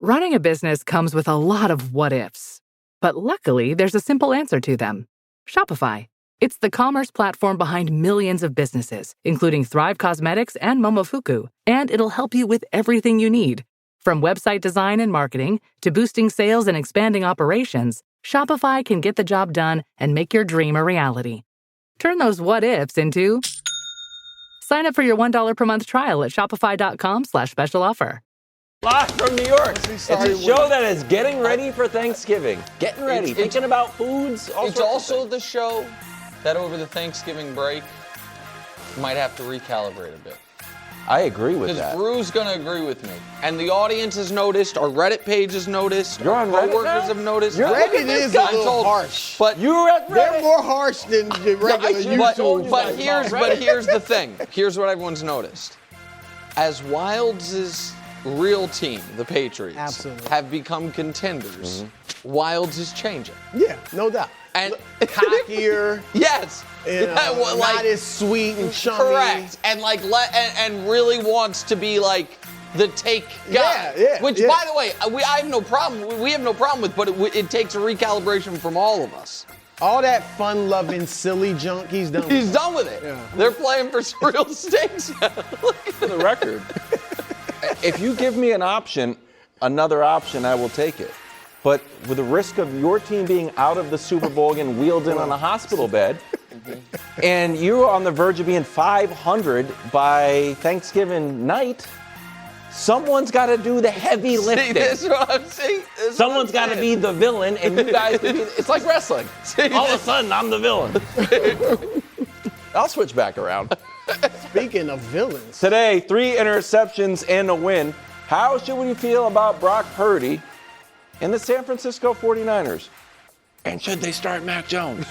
Running a business comes with a lot of what-ifs. But luckily, there's a simple answer to them. Shopify. It's the commerce platform behind millions of businesses, including Thrive Cosmetics and Momofuku. And it'll help you with everything you need. From website design and marketing to boosting sales and expanding operations, Shopify can get the job done and make your dream a reality. Turn those what-ifs into... Sign up for your $1 per month trial at shopify.com/special offer. Live from New York. It's a show that is getting ready for Thanksgiving. Getting ready, thinking about foods. It's also the show that over the Thanksgiving break might have to recalibrate a bit. I agree with that. Because Brou's going to agree with me. And the audience has noticed, our Reddit page has noticed, You're on Reddit co-workers now? have noticed. Reddit is a little harsh. But you're at Reddit. They're more harsh than the regular YouTube. But here's the thing. Here's what everyone's noticed. As Wilds' real team, the Patriots, have become contenders, Wilds is changing. Yeah, no doubt. And cockier. Yes. Not as sweet and chummy. Correct. And and really wants to be like the take guy. Yeah. Which, by the way, I have no problem. We have no problem with, but it takes a recalibration from all of us. All that fun-loving, silly junk, he's done with it. He's done with it. Yeah. They're playing for some real stakes. Look at the record. If you give me an option, another option, I will take it. But with the risk of your team being out of the Super Bowl and wheeled in on a hospital bed, and you're on the verge of being 500 by Thanksgiving night, someone's got to do the heavy lifting. See, this is what I'm saying. Someone's got to be the villain, and you guys can be. It's like wrestling. All of a sudden, I'm the villain. I'll switch back around. Speaking of villains. Today, 3 interceptions and a win. How should we feel about Brock Purdy and the San Francisco 49ers? And should they start Mac Jones?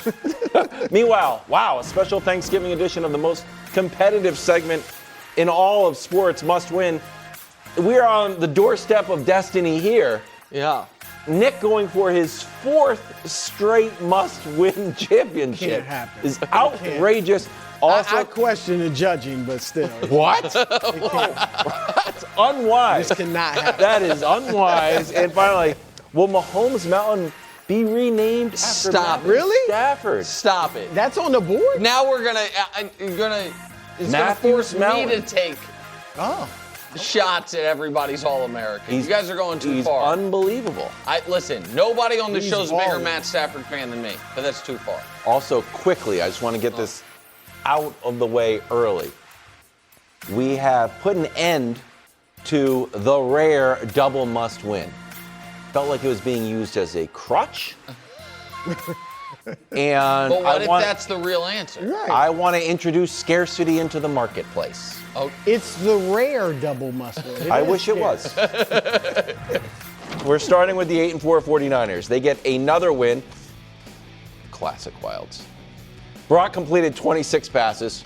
Meanwhile, a special Thanksgiving edition of the most competitive segment in all of sports, Must Win. We are on the doorstep of destiny here. Yeah. Nick going for his 4th straight must-win championship is outrageous. Also, I question the judging, but still. What? That's unwise. This cannot happen. That is unwise. And finally, will Mahomes Mountain be renamed after Matthew Stafford? Stop it. That's on the board? Now we're gonna force me to take shots at everybody's All-American. You guys are going too far. He's unbelievable. Listen, nobody on the show's a bigger Matt Stafford fan than me, but that's too far. Also, quickly, I just want to get this out of the way early. We have put an end to the rare double must win. Felt like it was being used as a crutch. And but what if that's the real answer? Right. I want to introduce scarcity into the marketplace. Oh. It's the rare double must win. I wish it was. We're starting with the 8-4 49ers. They get another win. Classic Wilds. Brock completed 26 passes,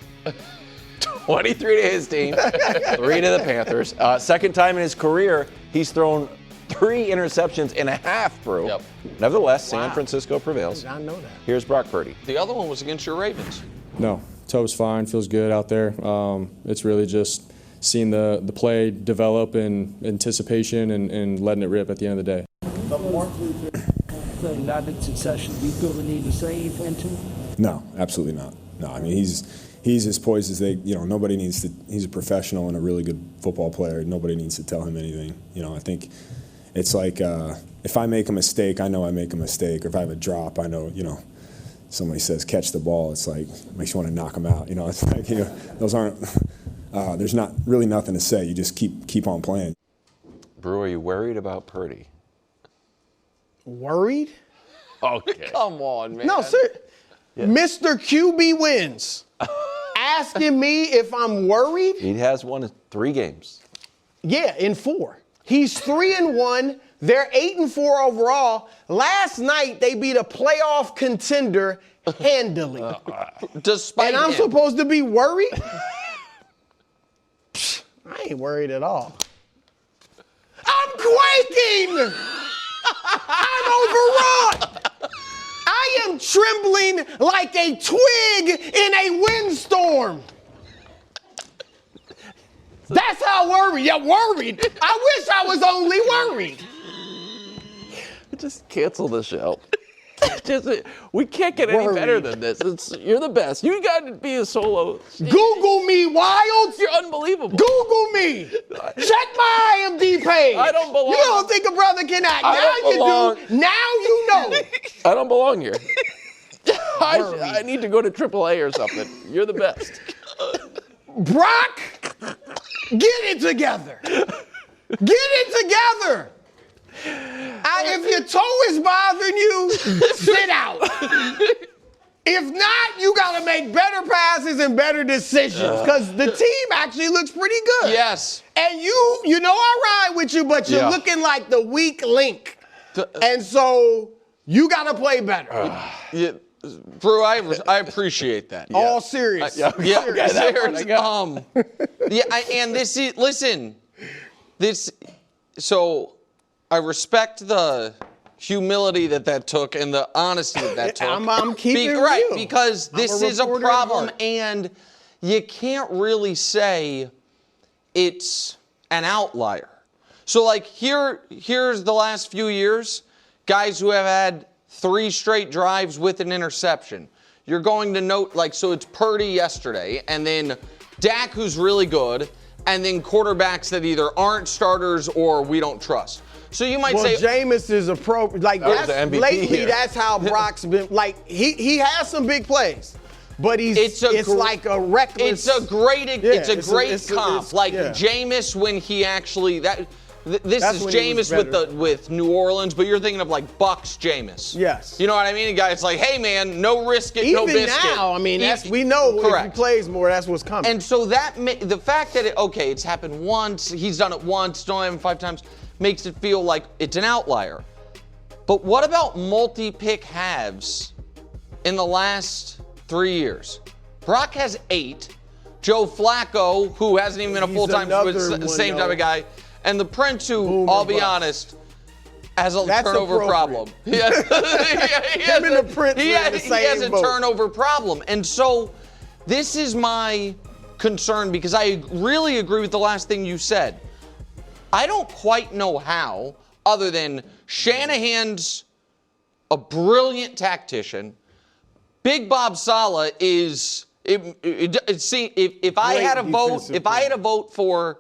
23 to his team, 3 to the Panthers. Second time in his career, he's thrown 3 interceptions and a half, Brou. Yep. Nevertheless, San Francisco prevails. I know that. Here's Brock Purdy. The other one was against your Ravens. No, toe's fine, feels good out there. It's really just seeing the play develop in anticipation and letting it rip at the end of the day. Rapid succession, do you feel the need to say anything to him? No, absolutely not. No, I mean, he's as poised as nobody needs to, he's a professional and a really good football player. Nobody needs to tell him anything. I think it's like if I make a mistake, I know I make a mistake. Or if I have a drop, I know, somebody says catch the ball, it's like, it makes you want to knock them out. It's like, those aren't, there's not really nothing to say. You just keep on playing. Brou, are you worried about Purdy? Worried? Okay. Come on, man. No, sir. Yeah. Mr. QB wins. Asking me if I'm worried? He has won 3 games. Yeah, in 4. He's 3-1. They're 8-4 overall. Last night they beat a playoff contender handily. Despite I'm him. supposed to be worried? I ain't worried at all. I'm quaking! I'm overwrought! I am trembling like a twig in a windstorm. That's how worried. Yeah, worried. I wish I was only worried. Just cancel the show. We can't get any better than this. You're the best. You got to be a solo. Google me, Wilds. You're unbelievable. Google me. Check my IMDb page. I don't belong. You don't think a brother can act. I Now don't belong. you do. Now you know. I don't belong here. I need to go to AAA or something. You're the best. Brock, get it together. Get it together. If your toe is bothering you, sit out. If not, you got to make better passes and better decisions because the team actually looks pretty good. Yes. And you know I ride with you, but you're looking like the weak link. And so you got to play better. Brou, I appreciate that. All serious. And so I respect the humility that took and the honesty that took. I'm keeping it right, real. because this is a problem, and you can't really say it's an outlier. So, like, here's the last few years, guys who have had 3 straight drives with an interception. You're going to note, like, so it's Purdy yesterday, and then Dak, who's really good, and then quarterbacks that either aren't starters or we don't trust. So you might say Jameis is appropriate. Like lately, here. that's how Brock's been. Like he has some big plays, but it's like a reckless. It's a great comp. Jameis when he actually This is Jameis with New Orleans, but you're thinking of like Bucks Jameis. Yes. You know what I mean? The guy's like, hey man, no risk it, no biscuit. Even now, I mean, we know if he plays more, that's what's coming. And so the fact that it's happened once, he's done it once, don't have him 5 times, makes it feel like it's an outlier. But what about multi-pick halves in the last 3 years? Brock has 8. Joe Flacco, who hasn't even been a full-time, the same type of guy. And the Prince, who, I'll be honest, has a turnover problem. He has a turnover problem. And so this is my concern because I really agree with the last thing you said. I don't quite know how, other than Shanahan's a brilliant tactician. Big Bob Saleh is, if I had a vote for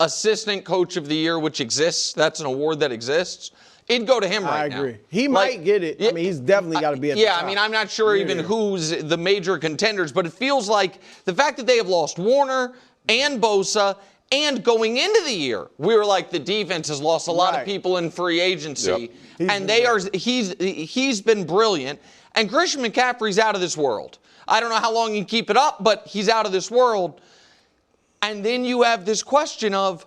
Assistant Coach of the Year, which exists, that's an award that exists, it'd go to him right now. I agree. He might get it. I mean, he's definitely got to be at the top. I mean, I'm not sure even who's the major contenders, but it feels like the fact that they have lost Warner and Bosa, and going into the year, we were like, the defense has lost a lot of people in free agency, and he's been brilliant. And Christian McCaffrey's out of this world. I don't know how long he can keep it up, but he's out of this world. And then you have this question of,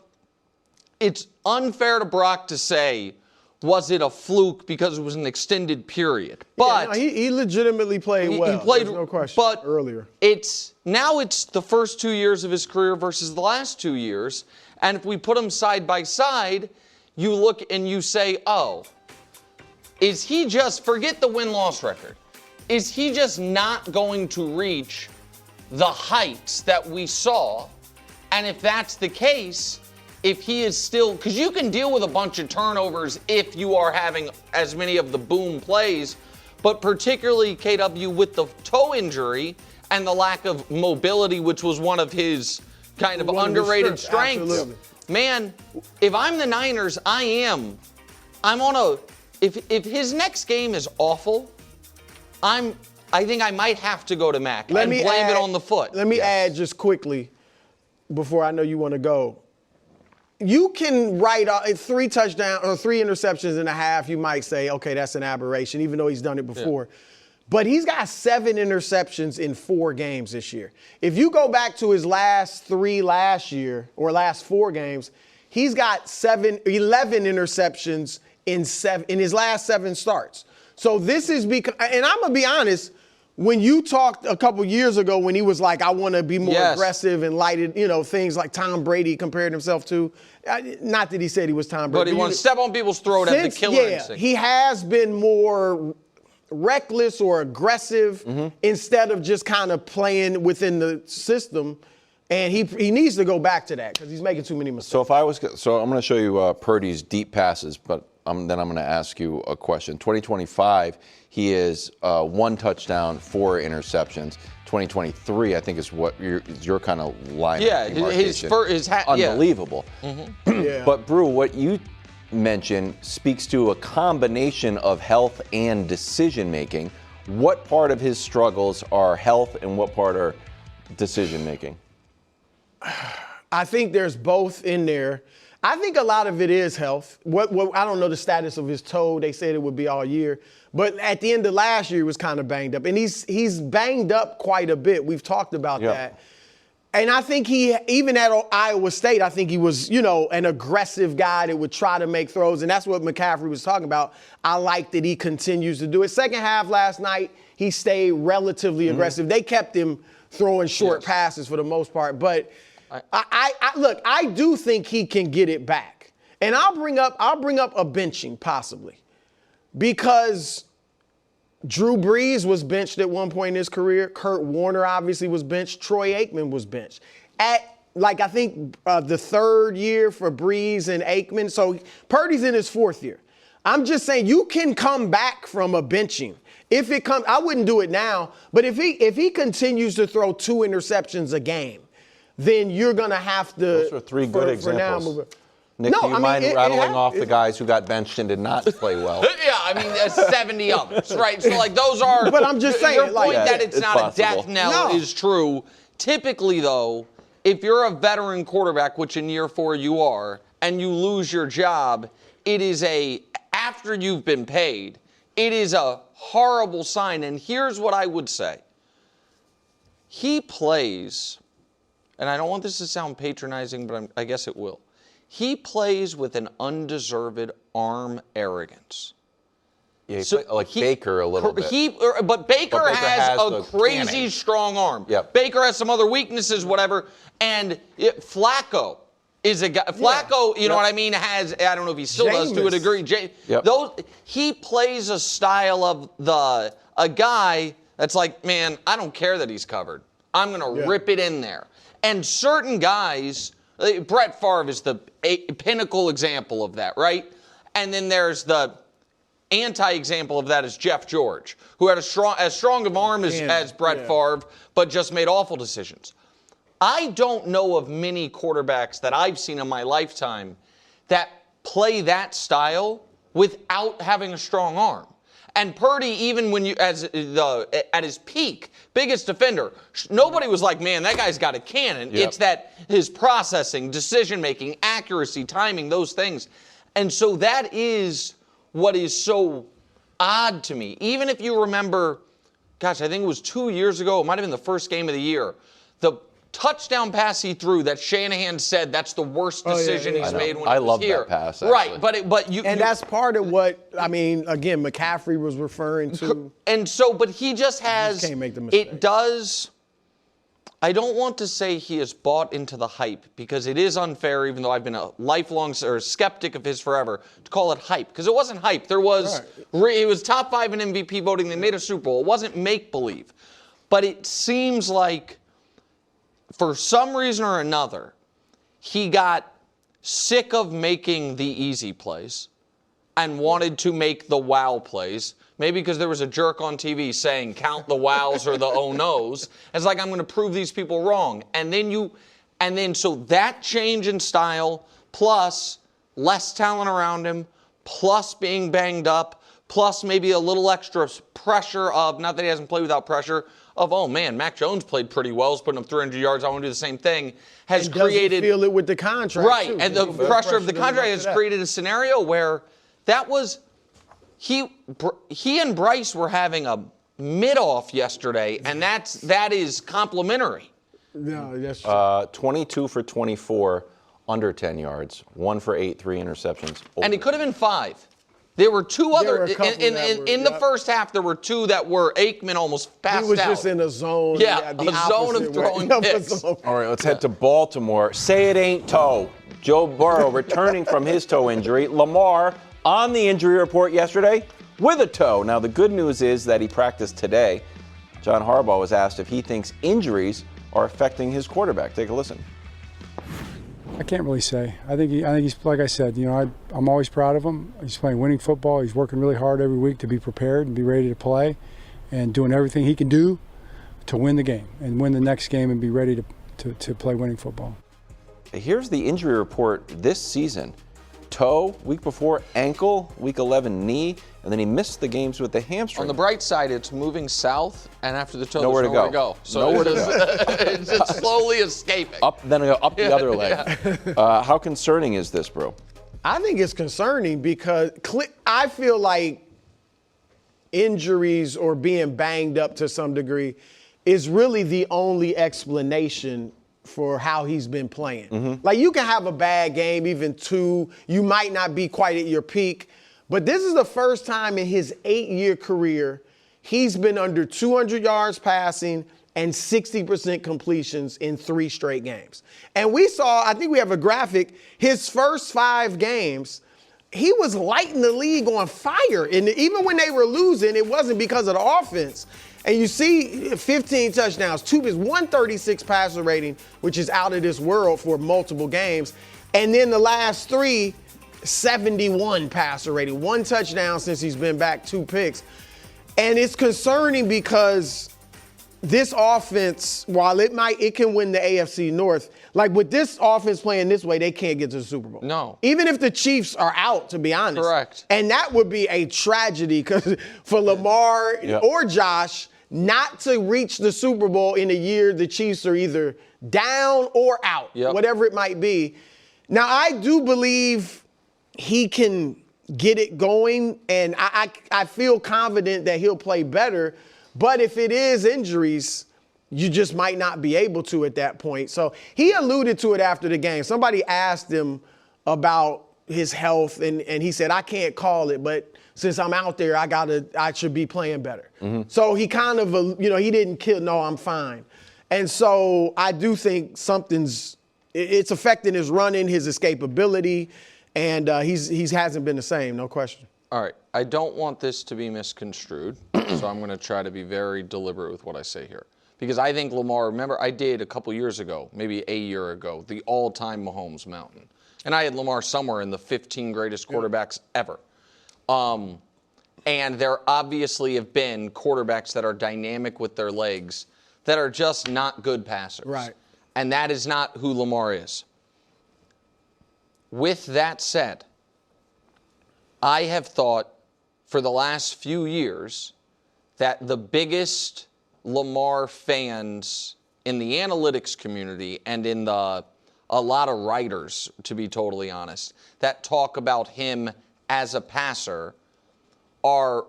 it's unfair to Brock to say, was it a fluke because it was an extended period? But he legitimately played well. He played, there's no question. But earlier, it's the first 2 years of his career versus the last 2 years. And if we put them side by side, you look and you say, oh, is he just, forget the win-loss record, is he just not going to reach the heights that we saw? And if that's the case, if he is still, because you can deal with a bunch of turnovers if you are having as many of the boom plays, but particularly KW with the toe injury and the lack of mobility, which was one of his kind of underrated strengths. Absolutely. Man, if I'm the Niners, I'm on a, if his next game is awful, I think I might have to go to Mac and blame it on the foot. Let me add just quickly, before I know you want to go. You can write 3 touchdowns or 3 interceptions and a half. You might say, okay, that's an aberration, even though he's done it before. Yeah. But he's got 7 interceptions in 4 games this year. If you go back to his last 3 last year or last 4 games, he's got 11 interceptions in his last 7 starts. So this is because, and I'm gonna be honest. When you talked a couple years ago when he was like, I want to be more aggressive and lighted, things like Tom Brady compared himself to, not that he said he was Tom Brady. But he wants to step on people's throat at the killer instinct. He has been more reckless or aggressive instead of just kind of playing within the system. And he needs to go back to that because he's making too many mistakes. So I'm going to show you Purdy's deep passes, but then I'm going to ask you a question. 2025, he is 1 touchdown, 4 interceptions. 2023, I think, is what your kind of line. Yeah, unbelievable. Yeah. Mm-hmm. Yeah. But Brou, what you mentioned speaks to a combination of health and decision making. What part of his struggles are health, and what part are decision making? I think there's both in there. I think a lot of it is health. What I don't know the status of his toe. They said it would be all year. But at the end of last year, he was kind of banged up. And he's banged up quite a bit. We've talked about that. And I think even at Iowa State, I think he was, an aggressive guy that would try to make throws. And that's what McCaffrey was talking about. I like that he continues to do it. Second half last night, he stayed relatively aggressive. They kept him throwing short passes for the most part. But look, I do think he can get it back. And I'll bring up a benching possibly. Because Drew Brees was benched at one point in his career. Kurt Warner obviously was benched. Troy Aikman was benched. At, I think the third year for Brees and Aikman. So Purdy's in his 4th year. I'm just saying you can come back from a benching. If it comes, I wouldn't do it now. But if he continues to throw 2 interceptions a game, then you're going to have to. Those are 3 good examples. Nick, do you mind rattling off the guys who got benched and did not play well? Yeah, I mean, there's 70 others, right? So, those are. But I'm just saying. Your point that it's not possible. A death knell is true. Typically, though, if you're a veteran quarterback, which in year 4 you are, and you lose your job, it is after you've been paid, it is a horrible sign. And here's what I would say. He plays, and I don't want this to sound patronizing, but I guess it will. He plays with an undeserved arm arrogance. Yeah, Baker a little bit. But Baker has a crazy strong arm. Yep. Baker has some other weaknesses, whatever. And Flacco is a guy. Flacco, you know what I mean, has, I don't know if he still does to a degree. He plays a style of a guy that's like, man, I don't care that he's covered. I'm going to rip it in there. And certain guys, Brett Favre is the pinnacle example of that, right? And then there's the anti-example of that is Jeff George, who had as strong of arm as Brett Favre, but just made awful decisions. I don't know of many quarterbacks that I've seen in my lifetime that play that style without having a strong arm. And Purdy, even when at his peak, biggest defender, nobody was like, man, that guy's got a cannon. Yep. It's that his processing, decision-making, accuracy, timing, those things. And so that is what is so odd to me. Even if you remember, I think it was 2 years ago, it might have been the first game of the year, the touchdown pass he threw that Shanahan said that's the worst decision he's made when he was here. I love that pass, actually. Right, but that's part of what, again, McCaffrey was referring to. And so, but he just has, can't make the mistake. It does, I don't want to say he has bought into the hype because it is unfair, even though I've been a lifelong skeptic of his forever, to call it hype. Because it wasn't hype. There was, he was top 5 in MVP voting. They made a Super Bowl. It wasn't make-believe. But it seems like, for some reason or another, he got sick of making the easy plays and wanted to make the wow plays. Maybe because there was a jerk on TV saying, count the wows or the oh no's. It's like, I'm going to prove these people wrong. So that change in style, plus less talent around him, plus being banged up, plus maybe a little extra pressure of, not that he hasn't played without pressure, of, oh man, Mac Jones played pretty well, he's putting up 300 yards, I want to do the same thing, has created. Feel it with the contract. Right, too. And the pressure of the contract has created a scenario where that was, he and Bryce were having a mid-off yesterday, and that is complimentary. No, that's true. 22 for 24, under 10 yards, 1 for 8, 3 interceptions. And it could have been 5. There were two other, in the first half, there were 2 that were Aikman almost passed out. He was just in a zone. Yeah, a zone of throwing picks. All right, let's head to Baltimore. Say it ain't toe. Joe Burrow returning from his toe injury. Lamar on the injury report yesterday with a toe. Now, the good news is that he practiced today. John Harbaugh was asked if he thinks injuries are affecting his quarterback. Take a listen. I can't really say. I think he's like I said. I'm always proud of him. He's playing winning football. He's working really hard every week to be prepared and be ready to play, and doing everything he can do to win the game and win the next game and be ready to play winning football. Here's the injury report this season. Toe, week before, ankle, week 11, knee, and then he missed the games with the hamstring. On the bright side, it's moving south, and after the toe, nowhere there's nowhere to go. So it's slowly escaping. Up the other leg. Yeah. How concerning is this, Brou? I think it's concerning because I feel like injuries or being banged up to some degree is really the only explanation for how he's been playing. Mm-hmm. Like, you can have a bad game, even two. You might not be quite at your peak. But this is the first time in his 8-year career he's been under 200 yards passing and 60% completions in 3 straight games. And we saw, I think we have a graphic, his first 5 games, he was lighting the league on fire. And even when they were losing, it wasn't because of the offense. And you see 15 touchdowns, 136 passer rating, which is out of this world for multiple games. And then the last 3, 71 passer rating, 1 touchdown since he's been back, 2 picks. And it's concerning because this offense, while it can win the AFC North, like with this offense playing this way, they can't get to the Super Bowl. No. Even if the Chiefs are out, to be honest. Correct. And that would be a tragedy because for Lamar or Josh not to reach the Super Bowl in a year the Chiefs are either down or out, whatever it might be. Now, I do believe he can get it going, and I feel confident that he'll play better. But if it is injuries, you just might not be able to at that point. So he alluded to it after the game. Somebody asked him about his health, and he said, I can't call it, but since I'm out there, I should be playing better. Mm-hmm. So he kind of, he didn't kill, no, I'm fine. And so I do think it's affecting his running, his escapability, and he hasn't been the same, no question. All right, I don't want this to be misconstrued, so I'm going to try to be very deliberate with what I say here. Because I think Lamar, remember I did a couple years ago, maybe a year ago, the all-time Mahomes Mountain. And I had Lamar somewhere in the 15 greatest quarterbacks ever. And there obviously have been quarterbacks that are dynamic with their legs that are just not good passers. Right. And that is not who Lamar is. With that said, I have thought for the last few years that the biggest Lamar fans in the analytics community and in a lot of writers, to be totally honest, that talk about him as a passer are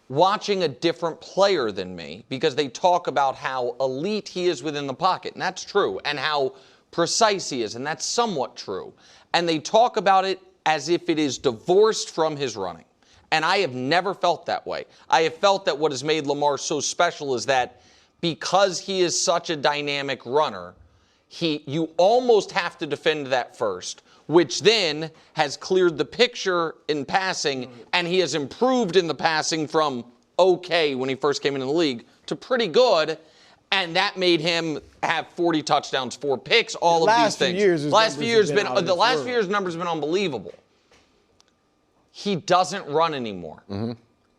watching a different player than me because they talk about how elite he is within the pocket, and that's true, and how precise he is, and that's somewhat true. And they talk about it as if it is divorced from his running. And I have never felt that way. I have felt that what has made Lamar so special is that because he is such a dynamic runner, you almost have to defend that first, which then has cleared the picture in passing, and he has improved in the passing from okay when he first came into the league to pretty good, and that made him have 40 touchdowns, 4 picks, all of these things. The last few years' numbers have been unbelievable. He doesn't run anymore. Mm-hmm.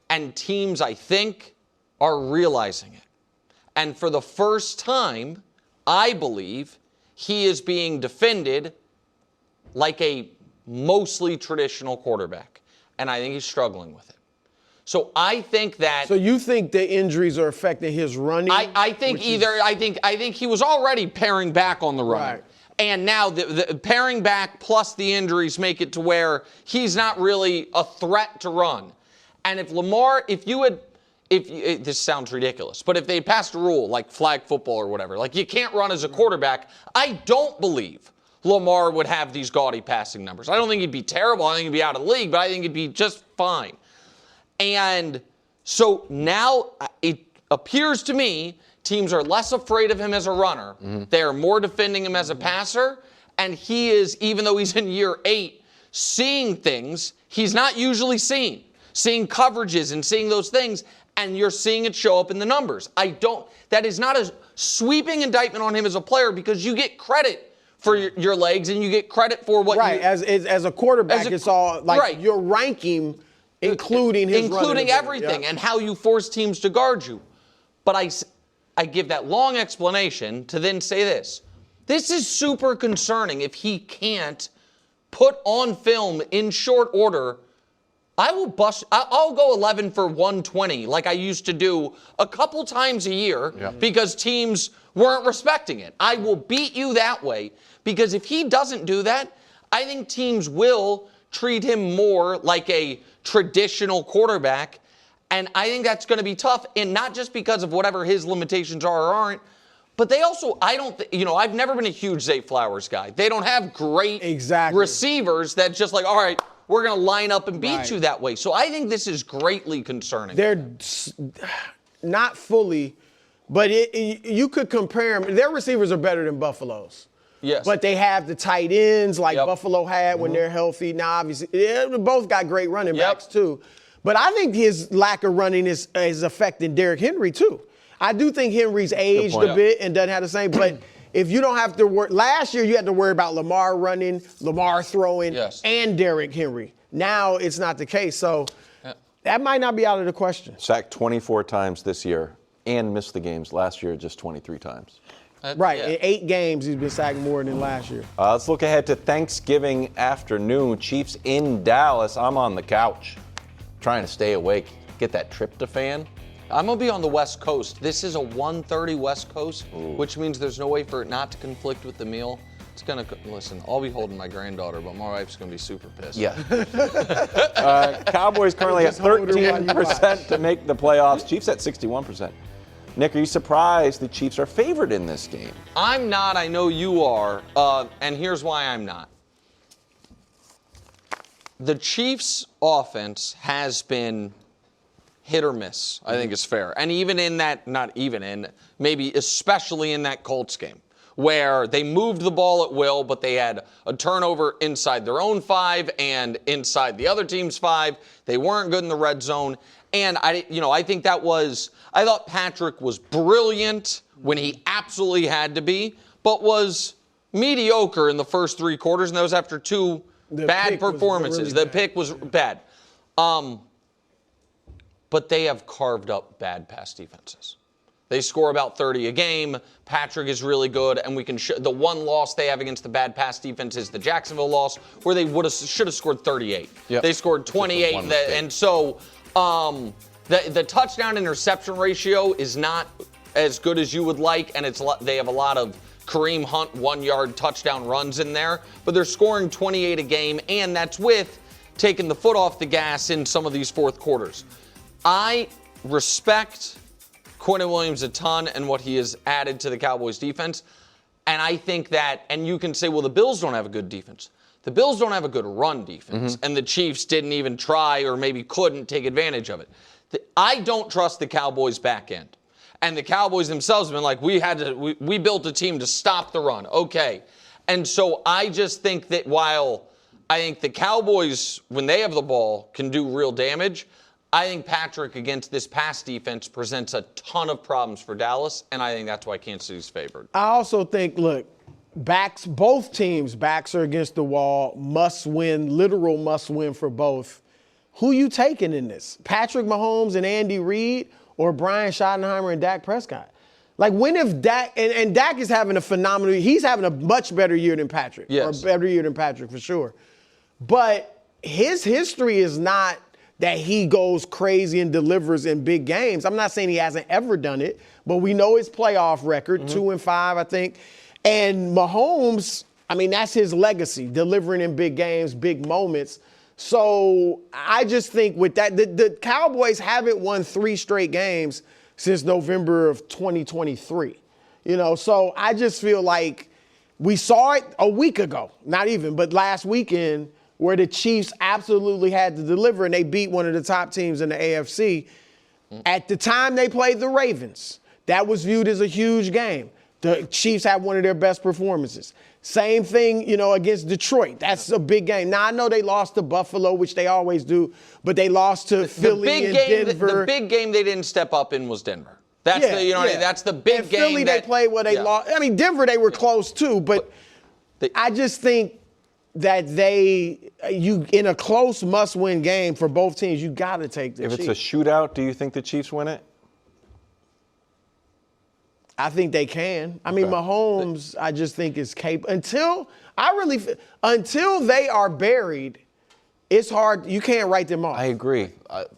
And teams, I think, are realizing it. And for the first time, I believe, he is being defended like a mostly traditional quarterback. And I think he's struggling with it. So I think that... So you think the injuries are affecting his running? I think he was already paring back on the run. Right. And now the paring back plus the injuries make it to where he's not really a threat to run. And if Lamar, this sounds ridiculous, but if they passed a rule like flag football or whatever, like you can't run as a quarterback, I don't believe Lamar would have these gaudy passing numbers. I don't think he'd be terrible. I think he'd be out of the league, but I think he'd be just fine. And so now it appears to me teams are less afraid of him as a runner. Mm-hmm. They are more defending him as a passer. And he is, even though he's in year 8, seeing things he's not usually seeing coverages and seeing those things, and you're seeing it show up in the numbers. That is not a sweeping indictment on him as a player because you get credit for your legs, and you get credit for what right. you... As a quarterback, it's all like right. you're ranking, including his including everything, yeah. and how you force teams to guard you. But I give that long explanation to then say this. This is super concerning if he can't put on film in short order. I'll go 11 for 120 like I used to do a couple times a year because teams weren't respecting it. I will beat you that way because if he doesn't do that, I think teams will treat him more like a traditional quarterback. And I think that's going to be tough, and not just because of whatever his limitations are or aren't, but they also, I've never been a huge Zay Flowers guy. They don't have great receivers that just like, all right, we're going to line up and beat you that way. So I think this is greatly concerning. They're not fully, but you could compare them. Their receivers are better than Buffalo's. Yes. But they have the tight ends like Buffalo had when they're healthy. Now, obviously, they both got great running backs too. But I think his lack of running is affecting Derrick Henry too. I do think Henry's aged a bit and doesn't have the same. But if you don't have to worry, last year you had to worry about Lamar running, Lamar throwing, and Derrick Henry. Now it's not the case. So that might not be out of the question. Sacked 24 times this year and missed the games. Last year, just 23 times. Right. In 8 games, he's been sacked more than last year. Let's look ahead to Thanksgiving afternoon. Chiefs in Dallas. I'm on the couch trying to stay awake, get that tryptophan. I'm going to be on the West Coast. This is a 1:30 West Coast, which means there's no way for it not to conflict with the meal. It's going to, listen, I'll be holding my granddaughter, but my wife's going to be super pissed. Yeah. Cowboys currently at 13% to make the playoffs. Chiefs at 61%. Nick, are you surprised the Chiefs are favored in this game? I'm not. I know you are. And here's why I'm not. The Chiefs' offense has been hit or miss, I think is fair. And even in that, maybe especially in that Colts game, where they moved the ball at will, but they had a turnover inside their own 5 and inside the other team's 5. They weren't good in the red zone. And I think I thought Patrick was brilliant when he absolutely had to be, but was mediocre in the first 3 quarters, and that was after 2 bad performances. The pick was bad. But they have carved up bad pass defenses. They score about 30 a game. Patrick is really good, and we can the one loss they have against the bad pass defense is the Jacksonville loss, where they should have scored 38. Yep. They scored 28, and so the touchdown interception ratio is not as good as you would like, and they have a lot of Kareem Hunt 1-yard touchdown runs in there, but they're scoring 28 a game, and that's with taking the foot off the gas in some of these fourth quarters. I respect Quentin Williams a ton and what he has added to the Cowboys defense, and I think that, and you can say, well, the Bills don't have a good defense. The Bills don't have a good run defense, and the Chiefs didn't even try or maybe couldn't take advantage of it. I don't trust the Cowboys' back end. And the Cowboys themselves have been like, we built a team to stop the run. Okay. And so I just think that while I think the Cowboys, when they have the ball, can do real damage, I think Patrick against this pass defense presents a ton of problems for Dallas, and I think that's why Kansas City's favored. I also think, look, both teams' backs are against the wall, must win, literal must win for both. Who you taking in this? Patrick Mahomes and Andy Reid, or Brian Schottenheimer and Dak Prescott? Like, when if Dak, and Dak is having a phenomenal, he's having a much better year than Patrick. Yes. Or a better year than Patrick for sure. But his history is not that he goes crazy and delivers in big games. I'm not saying he hasn't ever done it, but we know his playoff record, 2-5, I think. And Mahomes, I mean, that's his legacy, delivering in big games, big moments. So I just think with that, the Cowboys haven't won 3 straight games since November of 2023. So I just feel like we saw it a week ago, not even, but last weekend, where the Chiefs absolutely had to deliver, and they beat one of the top teams in the AFC. At the time they played the Ravens, that was viewed as a huge game. The Chiefs had one of their best performances. Same thing, against Detroit. That's a big game. Now, I know they lost to Buffalo, which they always do, but they lost to Philly and Denver. The big game they didn't step up in was Denver. That's that's the big and game. Philly, they played where they lost. I mean, Denver, they were close too, but I just think that you in a close must-win game for both teams, you got to take the Chiefs. If it's a shootout, do you think the Chiefs win it? I think they can. I mean, Mahomes, I just think is capable. Until they are buried, it's hard. You can't write them off. I agree.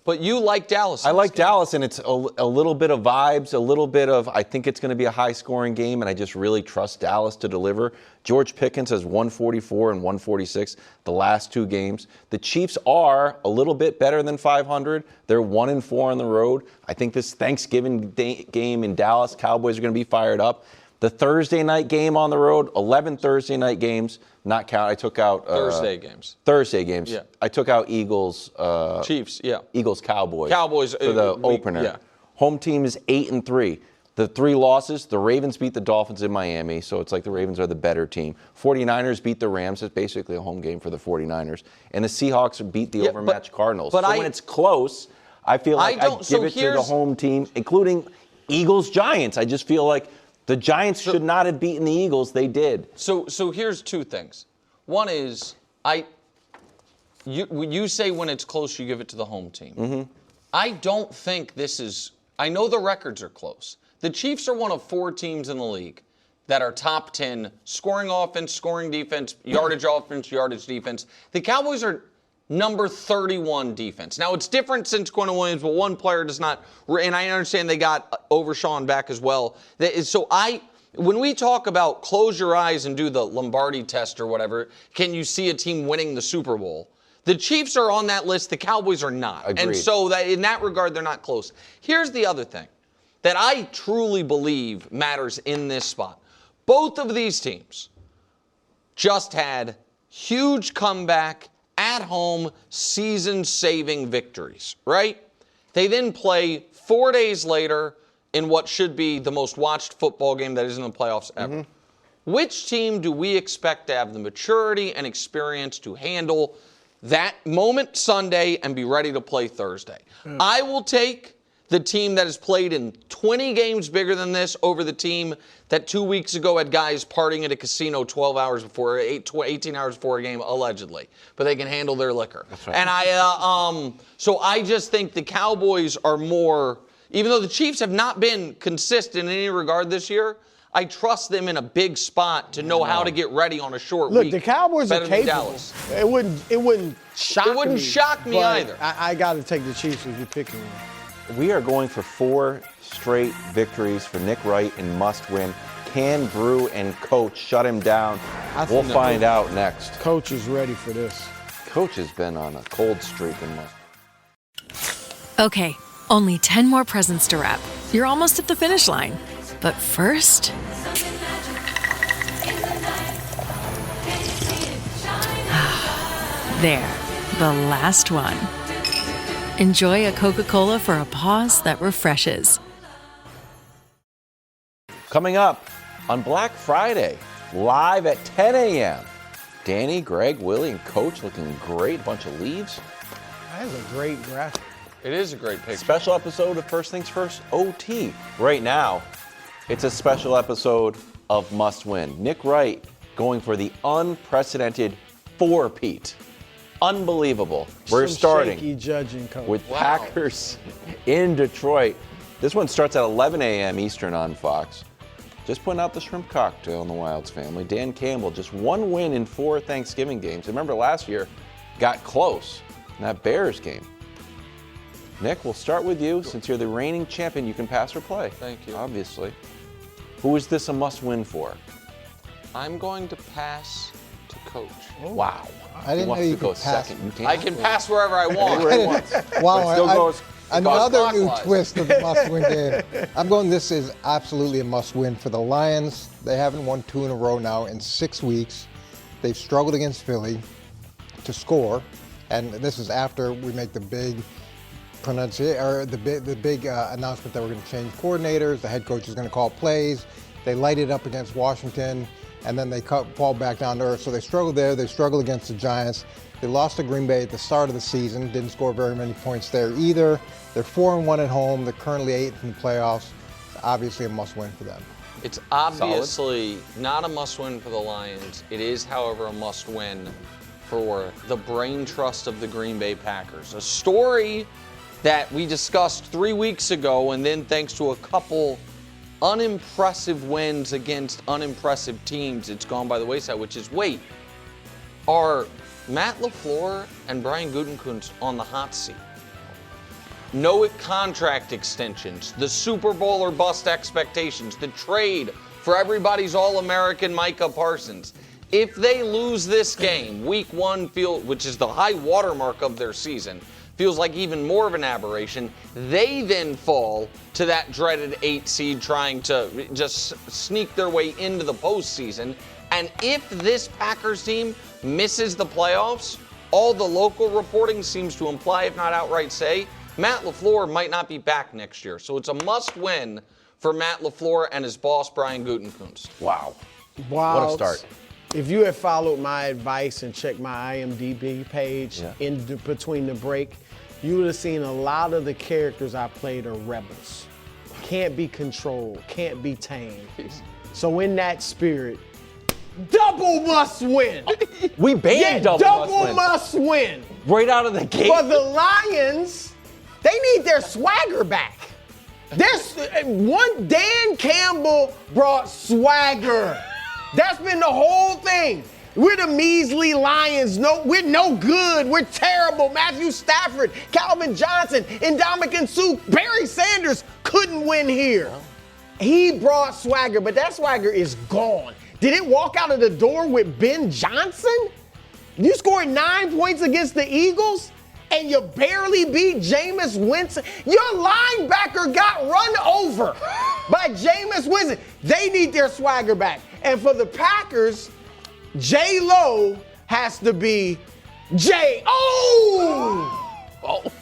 But you like Dallas. I like Dallas, and it's a little bit of vibes, a little bit of I think it's going to be a high-scoring game, and I just really trust Dallas to deliver. George Pickens has 144 and 146 the last 2 games. The Chiefs are a little bit better than 500. They're 1-4 on the road. I think this Thanksgiving game in Dallas, Cowboys are going to be fired up. The Thursday night game on the road, 11 Thursday night games, not count. I took out Thursday games. Thursday games. Yeah. I took out Eagles. Chiefs. Yeah. Eagles, Cowboys. Cowboys for the opener. Yeah. Home team is 8-3. The 3 losses, the Ravens beat the Dolphins in Miami, so it's like the Ravens are the better team. 49ers beat the Rams. It's basically a home game for the 49ers. And the Seahawks beat the overmatched Cardinals. But when it's close, I feel like I give it to the home team, including Eagles-Giants. I just feel like the Giants should not have beaten the Eagles. They did. So here's 2 things. One is you say when it's close, you give it to the home team. Mm-hmm. I don't think this is. I know the records are close. The Chiefs are one of 4 teams in the league that are top 10 scoring offense, scoring defense, yardage offense, yardage defense. The Cowboys are number 31 defense. Now, it's different since Quentin Williams, but one player does not, and I understand they got Overshawn back as well. When we talk about close your eyes and do the Lombardi test or whatever, can you see a team winning the Super Bowl? The Chiefs are on that list. The Cowboys are not. Agreed. And so in that regard, they're not close. Here's the other thing that I truly believe matters in this spot. Both of these teams just had huge comeback, at-home, season-saving victories, right? They then play 4 days later in what should be the most watched football game that is in the playoffs ever. Mm-hmm. Which team do we expect to have the maturity and experience to handle that moment Sunday and be ready to play Thursday? I will take the team that has played in 20 games bigger than this over the team that 2 weeks ago had guys partying at a casino 12 hours before, 18 hours before a game, allegedly. But they can handle their liquor. That's right. And so I just think the Cowboys are more, even though the Chiefs have not been consistent in any regard this year, I trust them in a big spot to know how to get ready on a short week. Look, the Cowboys are capable. Dallas. It wouldn't shock me. It wouldn't shock me either. I got to take the Chiefs if you're picking one. We are going for 4 straight victories for Nick Wright in must-win. Can Brou and Coach shut him down? We'll find out next. Coach is ready for this. Coach has been on a cold streak in Okay, only 10 more presents to wrap. You're almost at the finish line. But first... there, the last one. Enjoy a Coca-Cola for a pause that refreshes. Coming up on Black Friday, live at 10 a.m. Danny, Greg, Willie, and Coach looking great. Bunch of leaves. That is a great graphic. It is a great picture. Special episode of First Things First OT. Right now, it's a special episode of Must Win. Nick Wright going for the unprecedented 4-peat. Unbelievable. We're starting shaky judging, Coach. with Packers in Detroit. This one starts at 11 a.m. Eastern on Fox. Just putting out the shrimp cocktail in the Wilds family. Dan Campbell, just 1 win in 4 Thanksgiving games. Remember last year, got close in that Bears game. Nick, we'll start with you. Since you're the reigning champion, you can pass or play. Thank you. Obviously. Who is this a must-win for? I'm going to pass to Coach. Wow. I didn't know you go could pass. second. You can't. I can pass wherever I want. Anywhere he wants. Wow, But it still goes another new clockwise. twist of the must-win game. I'm going, this is absolutely a must-win for the Lions. They haven't won 2 in a row now in 6 weeks. They've struggled against Philly to score, and this is after we make the big announcement that we're going to change coordinators. The head coach is going to call plays. They light it up against Washington, and then they fall back down to earth. So they struggle there. They struggle against the Giants. They lost to Green Bay at the start of the season. Didn't score very many points there either. They're 4-1 at home. They're currently 8th in the playoffs. It's obviously a must-win for them. It's obviously not a must-win for the Lions. It is, however, a must-win for the brain trust of the Green Bay Packers. A story that we discussed 3 weeks ago, and then thanks to a couple unimpressive wins against unimpressive teams, it's gone by the wayside, which is, wait, are Matt LaFleur and Brian Gutekunst on the hot seat? No contract extensions, the Super Bowl or bust expectations, the trade for everybody's All-American Micah Parsons. If they lose this game, week 1, which is the high watermark of their season, feels like even more of an aberration. They then fall to that dreaded 8 seed trying to just sneak their way into the postseason. And if this Packers team misses the playoffs, all the local reporting seems to imply, if not outright say, Matt LaFleur might not be back next year. So it's a must-win for Matt LaFleur and his boss, Brian Gutekunst. Wow. Wow. What a start. If you had followed my advice and checked my IMDb page between the break, you would have seen a lot of the characters I played are rebels. Can't be controlled, can't be tamed. So in that spirit, double must win. We banned double must win. Right out of the gate. For the Lions, they need their swagger back. Dan Campbell brought swagger. That's been the whole thing. We're the measly Lions. We're no good. We're terrible. Matthew Stafford, Calvin Johnson, Ndamukong Suh, Barry Sanders couldn't win here. He brought swagger, but that swagger is gone. Did it walk out of the door with Ben Johnson? You scored 9 points against the Eagles, and you barely beat Jameis Winston. Your linebacker got run over by Jameis Winston. They need their swagger back. And for the Packers, J-Lo has to be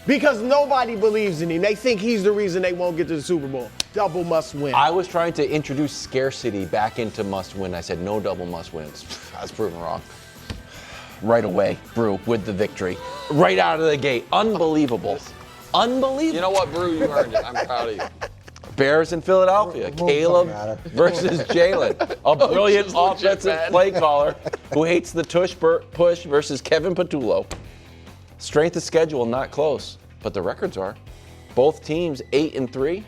because nobody believes in him. They think he's the reason they won't get to the Super Bowl. Double must win. I was trying to introduce scarcity back into must win. I said no double must wins. I was proven wrong. Right away, Brou with the victory. Right out of the gate. Unbelievable. Unbelievable. You know what, Brou? You earned it. I'm proud of you. Bears in Philadelphia. Caleb versus Jalen. A brilliant offensive play caller who hates the push versus Kevin Patullo. Strength of schedule, not close, but the records are. Both teams 8-3.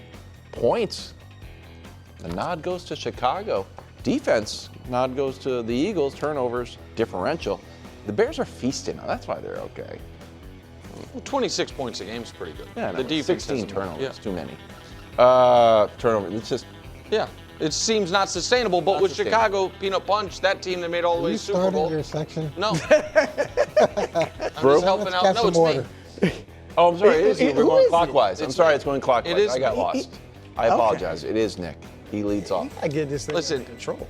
Points. The nod goes to Chicago. Defense, nod goes to the Eagles. Turnovers, differential. The Bears are feasting now. That's why they're okay. Well, 26 points a game is pretty good. Yeah, the defense 16 turnovers. Yeah. Too many. Turnover. It's just. Yeah. It seems not sustainable, but with Chicago, Peanut Punch, that team that made all the way to Super Bowl. Your section? No. I'm just helping out. No, it's me. Oh, I'm sorry. It is you. We're going clockwise. I'm sorry. It's going clockwise. It is I got lost. I apologize. It is Nick. He leads off. I get this thing Listen, under control.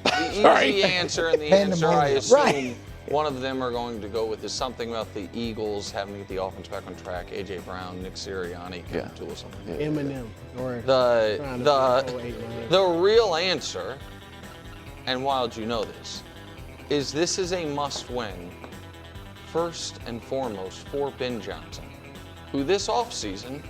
The easy answer and the answer I assume one of them are going to go with is something about the Eagles having to get the offense back on track. A.J. Brown, Nick Sirianni, Tool something. Eminem. The real answer, and Wild, you know this is a must-win, first and foremost, for Ben Johnson, who this offseason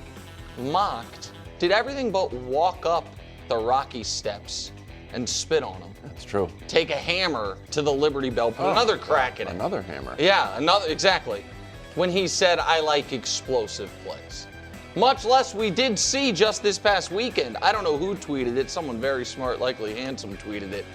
did everything but walk up the rocky steps and spit on him. That's true. Take a hammer to the Liberty Bell, put another crack in it. Another hammer. Yeah, exactly. When he said, I like explosive plays. Much less we did see just this past weekend. I don't know who tweeted it. Someone very smart, likely handsome, tweeted it.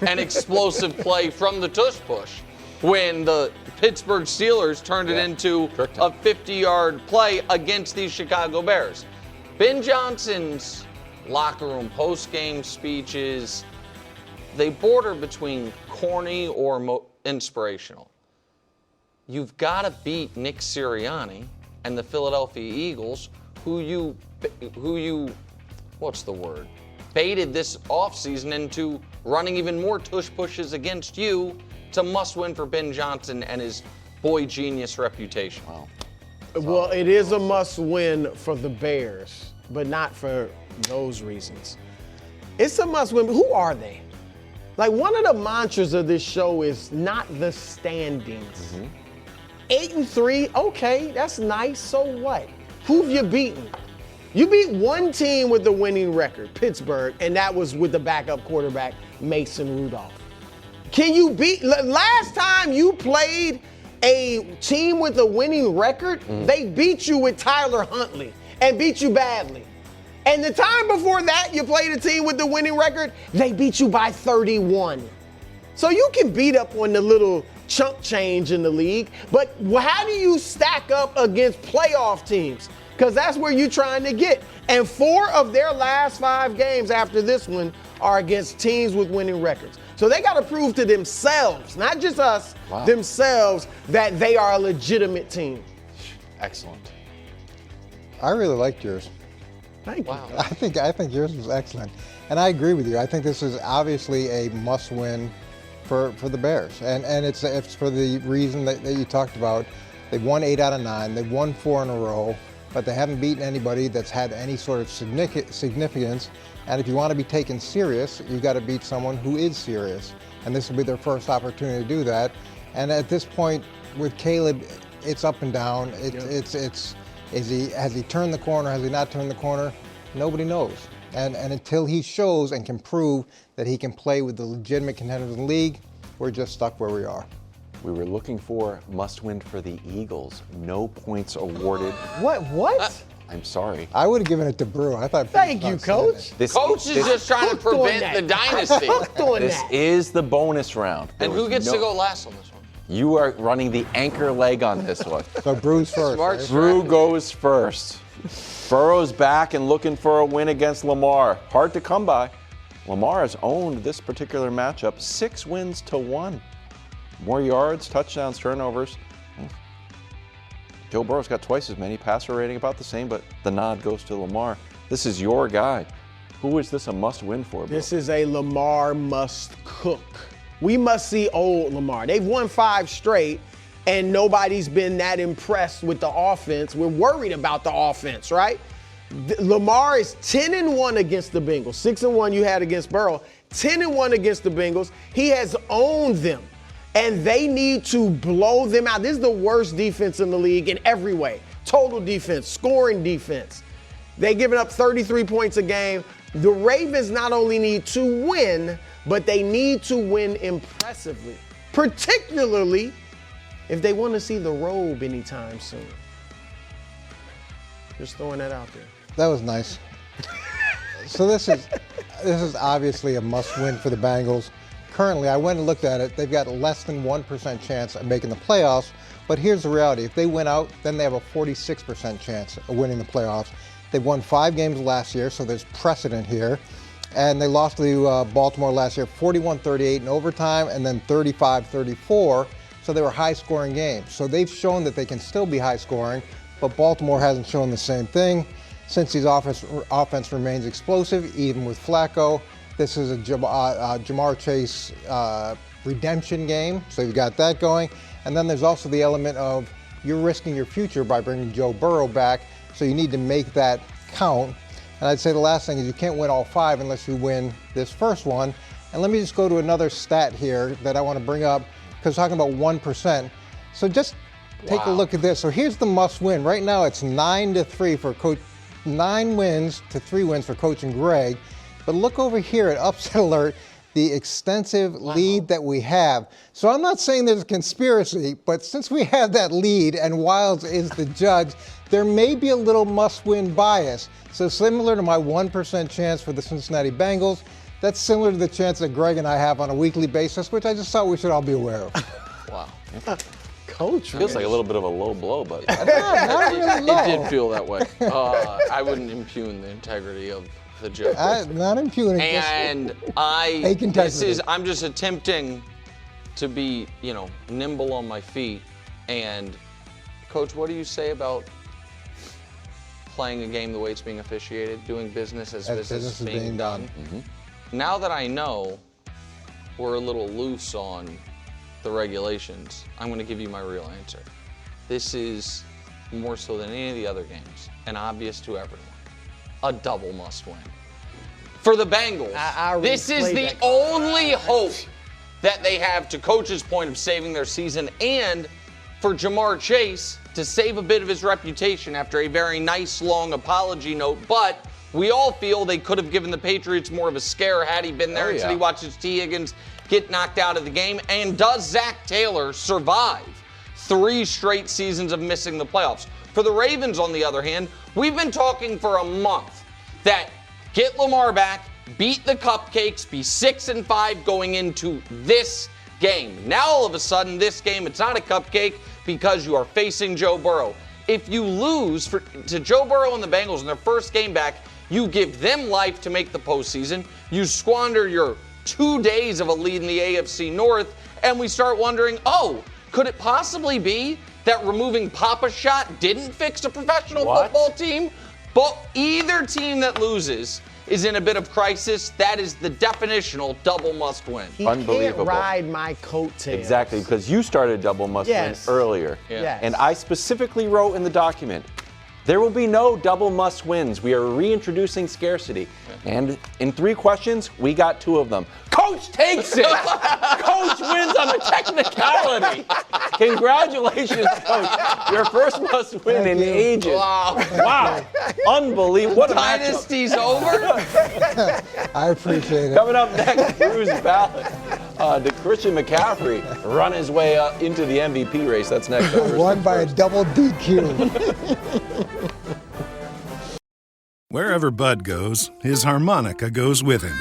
An explosive play from the tush push when the Pittsburgh Steelers turned it into a 50-yard play against these Chicago Bears. Ben Johnson's locker room post-game speeches, they border between corny or inspirational. You've got to beat Nick Sirianni and the Philadelphia Eagles, who you baited this offseason into running even more tush pushes against you. It's a must-win for Ben Johnson and his boy genius reputation. Wow. Well, it is a must-win for the Bears, but not for those reasons. It's a must-win. Who are they? Like, one of the mantras of this show is not the standings. 8-3, okay, that's nice. So what? Who've you beaten? You beat one team with the winning record, Pittsburgh, and that was with the backup quarterback, Mason Rudolph. Can you beat, last time you played a team with a winning record, they beat you with Tyler Huntley and beat you badly. And the time before that, you played a team with the winning record, they beat you by 31. So you can beat up on the little chunk change in the league, but how do you stack up against playoff teams? Because that's where you're trying to get. And 4 of their last 5 games after this one are against teams with winning records. So they got to prove to themselves, not just us, themselves, that they are a legitimate team. Excellent. I really liked yours. Thank you. I think yours was excellent. And I agree with you. I think this is obviously a must-win for the Bears. And it's for the reason that you talked about. They've won 8 out of 9. They've won 4 in a row, but they haven't beaten anybody that's had any sort of significance. And if you want to be taken serious, you got to beat someone who is serious. And this will be their first opportunity to do that. And at this point, with Caleb, it's up and down. Has he turned the corner? Has he not turned the corner? Nobody knows. And until he shows and can prove that he can play with the legitimate contenders in the league, we're just stuck where we are. We were looking for must-win for the Eagles. No points awarded. What? I'm sorry. I would have given it to Brou. I thought. Thank you, Coach. Coach is just trying to prevent the dynasty. This is the bonus round. And who gets to go last on this one? You are running the anchor leg on this one. So Brou's first. Smart Right? Brou goes first. Burrow's back and looking for a win against Lamar. Hard to come by. Lamar has owned this particular matchup 6 wins to 1. More yards, touchdowns, turnovers. Joe Burrow's got twice as many, passer rating about the same, but the nod goes to Lamar. This is your guy. Who is this a must-win for, Bro? This is a Lamar must-cook. We must see old Lamar. They've won 5 straight, and nobody's been that impressed with the offense. We're worried about the offense, right? Lamar is 10-1 against the Bengals. 6-1 you had against Burrow. 10-1 against the Bengals. He has owned them. And they need to blow them out. This is the worst defense in the league in every way. Total defense, scoring defense. They've given up 33 points a game. The Ravens not only need to win, but they need to win impressively, particularly if they want to see the robe anytime soon. Just throwing that out there. That was nice. So this is obviously a must-win for the Bengals. Currently, I went and looked at it. They've got less than 1% chance of making the playoffs. But here's the reality. If they win out, then they have a 46% chance of winning the playoffs. They've won 5 games last year, so there's precedent here. And they lost to Baltimore last year, 41-38 in overtime, and then 35-34. So they were high-scoring games. So they've shown that they can still be high-scoring, but Baltimore hasn't shown the same thing. Since his offense remains explosive, even with Flacco, this is a Jamar Chase redemption game, so you've got that going. And then there's also the element of you're risking your future by bringing Joe Burrow back, so you need to make that count. And I'd say the last thing is you can't win all 5 unless you win this first one. And let me just go to another stat here that I want to bring up, because talking about 1%. So just take a look at this. So here's the must win. Right now it's 9-3 for Coach, 9 wins to 3 wins for Coach and Greg. But look over here at Upset Alert, the extensive lead that we have. So I'm not saying there's a conspiracy, but since we have that lead and Wilds is the judge, there may be a little must-win bias. So similar to my 1% chance for the Cincinnati Bengals, that's similar to the chance that Greg and I have on a weekly basis, which I just thought we should all be aware of. Wow. Coach. Feels like a little bit of a low blow, but Not really low. It did feel that way. I wouldn't impugn the integrity of the judge. Not impugning. And I'm just attempting to be, nimble on my feet. And Coach, what do you say about playing a game the way it's being officiated, doing business as business is being done? Mm-hmm. Now that I know we're a little loose on the regulations, I'm going to give you my real answer. This is more so than any of the other games, and obvious to everyone. A double must win. For the Bengals, this is the only hope that they have, to Coach's point, of saving their season, and for Jamar Chase to save a bit of his reputation after a very nice long apology note, but we all feel they could have given the Patriots more of a scare had he been there. Instead, he watches T. Higgins get knocked out of the game. And does Zach Taylor survive 3 straight seasons of missing the playoffs? For the Ravens, on the other hand, we've been talking for a month that get Lamar back, beat the Cupcakes, be 6-5 going into this game. Now, all of a sudden, this game, it's not a cupcake because you are facing Joe Burrow. If you lose to Joe Burrow and the Bengals in their first game back, you give them life to make the postseason. You squander your 2 days of a lead in the AFC North, and we start wondering, could it possibly be that removing Papa Shot didn't fix a professional football team? But either team that loses is in a bit of crisis. That is the definitional double must win. He can't ride my coattails. Exactly, because you started double must win earlier. Yes. And I specifically wrote in the document, there will be no double must wins. We are reintroducing scarcity. And in 3 questions, we got 2 of them. Coach takes it! Coach wins on a technicality. Congratulations, Coach. Your first must win in ages. Wow. Unbelievable. What a Dynasty's over? I appreciate it. Coming up next, Bru's Ballot. Did Christian McCaffrey run his way up into the MVP race? That's next. Won by a double DQ. Wherever Bud goes, his harmonica goes with him.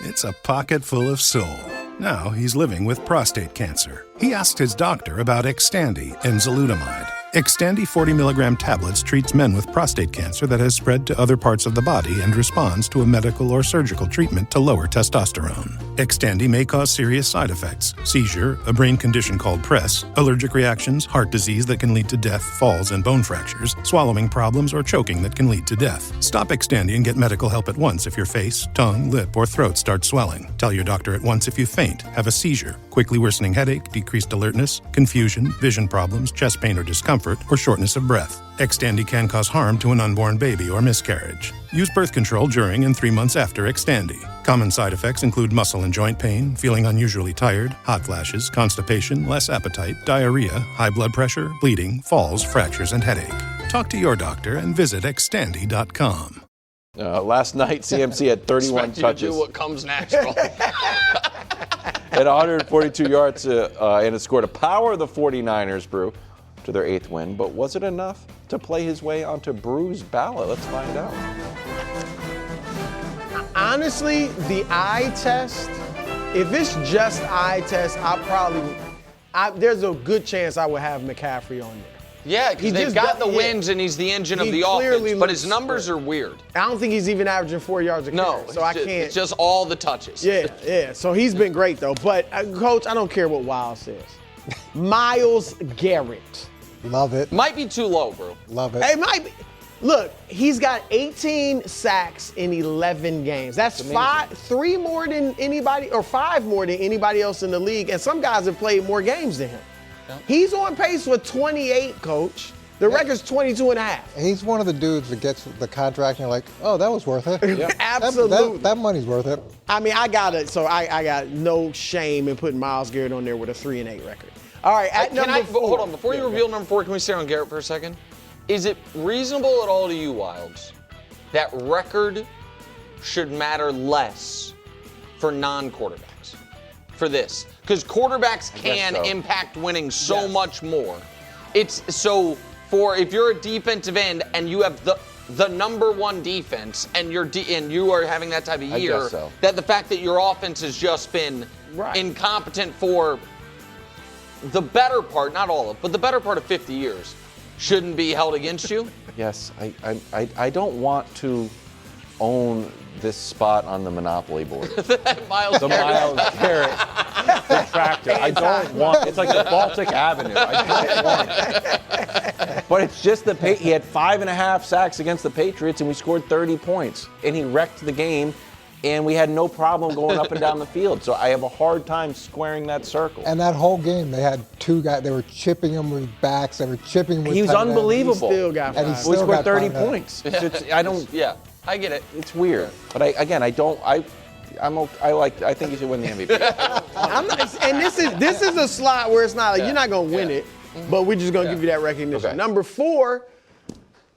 It's a pocket full of soul. Now he's living with prostate cancer. He asked his doctor about Xtandi and enzalutamide. Xtandi 40 milligram tablets treats men with prostate cancer that has spread to other parts of the body and responds to a medical or surgical treatment to lower testosterone. Xtandi may cause serious side effects: seizure, a brain condition called PRESS, allergic reactions, heart disease that can lead to death, falls and bone fractures, swallowing problems, or choking that can lead to death. Stop Xtandi and get medical help at once if your face, tongue, lip, or throat start swelling. Tell your doctor at once if you faint, have a seizure, quickly worsening headache, decreased alertness, confusion, vision problems, chest pain or discomfort, or shortness of breath. Xtandi can cause harm to an unborn baby or miscarriage. Use birth control during and 3 months after Xtandi. Common side effects include muscle and joint pain, feeling unusually tired, hot flashes, constipation, less appetite, diarrhea, high blood pressure, bleeding, falls, fractures, and headache. Talk to your doctor and visit Xtandi.com. Last night, CMC had 31 touches. You do what comes natural. At 142 yards, and it scored a power of the 49ers, Brou, to their 8th win. But was it enough to play his way onto Bru's Ballot? Let's find out. Honestly, the eye test, if it's just eye test, there's a good chance I would have McCaffrey on there. Yeah, because they've got the wins and he's the engine of the offense, but his numbers are weird. I don't think he's even averaging 4 yards a carry, so I can't. It's just all the touches. Yeah. So he's been great, though. But, Coach, I don't care what Wild says. Myles Garrett. Love it. Might be too low, bro. Love it. It might be. Look, he's got 18 sacks in 11 games. That's 3 more than anybody, or 5 more than anybody else in the league. And some guys have played more games than him. Yeah. He's on pace for 28, Coach. The record's 22.5. He's one of the dudes that gets the contract and you're like, oh, that was worth it. Yeah. Absolutely. That money's worth it. I mean, I got no shame in putting Myles Garrett on there with a 3-8 record. All right, at number 4. Hold on, before you reveal number 4, can we stay on Garrett for a second? Is it reasonable at all to you, Wilds, that record should matter less for non-quarterbacks for this? Because quarterbacks can impact winning so much more. It's so if you're a defensive end and you have the number 1 defense and you are having that type of year, that the fact that your offense has just been incompetent for the better part, not all of, but the better part of 50 years, shouldn't be held against you? Yes, I don't want to own this spot on the Monopoly board. The Myles Garrett detractor. I don't want. It's like the Baltic Avenue. I don't want it. But it's just he had 5.5 sacks against the Patriots, and we scored 30 points, and he wrecked the game. And we had no problem going up and down the field. So I have a hard time squaring that circle. And that whole game, they had 2 guys. They were chipping him with backs. They were chipping with. He was unbelievable. He still got 5. And he scored 30 points. Yeah, I get it. It's weird. But I think he should win the MVP. And this is a slot where it's not like you're not gonna win it. but we're just going to give you that recognition. Okay. Number 4,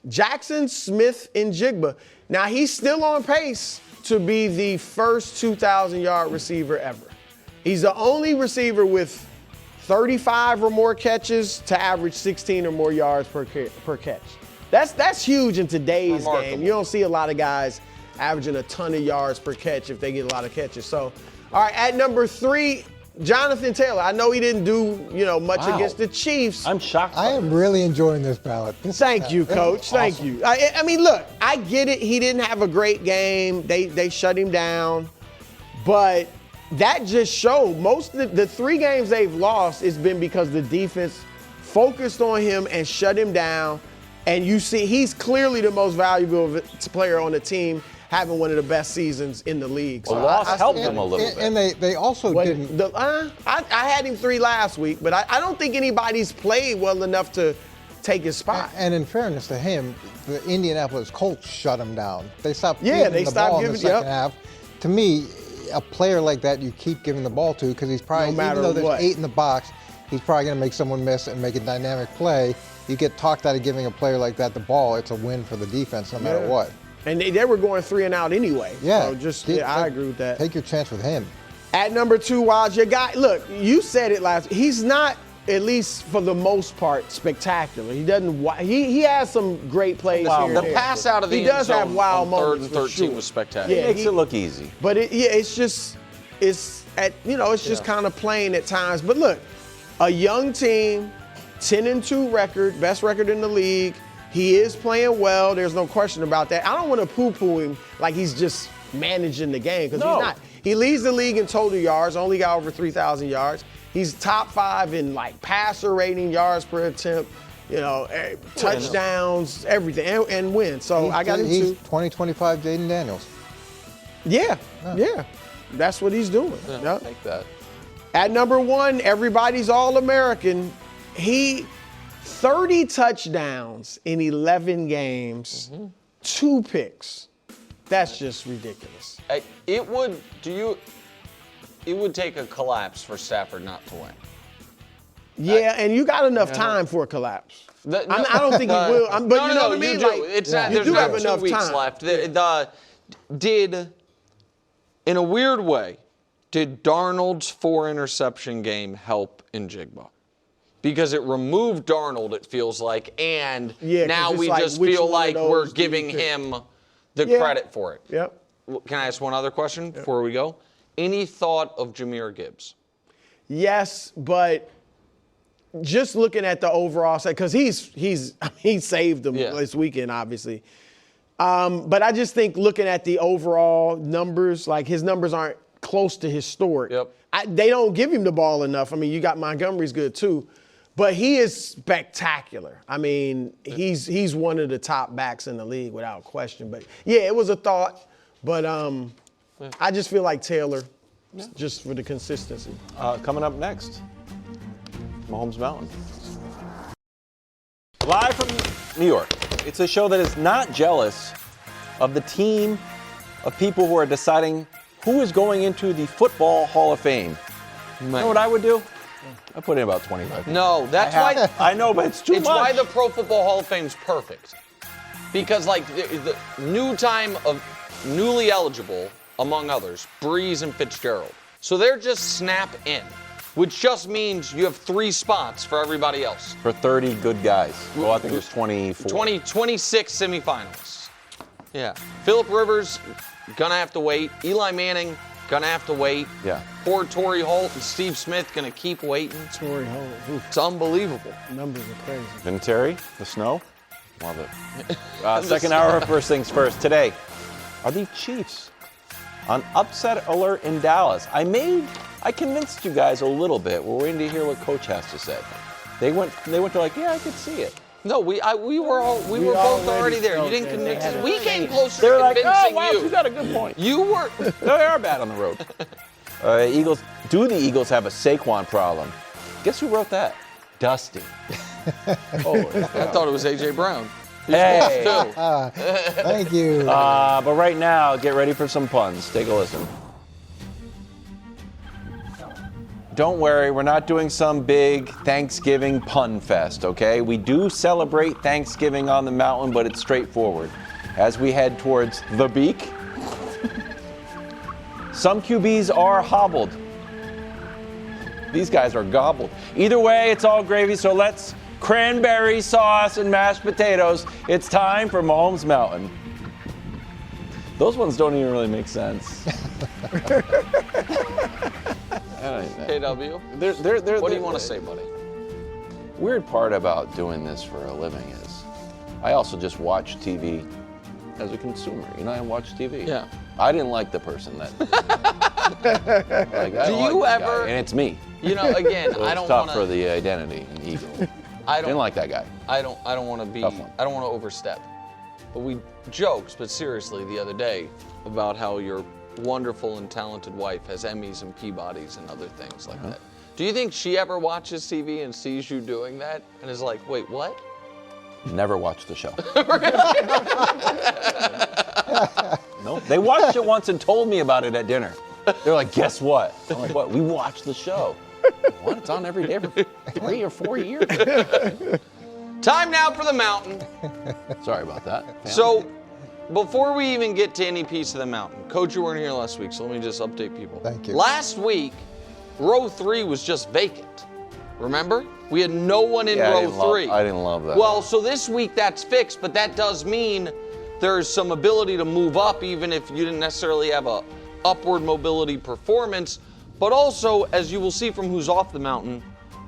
Jackson Smith and Jigba. Now, he's still on pace to be the first 2,000-yard receiver ever. He's the only receiver with 35 or more catches to average 16 or more yards per catch. That's huge in today's game. You don't see a lot of guys averaging a ton of yards per catch if they get a lot of catches. So, all right, at number 3, Jonathan Taylor. I know he didn't do, much against the Chiefs. I'm shocked. I am really enjoying this ballot. Thank you, Coach. Thank you. I mean, look, I get it. He didn't have a great game. They shut him down. But that just showed most of the 3 games they've lost has been because the defense focused on him and shut him down. And you see, he's clearly the most valuable player on the team, having one of the best seasons in the league. So the loss helped him a little bit. And they also didn't. I had him 3 last week, but I don't think anybody's played well enough to take his spot. And in fairness to him, the Indianapolis Colts shut him down. They stopped they giving the stopped ball giving, in the second half. To me, a player like that you keep giving the ball to because he's probably, even though there's 8 in the box, he's probably going to make someone miss and make a dynamic play. You get talked out of giving a player like that the ball, it's a win for the defense no matter what. And they were going 3 and out anyway. Yeah. So I agree with that. Take your chance with him. At number 2, Wild, your guy, look, you said it last week. He's not, at least for the most part, spectacular. He doesn't. He has some great plays here and The there. pass out of the he end does zone have wild on 3rd moments and for 13 sure. was spectacular. It makes it look easy. But it's just kind of plain at times. But look, a young team, 10-2 record, best record in the league. He is playing well. There's no question about that. I don't want to poo-poo him like he's just managing the game because he's not. He leads the league in total yards, only got over 3,000 yards. He's top 5 in passer rating, yards per attempt, touchdowns, everything, and wins. So I got him He's 2. 2025 Jaden Daniels. Yeah. That's what he's doing. Yeah, take that. At number 1, everybody's All-American. He 30 touchdowns in 11 games, 2 picks. That's just ridiculous. It would take a collapse for Stafford not to win. Yeah, and you got enough time for a collapse. I don't think he will. But you know what I mean? You do. There's do not have 2 enough weeks time. left. In a weird way, did Darnold's 4 interception game help in Jigba? Because it removed Darnold, it feels like, and now we just feel like we're giving him the credit for it. Yep. Can I ask one other question before we go? Any thought of Jahmyr Gibbs? Yes, but just looking at the overall set, because he saved them this weekend, obviously. But I just think looking at the overall numbers, his numbers aren't close to historic. Yep. They don't give him the ball enough. I mean, you got Montgomery's good too. But he is spectacular. I mean, he's one of the top backs in the league without question. But, it was a thought. But I just feel like Taylor, just for the consistency. Coming up next, Mahomes Mountain. Live from New York. It's a show that is not jealous of the team of people who are deciding who is going into the Football Hall of Fame. You know what I would do? I put in about 25. No, that's why. I know, but it's too much. It's why the Pro Football Hall of Fame's perfect. Because, the new time of newly eligible, among others, Breeze and Fitzgerald. So they're just snap in, which just means you have 3 spots for everybody else. For 30 good guys. Well, I think it was 24. 26 semifinalists. Yeah. Phillip Rivers, gonna have to wait. Eli Manning, gonna have to wait. Yeah. Poor Torrey Holt and Steve Smith gonna keep waiting. Torrey Holt. It's unbelievable. Numbers are crazy. Vinatieri, the snow. Love it. Second hour, first things first. Today, are the Chiefs on upset alert in Dallas? I convinced you guys a little bit. We're waiting to hear what Coach has to say. They went to I could see it. No, we were both already there. You didn't convince us. We came closer They're to like, convincing oh, wow, you. you got a good point. You were. They are bad on the road. Eagles. Do the Eagles have a Saquon problem? Guess who wrote that? Dusty. I thought it was A.J. Brown. Hey. Thank you. But right now, get ready for some puns. Take a listen. don't worry, we're not doing some big Thanksgiving pun fest, okay? We do celebrate Thanksgiving on the mountain, but it's straightforward. As we head towards the beak, some QBs are hobbled. These guys are gobbled. Either way, it's all gravy, so let's cranberry sauce and mashed potatoes. It's time for Mahomes Mountain. Those ones don't even really make sense. KW, what do you want to say, buddy? Weird part about doing this for a living is I also just watch TV as a consumer. You know, I watch TV. Yeah. I didn't like the person that. Do you ever? And it's me. You know, again, So I it's don't tough want for the identity and ego. I Didn't like that guy. I don't want to be. Tough one. I don't want to overstep. But we joked, but seriously, the other day about how your wonderful and talented wife has Emmys and Peabodys and other things like that. Do you think she ever watches TV and sees you doing that and is like, wait, what? Never watched the show. Nope. They watched it once and told me about it at dinner. They're like, guess what? I'm like, what? We watched the show. What? It's on every day for 3 or 4 years. Time now for the mountain. Sorry about that. So, before we even get to any piece of the mountain, Coach, you weren't here last week, so let me just update people. Thank you. Last week, row 3 was just vacant. Remember? We had no one in row 3. I didn't love that. Well, so this week that's fixed, but that does mean there's some ability to move up even if you didn't necessarily have a upward mobility performance. But also, as you will see from who's off the mountain,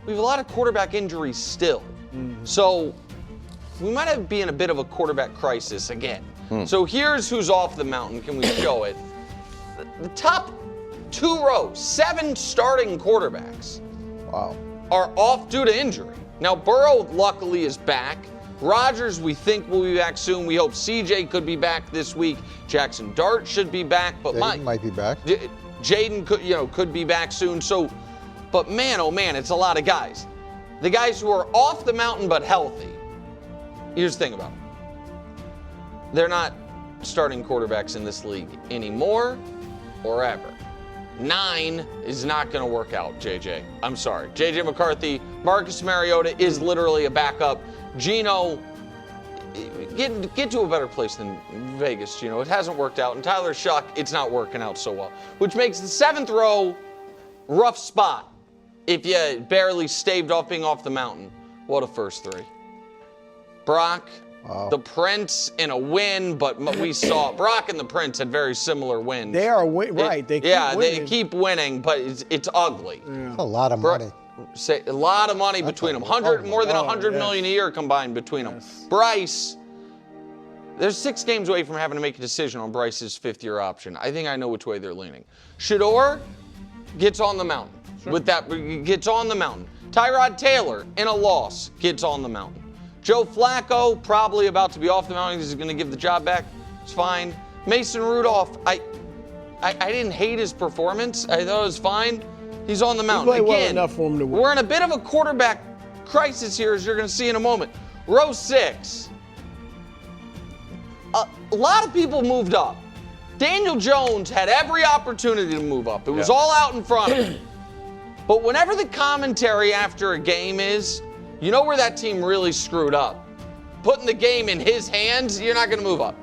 we have a lot of quarterback injuries still. So we might be in a bit of a quarterback crisis again. So here's who's off the mountain. Can we show it? The top 2 rows, 7 starting quarterbacks are off due to injury. Now, Burrow, luckily, is back. Rodgers, we think, will be back soon. We hope CJ could be back this week. Jackson Dart should be back. But Jaden might be back. Jaden could be back soon. So, but man, oh man, it's a lot of guys. The guys who are off the mountain but healthy. Here's the thing about them. They're not starting quarterbacks in this league anymore or ever. 9 is not going to work out, JJ. I'm sorry. JJ McCarthy, Marcus Mariota is literally a backup. Geno, get to a better place than Vegas, Geno. It hasn't worked out. And Tyler Shuck, it's not working out so well. Which makes the 7th row rough spot if you barely staved off being off the mountain. What a first 3. Brock, the Prince in a win, but we saw Brock and the Prince had very similar wins. They are right. They keep winning. They keep winning, but it's ugly. A lot of money. A lot of money between them. More than $100 million a year combined between them. Bryce, there's 6 games away from having to make a decision on Bryce's 5th-year option. I think I know which way they're leaning. Shador gets on the mountain. Gets on the mountain. Tyrod Taylor, in a loss, gets on the mountain. Joe Flacco, probably about to be off the mountain. He's going to give the job back. It's fine. Mason Rudolph, I didn't hate his performance. I thought it was fine. He's on the mountain. He played well enough for him to win. We're in a bit of a quarterback crisis here, as you're going to see in a moment. Row 6. A lot of people moved up. Daniel Jones had every opportunity to move up. It was all out in front of him. But whenever the commentary after a game is, you know where that team really screwed up. Putting the game in his hands, you're not going to move up.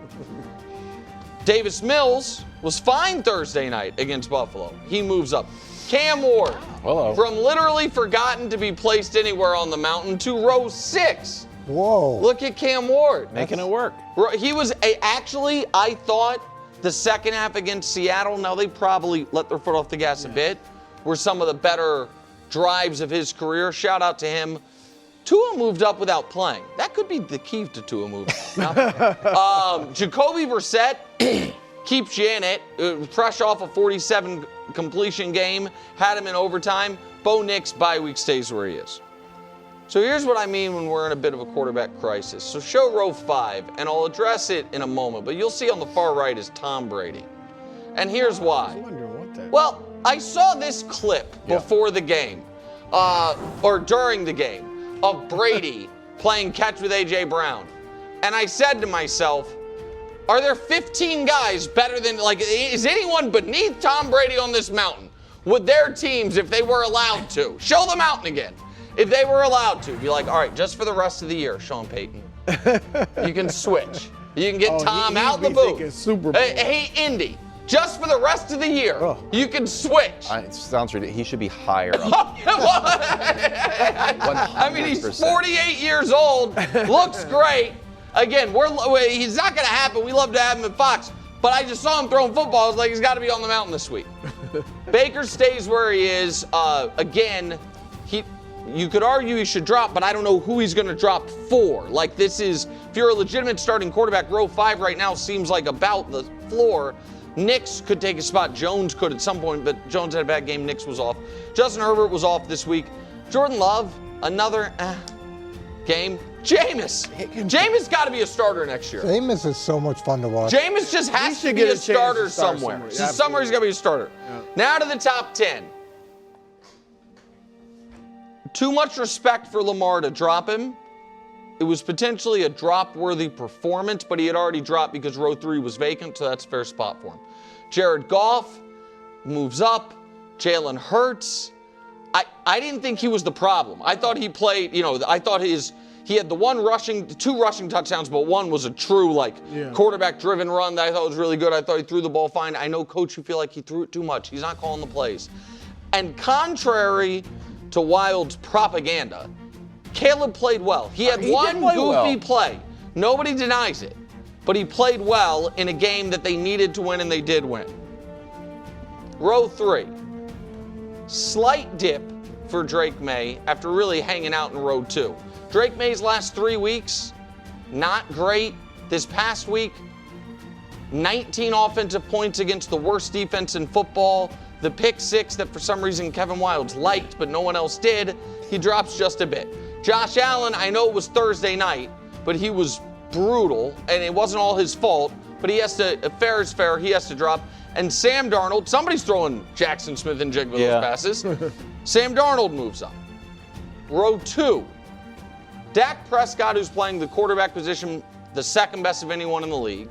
Davis Mills was fine Thursday night against Buffalo. He moves up. Cam Ward, from literally forgotten to be placed anywhere on the mountain to row 6. Whoa. Look at Cam Ward. Making it work. He was actually, I thought, the second half against Seattle, now they probably let their foot off the gas a bit, were some of the better drives of his career. Shout out to him. Tua moved up without playing. That could be the key to Tua moving up. Jacoby Brissett keeps you in it. Fresh off a 47 completion game, had him in overtime. Bo Nix bye week stays where he is. So here's what I mean when we're in a bit of a quarterback crisis. So show row 5, and I'll address it in a moment, but you'll see on the far right is Tom Brady. And here's why. I was wondering what that. Well, I saw this clip before the game, or during the game, of Brady playing catch with A.J. Brown. And I said to myself, are there 15 guys better than, is anyone beneath Tom Brady on this mountain? with their teams if they were allowed to. Show the mountain again. If they were allowed to, be like, all right, just for the rest of the year, Sean Payton, you can switch. You can get Tom out the booth. Super Bowl. Hey, Indy, just for the rest of the year, you can switch. It sounds ridiculous. He should be higher up. I mean, he's 48 years old, looks great. Again, he's not going to happen. We love to have him at Fox. But I just saw him throwing football. I was like, he's got to be on the mountain this week. Baker stays where he is. Again, you could argue he should drop, but I don't know who he's going to drop for. Like, this is, if you're a legitimate starting quarterback, row 5 right now seems like about the floor. Nix could take a spot. Jones could at some point, but Jones had a bad game. Nix was off. Justin Herbert was off this week. Jordan Love, another game. Jameis got to be a starter next year. Jameis is so much fun to watch. Jameis just has to be a starter somewhere. Somewhere he's got to be a starter. Yeah. Now to the top 10. Too much respect for Lamar to drop him. It was potentially a drop-worthy performance, but he had already dropped because row 3 was vacant, so that's a fair spot for him. Jared Goff moves up. Jalen Hurts. I didn't think he was the problem. I thought he played, I thought he had the 2 rushing touchdowns, but one was a true, quarterback-driven run that I thought was really good. I thought he threw the ball fine. I know, Coach, you feel like he threw it too much. He's not calling the plays. And contrary to Wild's propaganda, Caleb played well. He had one goofy play. Nobody denies it. But he played well in a game that they needed to win, and they did win. Row 3. Slight dip for Drake May after really hanging out in row 2. Drake May's last 3 weeks, not great. This past week, 19 offensive points against the worst defense in football. The pick 6 that for some reason Kevin Wildes liked, but no one else did, he drops just a bit. Josh Allen, I know it was Thursday night, but he was brutal, and it wasn't all his fault, but he has to, fair is fair, he has to drop. And Sam Darnold, somebody's throwing Jackson Smith and Jig with those passes. Sam Darnold moves up. Row 2. Dak Prescott, who's playing the quarterback position, the second best of anyone in the league.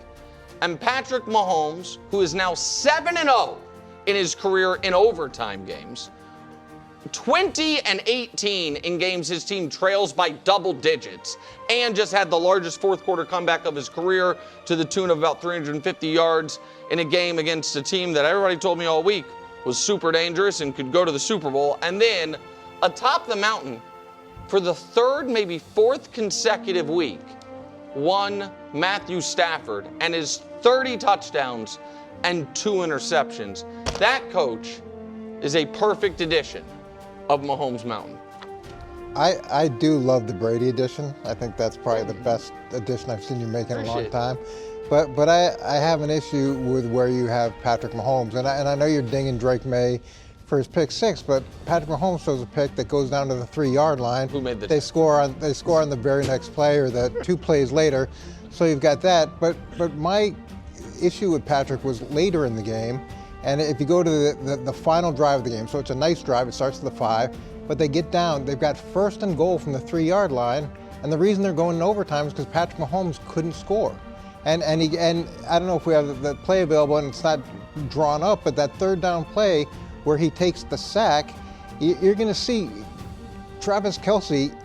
And Patrick Mahomes, who is now 7-0 in his career in overtime games. 20-18 in games his team trails by double digits, and just had the largest fourth quarter comeback of his career to the tune of about 350 yards in a game against a team that everybody told me all week was super dangerous and could go to the Super Bowl. And then atop the mountain, for the 3rd, maybe 4th consecutive week, won Matthew Stafford and his 30 touchdowns and 2 interceptions. That coach is a perfect addition of Mahomes Mountain. I do love the Brady edition. I think that's probably the best edition I've seen you make in a long time. But I have an issue with where you have Patrick Mahomes. And I know you're dinging Drake May for his pick 6, but Patrick Mahomes throws a pick that goes down to the 3-yard line. Who made the They score on the very next play, or the 2 plays later. So you've got that. But my issue with Patrick was later in the game. And if you go to the final drive of the game, so it's a nice drive, it starts at the 5, but they get down, they've got 1st and goal from the 3-yard line, and the reason they're going in overtime is because Patrick Mahomes couldn't score. And I don't know if we have the play available and it's not drawn up, but that 3rd down play where he takes the sack, you're going to see Travis Kelce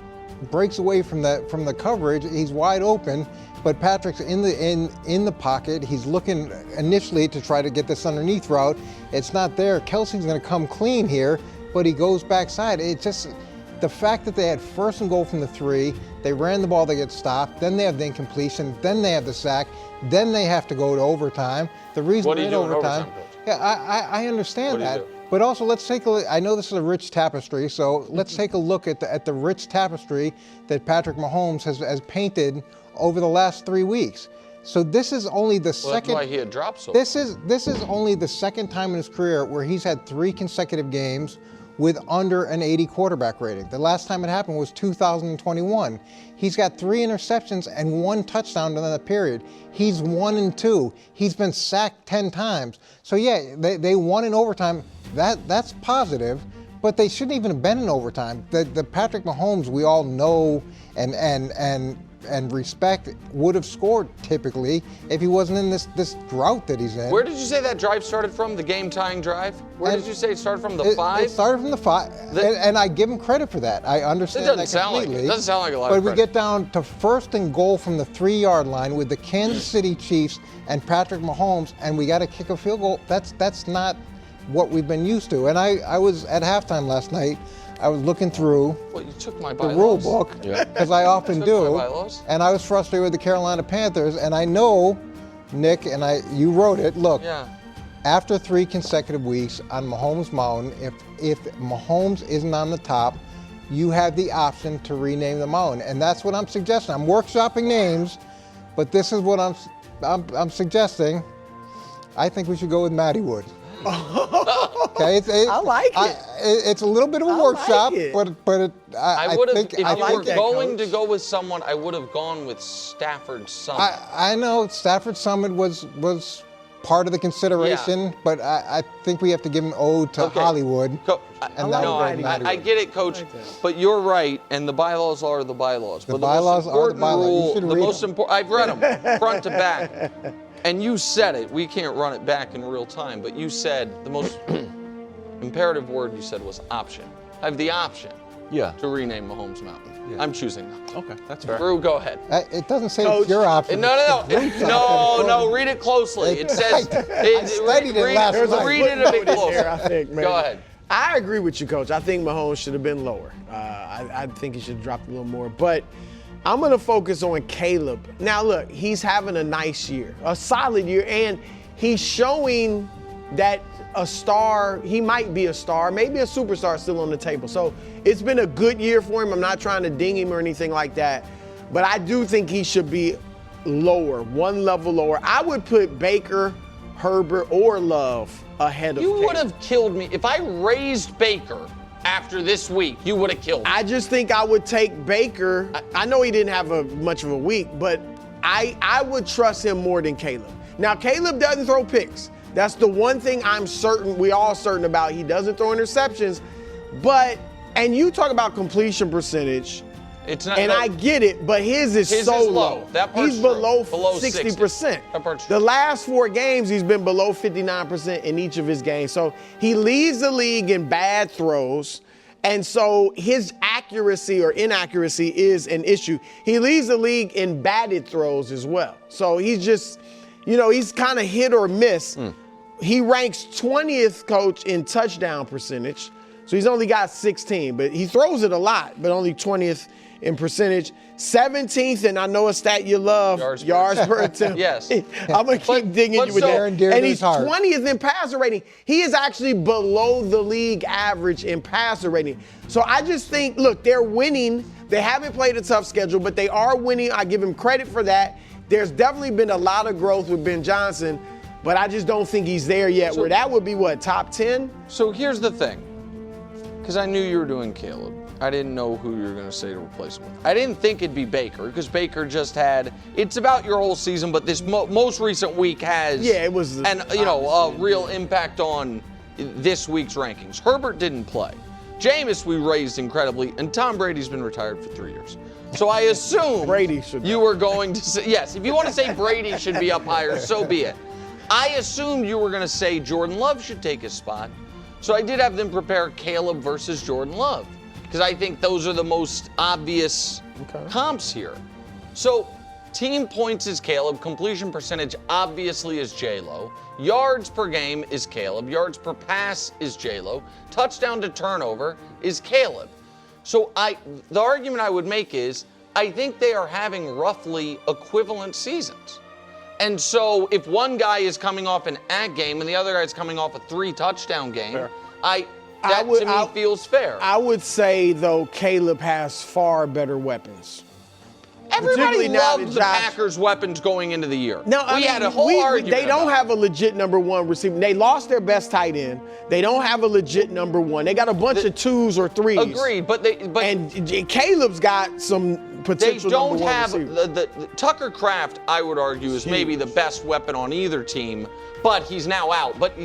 breaks away from the coverage, he's wide open, but Patrick's in the pocket. He's looking initially to try to get this underneath route. It's not there. Kelce's going to come clean here, but he goes backside. It's just the fact that they had 1st and goal from the 3, they ran the ball, they get stopped, then they have the incompletion, then they have the sack, then they have to go to overtime. The reason they're in overtime, I understand that. But also, let's take a look. I know this is a rich tapestry, so let's take a look at the rich tapestry that Patrick Mahomes has painted over the last 3 weeks. So this is only the second. That's why he had dropped so. This is only the second time in his career where he's had 3 consecutive games with under an 80 quarterback rating. The last time it happened was 2021. He's got 3 interceptions and 1 touchdown in that period. He's 1-2. He's been sacked 10 times. So yeah, they won in overtime. That's positive, but they shouldn't even have been in overtime. The Patrick Mahomes we all know and and respect would have scored typically if he wasn't in this drought that he's in. Where did you say that drive started from? The game-tying drive? Where did you say it started from? The 5? It started from the 5, and I give him credit for that. I understand that completely. It doesn't sound like a lot but of credit. we get down to 1st and goal from the 3-yard line with the Kansas City Chiefs and Patrick Mahomes, and we got to kick a field goal. That's not what we've been used to. And I was at halftime last night. I was looking through you took my the rule book, because I often do, and I was frustrated with the Carolina Panthers. And I know, Nick, and you wrote it. Look, after 3 consecutive weeks on Mahomes Mountain, if Mahomes isn't on the top, you have the option to rename the mountain, and that's what I'm suggesting. I'm workshopping names, but this is what I'm suggesting. I think we should go with Matty Wood. Okay, I like it. It's a little bit of a workshop, but I would have. If you were going to go with someone, I would have gone with Stafford Summit. I know Stafford Summit was part of the consideration, but I think we have to give an ode to Hollywood. I get it, Coach, but you're right, and the bylaws are the bylaws. The bylaws are the bylaws. The most important. I've read them front to back. And you said it. We can't run it back in real time, but you said the most imperative word you said was option. I have the option to rename Mahomes Mountain. Yeah. I'm choosing that. Okay, that's fair. Brou, go ahead. It doesn't say it's your option. No, read it closely. It says, I studied it last night. Read it a bit closer. I think, man. Go ahead. I agree with you, Coach. I think Mahomes should have been lower. I think he should have dropped a little more. But I'm going to focus on Caleb. Now, look, he's having a nice year, a solid year, and he's showing that a star, he might be a star, maybe a superstar still on the table. So it's been a good year for him. I'm not trying to ding him or anything like that, but I do think he should be lower, one level lower. I would put Baker, Herbert, or Love ahead of You Caleb. would have killed me. If I raised Baker after this week, you would have killed me. I just think I would take Baker. I know he didn't have much of a week, but I would trust him more than Caleb. Now, Caleb doesn't throw picks. That's the one thing we all certain about. He doesn't throw interceptions, and you talk about completion percentage, it's not, I get it, but his is so low. That part's he's below 60%. That part's true. The last 4 games, he's been below 59% in each of his games. So he leads the league in bad throws, and so his accuracy or inaccuracy is an issue. He leads the league in batted throws as well. So he's just, he's kind of hit or miss. He ranks 20th, Coach, in touchdown percentage. So he's only got 16, but he throws it a lot, but only 20th in percentage. 17th, and I know a stat you love, yards per attempt. Yes. I'm going to keep digging you with that. And he's 20th in passer rating. He is actually below the league average in passer rating. So I just think, look, they're winning. They haven't played a tough schedule, but they are winning. I give him credit for that. There's definitely been a lot of growth with Ben Johnson, but I just don't think he's there yet, where that would be, top 10? So here's the thing, because I knew you were doing Caleb. I didn't know who you were going to say to replace him with. I didn't think it'd be Baker, because Baker just had, it's about your whole season, but this most recent week has a real impact on this week's rankings. Herbert didn't play. Jameis we raised incredibly, and Tom Brady's been retired for 3 years. So I assume you were going to say, yes, if you want to say Brady should be up higher, so be it. I assumed you were going to say Jordan Love should take his spot. So I did have them prepare Caleb versus Jordan Love, because I think those are the most obvious comps here. So team points is Caleb, completion percentage obviously is J-Lo, yards per game is Caleb, yards per pass is J-Lo, touchdown to turnover is Caleb. So the argument I would make is I think they are having roughly equivalent seasons. And so if one guy is coming off an ag game and the other guy is coming off a 3-touchdown game, to me feels fair. I would say, though, Caleb has far better weapons. Everybody loved the Packers' weapons going into the year. We had a whole argument. They don't have a legit number 1 receiver. They lost their best tight end. They don't have a legit number 1. They got a bunch of 2s or 3s. Agreed, and Caleb's got some potential. They don't number 1 have receiver. the Tucker Kraft, I would argue, is maybe the best weapon on either team, but he's now out. But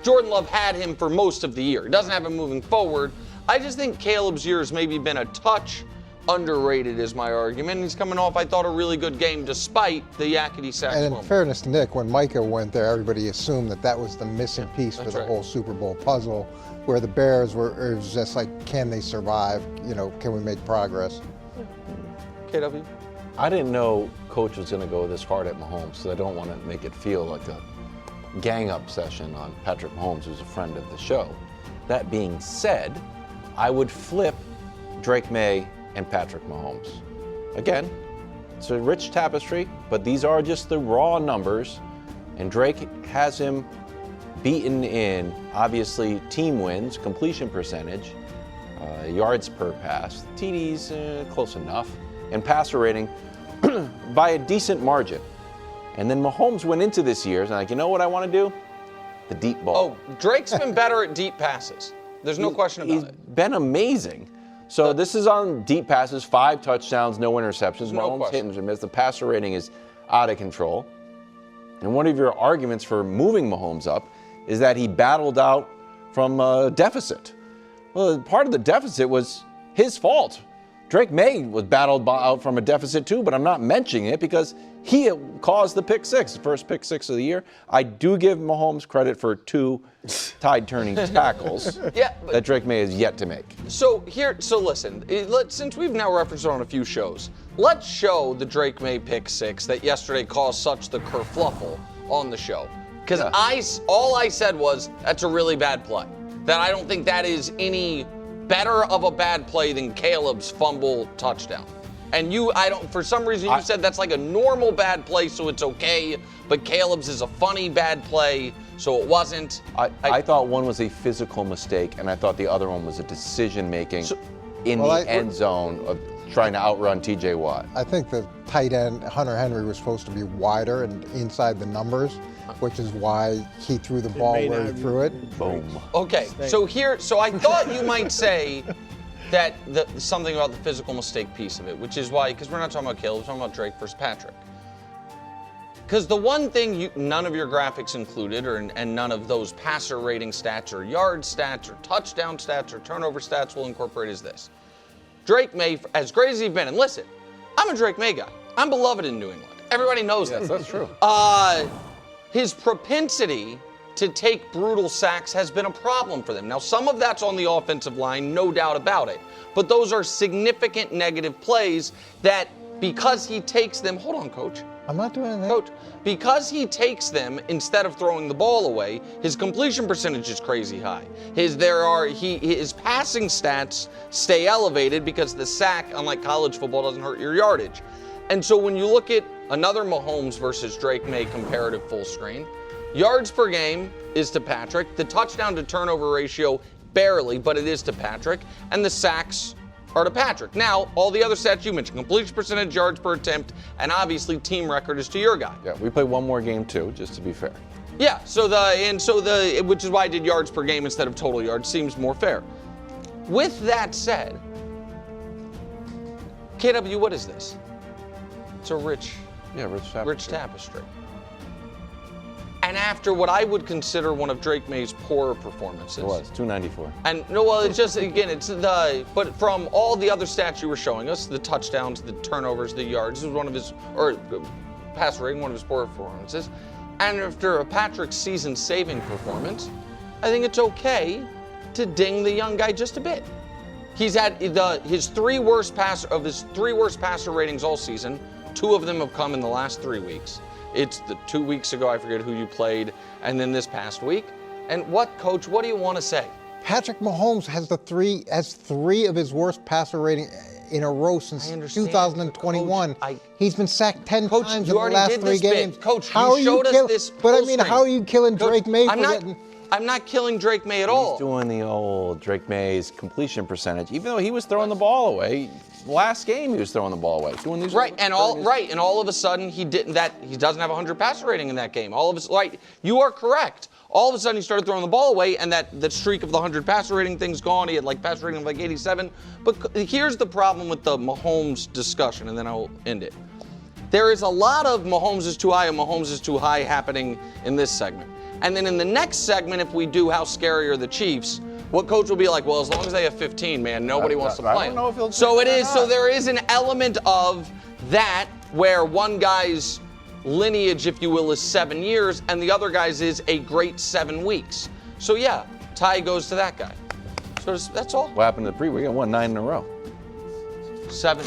Jordan Love had him for most of the year. He doesn't have him moving forward. I just think Caleb's year has maybe been a touch underrated is my argument. He's coming off, I thought, a really good game despite the yakety sax And in moment. fairness to Nick, when Micah went there, everybody assumed that was the missing piece for the whole Super Bowl puzzle, where the Bears it was just like, can they survive? Can we make progress? KW? I didn't know Coach was going to go this hard at Mahomes, so I don't want to make it feel like a gang-up session on Patrick Mahomes, who's a friend of the show. That being said, I would flip Drake May and Patrick Mahomes. Again, it's a rich tapestry, but these are just the raw numbers, and Drake has him beaten in, obviously, team wins, completion percentage, yards per pass, TDs close enough, and passer rating by a decent margin. And then Mahomes went into this year and like, you know what I want to do? The deep ball. Oh, Drake's been better at deep passes. There's no question about it. He's been amazing. So this is on deep passes, 5 touchdowns, no interceptions. No Mahomes question. hit and miss. The passer rating is out of control. And one of your arguments for moving Mahomes up is that he battled out from a deficit. Well, part of the deficit was his fault. Drake May was battled out from a deficit too, but I'm not mentioning it because he caused the pick six, the first pick six of the year. I do give Mahomes credit for 2 tide-turning tackles that Drake May has yet to make. So listen, since we've now referenced it on a few shows, let's show the Drake May pick six that yesterday caused such the kerfluffle on the show. Because all I said was, that's a really bad play. That I don't think that is any better of a bad play than Caleb's fumble touchdown. And for some reason you said that's like a normal bad play, so it's okay, but Caleb's is a funny bad play, so it wasn't. I thought one was a physical mistake, and I thought the other one was a decision-making in the end zone of trying to outrun TJ Watt. I think the tight end, Hunter Henry, was supposed to be wider and inside the numbers, which is why he threw the ball where he threw it. Boom. Okay, so I thought you might say that something about the physical mistake piece of it, which is why, because we're not talking about Caleb, we're talking about Drake versus Patrick. Because the one thing none of your graphics included, and none of those passer rating stats or yard stats or touchdown stats or turnover stats will incorporate is this. Drake May, as great as he's been, and listen, I'm a Drake May guy. I'm beloved in New England. Everybody knows that. That's true. His propensity to take brutal sacks has been a problem for them. Now, some of that's on the offensive line, no doubt about it. But those are significant negative plays that because he takes them, hold on, Coach. I'm not doing anything. Coach, because he takes them instead of throwing the ball away, his completion percentage is crazy high. His passing stats stay elevated because the sack, unlike college football, doesn't hurt your yardage. And so when you look at another Mahomes versus Drake May comparative full screen, yards per game is to Patrick. The touchdown to turnover ratio, barely, but it is to Patrick. And the sacks are to Patrick. Now, all the other stats you mentioned, completion percentage, yards per attempt, and obviously team record is to your guy. Yeah, we play one more game too, just to be fair. Yeah, which is why I did yards per game instead of total yards, seems more fair. With that said, KW, what is this? It's a rich tapestry. And after what I would consider one of Drake May's poorer performances. It was 294. And it's just, again, but from all the other stats you were showing us, the touchdowns, the turnovers, the yards, this was one of his, or pass rating, one of his poorer performances. And after a Patrick season-saving performance, I think it's okay to ding the young guy just a bit. He's had his three worst passer ratings all season. 2 of them have come in the last 3 weeks. It's the 2 weeks ago, I forget who you played, and then this past week. And Coach, what do you want to say? Patrick Mahomes has three of his worst passer rating in a row since 2021. Coach, he's been sacked 10 Coach, times in the last 3 games. Coach, you showed us this. But I mean, how are you killing Coach, Drake May I'm not killing Drake May at all. He's doing the old Drake May's completion percentage, even though he was throwing the ball away. Last game he was throwing the ball away. Doing these and all of a sudden he doesn't have 100 passer rating in that game. You are correct. All of a sudden he started throwing the ball away, and that streak of the 100 passer rating thing's gone. He had passer rating of 87. But here's the problem with the Mahomes discussion, and then I'll end it. There is a lot of Mahomes is too high and Mahomes is too high happening in this segment. And then in the next segment, if we do How Scary Are the Chiefs, What coach will be like, well, as long as they have 15, man, nobody wants to play I don't know if he'll So it say is. that or So not. there is an element of that where one guy's lineage, if you will, is 7 years, and the other guy's is a great 7 weeks. So yeah, tie goes to that guy. So that's all. What happened to the we won 9 in a row. 7.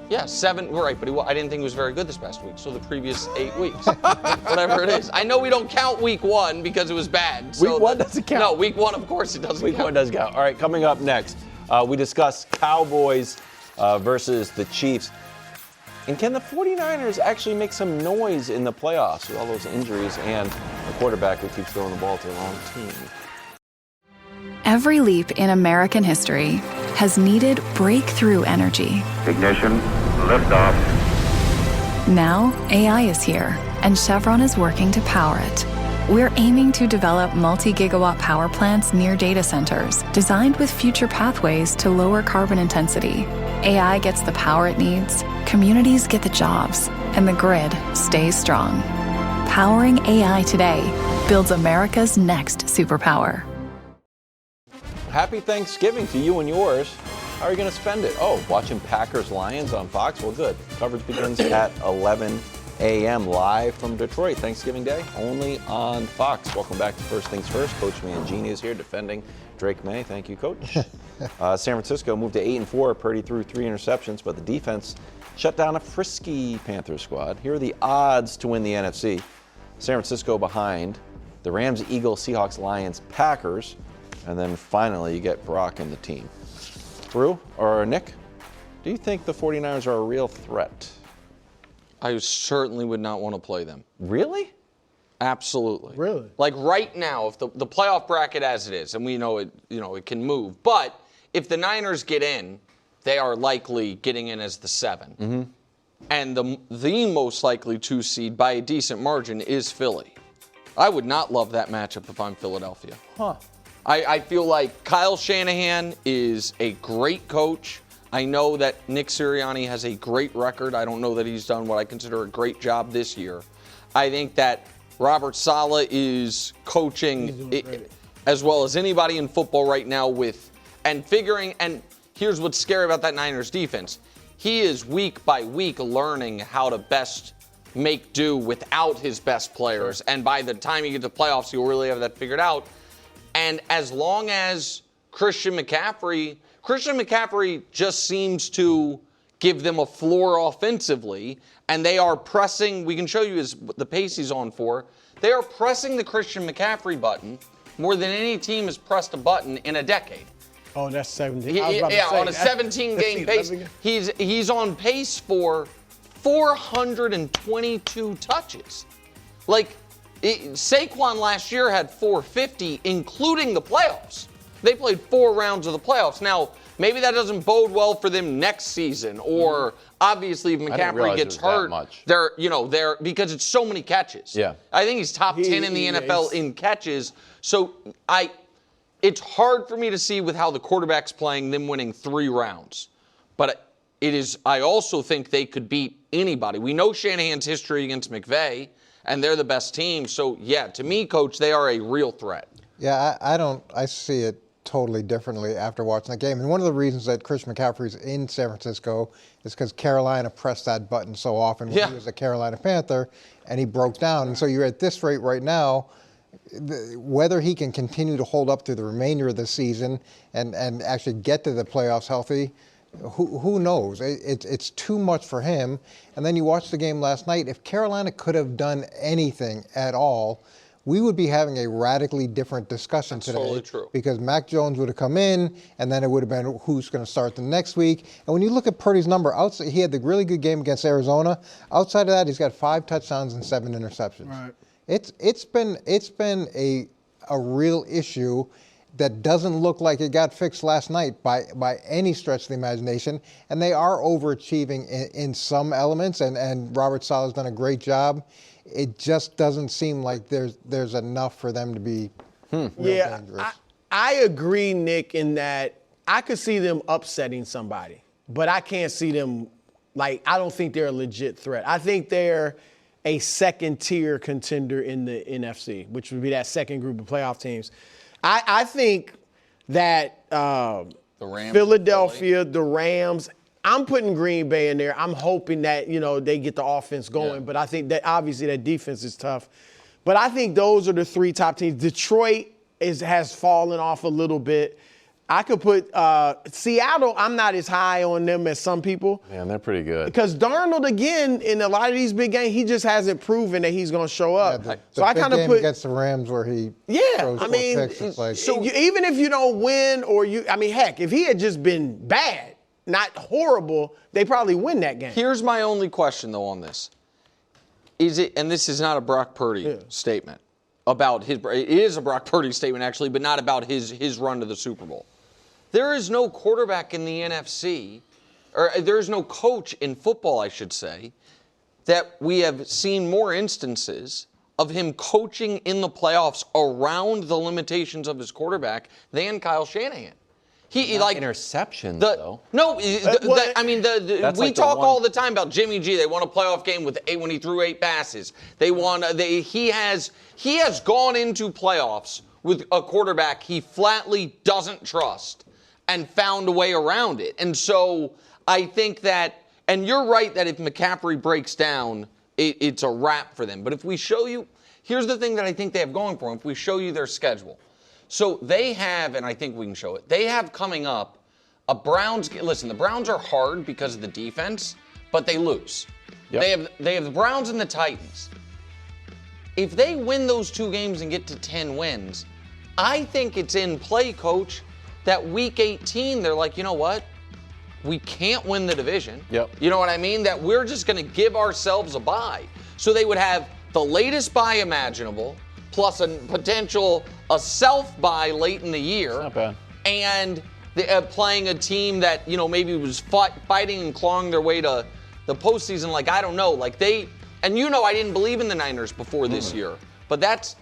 Yeah, 7. Right, but I didn't think he was very good this past week. So the previous 8 weeks, whatever it is. I know we don't count week 1 because it was bad. So Week 1 doesn't count. No, week 1, of course, it doesn't Week count. 1 does count. All right, coming up next, we discuss Cowboys versus the Chiefs. And can the 49ers actually make some noise in the playoffs with all those injuries and a quarterback who keeps throwing the ball to the wrong team? Every leap in American history has needed breakthrough energy. Ignition, liftoff. Now, AI is here, and Chevron is working to power it. We're aiming to develop multi-gigawatt power plants near data centers, designed with future pathways to lower carbon intensity. AI gets the power it needs, communities get the jobs, and the grid stays strong. Powering AI today builds America's next superpower. Happy Thanksgiving to you and yours. How are you going to spend it? Oh, watching Packers-Lions on Fox? Well, good. Coverage begins at 11 a.m. live from Detroit. Thanksgiving Day, only on Fox. Welcome back to First Things First. Coach Mangini is here defending Drake May. Thank you, Coach. San Francisco moved to 8-4. Purdy threw 3 interceptions, but the defense shut down a frisky Panthers squad. Here are the odds to win the NFC. San Francisco behind the Rams, Eagles, Seahawks, Lions, Packers. And then finally, you get Brock and the team. Brou or Nick, do you think the 49ers are a real threat? I certainly would not want to play them. Really? Absolutely. Really? Like right now, if the playoff bracket as it is, and we know it, it can move. But if the Niners get in, they are likely getting in as the 7. Mm-hmm. And the most likely 2 seed by a decent margin is Philly. I would not love that matchup if I'm Philadelphia. Huh. I feel like Kyle Shanahan is a great coach. I know that Nick Sirianni has a great record. I don't know that he's done what I consider a great job this year. I think that Robert Saleh is coaching as well as anybody in football right now and here's what's scary about that Niners defense. He is week by week learning how to best make do without his best players. And by the time you get to the playoffs, you'll really have that figured out. And as long as Christian McCaffrey just seems to give them a floor offensively, and they are pressing, we can show you the pace he's on for, they are pressing the Christian McCaffrey button more than any team has pressed a button in a decade. Oh, that's 17. Yeah, on a 17-game pace. He's on pace for 422 touches. Like, Saquon last year had 450, including the playoffs. They played 4 rounds of the playoffs. Now, maybe that doesn't bode well for them next season, or obviously if McCaffrey gets hurt, they're because it's so many catches. Yeah. I think he's top 10 in the NFL in catches. So it's hard for me to see with how the quarterback's playing them winning 3 rounds. But I also think they could beat anybody. We know Shanahan's history against McVay, and they're the best team. So, yeah, to me, Coach, they are a real threat. Yeah, I see it totally differently after watching that game. And one of the reasons that Christian McCaffrey's in San Francisco is because Carolina pressed that button so often when he was a Carolina Panther, and he broke down. And so you're at this rate right now, whether he can continue to hold up through the remainder of the season and actually get to the playoffs healthy, who knows? It's too much for him. And then you watch the game last night. If Carolina could have done anything at all, we would be having a radically different discussion today. Totally true. Because Mac Jones would have come in, and then it would have been who's going to start the next week. And when you look at Purdy's number, he had the really good game against Arizona. Outside of that, he's got 5 touchdowns and 7 interceptions. Right. It's been a real issue that doesn't look like it got fixed last night by any stretch of the imagination. And they are overachieving in some elements, and Robert Saleh's done a great job. It just doesn't seem like there's enough for them to be real dangerous. I agree, Nick, in that I could see them upsetting somebody, but I can't see them, I don't think they're a legit threat. I think they're a second-tier contender in the NFC, which would be that second group of playoff teams. I think that Rams, Philadelphia, the Rams. I'm putting Green Bay in there. I'm hoping that, they get the offense going. But I think that obviously that defense is tough. But I think those are the 3 top teams. Detroit has fallen off a little bit. I could put Seattle. I'm not as high on them as some people. Man, they're pretty good. Because Darnold, again, in a lot of these big games, he just hasn't proven that he's going to show up. Yeah, so I kind of put against the Rams where he throws 4 picks. It's like, even if you don't win heck, if he had just been bad, not horrible, they probably win that game. Here's my only question, though, on this. Is it, and this is not a Brock Purdy statement about his, it is a Brock Purdy statement, actually, but not about his run to the Super Bowl. There is no quarterback in the NFC, or there is no coach in football, I should say, that we have seen more instances of him coaching in the playoffs around the limitations of his quarterback than Kyle Shanahan. He Not interceptions, though. No, we talk all the time about Jimmy G. They won a playoff game when he threw 8 passes. He has gone into playoffs with a quarterback he flatly doesn't trust and found a way around it. And so I think that, and you're right that if McCaffrey breaks down, it's a wrap for them. But if we show you, here's the thing that I think they have going for them. If we show you their schedule. So they have, and I think we can show it, they have coming up a Browns. Listen, the Browns are hard because of the defense, but they lose. Yep. They have the Browns and the Titans. If they win those 2 games and get to 10 wins, I think it's in play, Coach, that week 18, they're like, you know what? We can't win the division. Yep. You know what I mean? That we're just going to give ourselves a bye. So they would have the latest bye imaginable, plus a potential self-bye late in the year. Not bad. And playing a team that, maybe was fighting and clawing their way to the postseason. Like, I don't know. Like, I didn't believe in the Niners before this year. But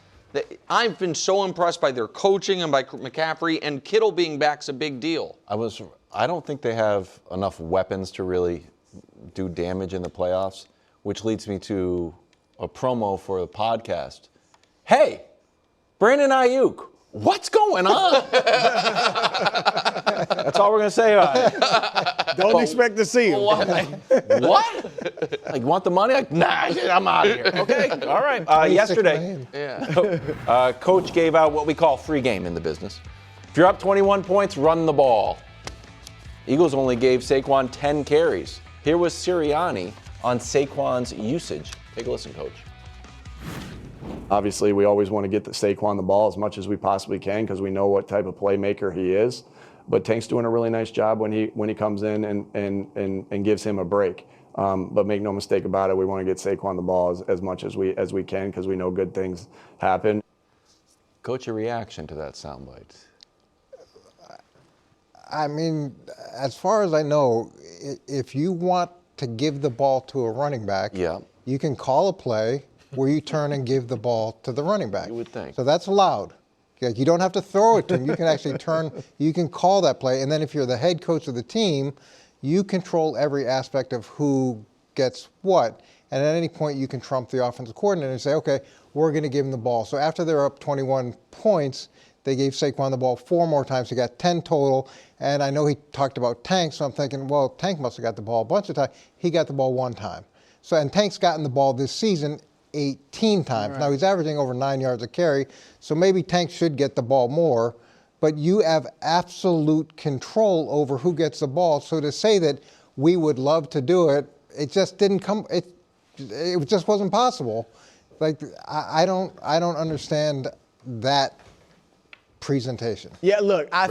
I've been so impressed by their coaching and by McCaffrey, and Kittle being back's a big deal. I don't think they have enough weapons to really do damage in the playoffs, which leads me to a promo for the podcast. Hey, Brandon Ayuk, what's going on? That's all we're going to say about it. Don't expect to see him. What? Like, you want the money? Like, nah, I'm out of here. Okay, all right. Yesterday, Coach gave out what we call free game in the business. If you're up 21 points, run the ball. Eagles only gave Saquon 10 carries. Here was Sirianni on Saquon's usage. Take a listen, Coach. Obviously, we always want to get Saquon the ball as much as we possibly can because we know what type of playmaker he is. But Tank's doing a really nice job when he comes in and gives him a break. But make no mistake about it, we want to get Saquon the ball as much as we can because we know good things happen. Coach, your reaction to that soundbite? I mean, as far as I know, if you want to give the ball to a running back, you can call a play where you turn and give the ball to the running back. You would think. So that's allowed. Like, you don't have to throw it to him. You can actually you can call that play. And then if you're the head coach of the team, you control every aspect of who gets what. And at any point, you can trump the offensive coordinator and say, okay, we're going to give him the ball. So after they're up 21 points, they gave Saquon the ball 4 more times. He got 10 total. And I know he talked about Tank, so I'm thinking, well, Tank must have got the ball a bunch of times. He got the ball 1 time. So, and Tank's gotten the ball this season 18 times. Right. Now, he's averaging over 9 yards a carry, so maybe Tank should get the ball more. But you have absolute control over who gets the ball. So to say that we would love to do it, it just didn't come. It just wasn't possible. Like, I don't understand that presentation. Yeah, look, I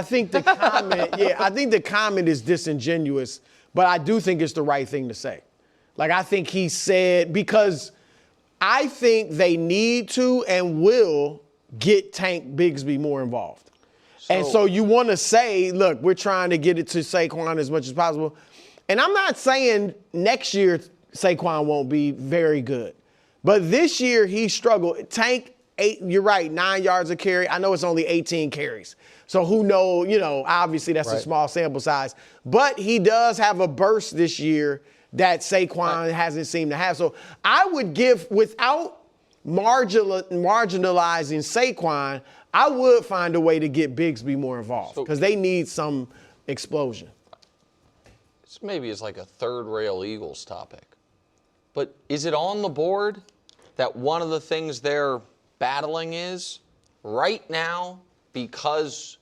think the comment, I think the comment is disingenuous, but I do think it's the right thing to say. Like, I think he said, because I think they need to and will get Tank Bigsby more involved. And so you want to say, look, we're trying to get it to Saquon as much as possible. And I'm not saying next year Saquon won't be very good. But this year he struggled. Tank, you're right, 9 yards a carry. I know it's only 18 carries. So who knows, obviously that's a small sample size. But he does have a burst this year that Saquon hasn't seemed to have. So I would give, without marginalizing Saquon, I would find a way to get Bigsby more involved because they need some explosion. This maybe is like a third-rail Eagles topic. But is it on the board that one of the things they're battling is right now because,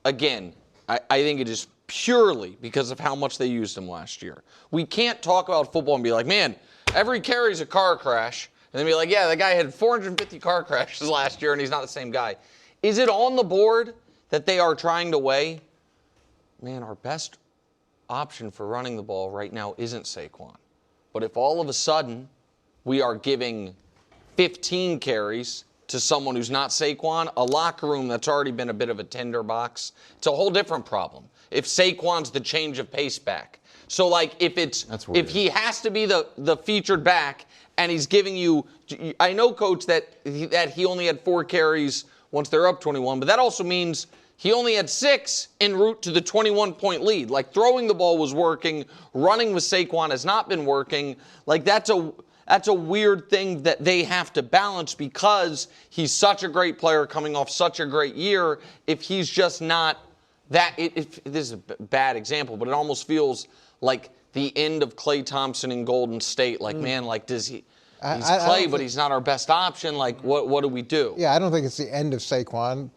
again, I think it is purely because of how much they used him last year. We can't talk about football and be like, man, every carry's a car crash. And then be like, yeah, that guy had 450 car crashes last year and he's not the same guy. Is it on the board that they are trying to weigh, man, our best option for running the ball right now isn't Saquon. But if all of a sudden we are giving 15 carries to someone who's not Saquon, a locker room that's already been a bit of a tinderbox, it's a whole different problem. If Saquon's the change of pace back. So, like, if he has to be the featured back and he's giving you, I know, Coach, that he only had 4 carries once they're up 21, but that also means he only had 6 en route to the 21-point lead. Like, throwing the ball was working, running with Saquon has not been working. Like, that's a weird thing that they have to balance because he's such a great player coming off such a great year. If he's just not that, this is a bad example, but it almost feels like the end of Klay Thompson in Golden State. Like, man, like, does he? He's Klay, but he's not our best option. Like, what do we do? Yeah, I don't think it's the end of Saquon.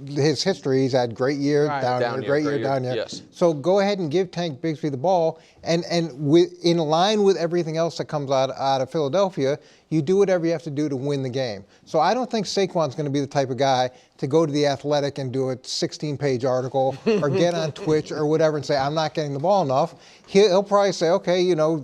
His history, he's had great year, down year, great year, down year. Yes. So go ahead and give Tank Bigsby the ball, and in line with everything else that comes out of Philadelphia, you do whatever you have to do to win the game. So I don't think Saquon's going to be the type of guy to go to The Athletic and do a 16-page article or get on Twitch or whatever and say, I'm not getting the ball enough. He'll probably say, okay, you know,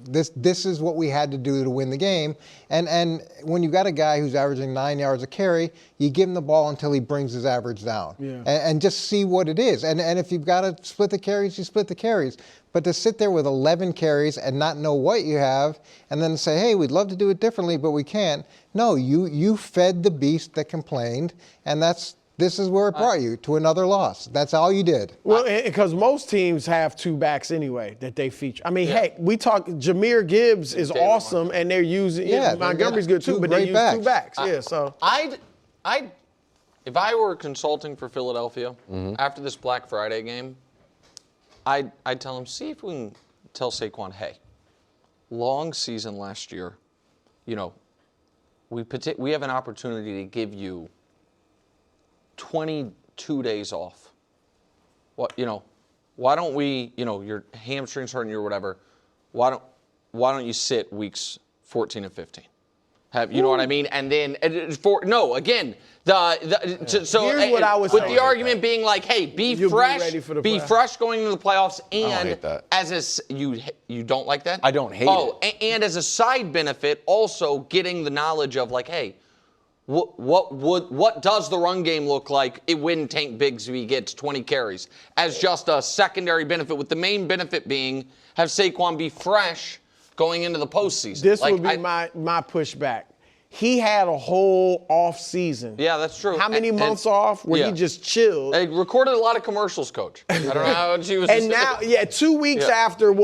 this is what we had to do to win the game. And when you've got a guy who's averaging 9 yards a carry, you give him the ball until he brings his average down. Yeah. And just see what it is. And if you've got to split the carries, you split the carries. But to sit there with 11 carries and not know what you have and then say, hey, we'd love to do it differently, but we can't. No, you fed the beast that complained, and this is where it brought you, to another loss. That's all you did. Well, because most teams have 2 backs anyway that they feature. I mean, heck, we talk, Jahmyr Gibbs is awesome, and they're using, Montgomery's good too, but they use 2 backs. So if I were consulting for Philadelphia after this Black Friday game, I'd tell him, see if we can tell Saquon, hey, long season last year, you know, we have an opportunity to give you 22 days off. Why don't we, your hamstring's hurting you or whatever, why don't you sit weeks 14 and 15? You know what I mean? And then here's what I was saying. With the argument being like, hey, be fresh going into the playoffs, and you don't like that? I don't hate it. And as a side benefit, also getting the knowledge of like, hey, what does the run game look like when Tank Bigsby gets 20 carries? As just a secondary benefit, with the main benefit being have Saquon be fresh going into the postseason. This would be my pushback. He had a whole off season. Yeah, that's true. How many months off where he just chilled? They recorded a lot of commercials, Coach. I don't know how she was. And now, 2 weeks after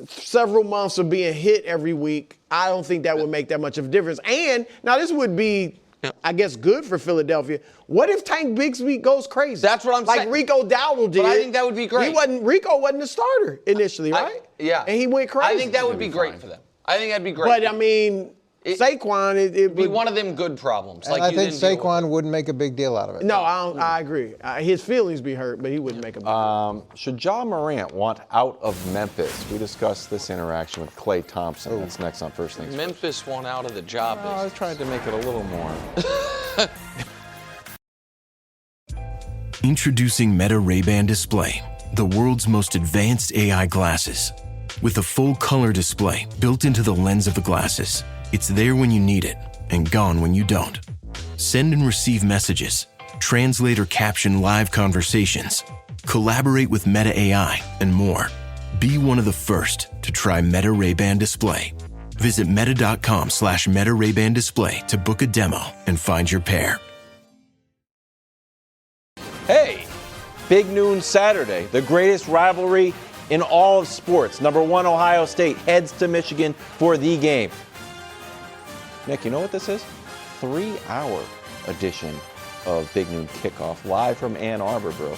several months of being hit every week, I don't think that would make that much of a difference. And now this would be, I guess, good for Philadelphia. What if Tank Bigsby goes crazy? That's what I'm saying. Like Rico Dowdle did. But I think that would be great. Rico wasn't the starter initially, right? Yeah. And he went crazy. I think that would be great for them. I think that'd be great. But I mean, Saquon, it'd be one of them good problems. And I think Saquon wouldn't make a big deal out of it. No, I agree. His feelings be hurt, but he wouldn't make a big deal. Should Ja Morant want out of Memphis? We discussed this interaction with Klay Thompson. That's next on First Things Memphis First. want out of the job. I was trying to make it a little more. Introducing Meta Ray-Ban Display, the world's most advanced AI glasses. With a full color display built into the lens of the glasses, it's there when you need it and gone when you don't. Send and receive messages, translate or caption live conversations, collaborate with Meta AI, and more. Be one of the first to try Meta Ray-Ban Display. Visit meta.com/Meta Ray-Ban Display to book a demo and find your pair. Hey, Big Noon Saturday, the greatest rivalry in all of sports. Number 1 Ohio State heads to Michigan for the game. Nick, you know what this is? 3-hour edition of Big Noon Kickoff, live from Ann Arbor, bro.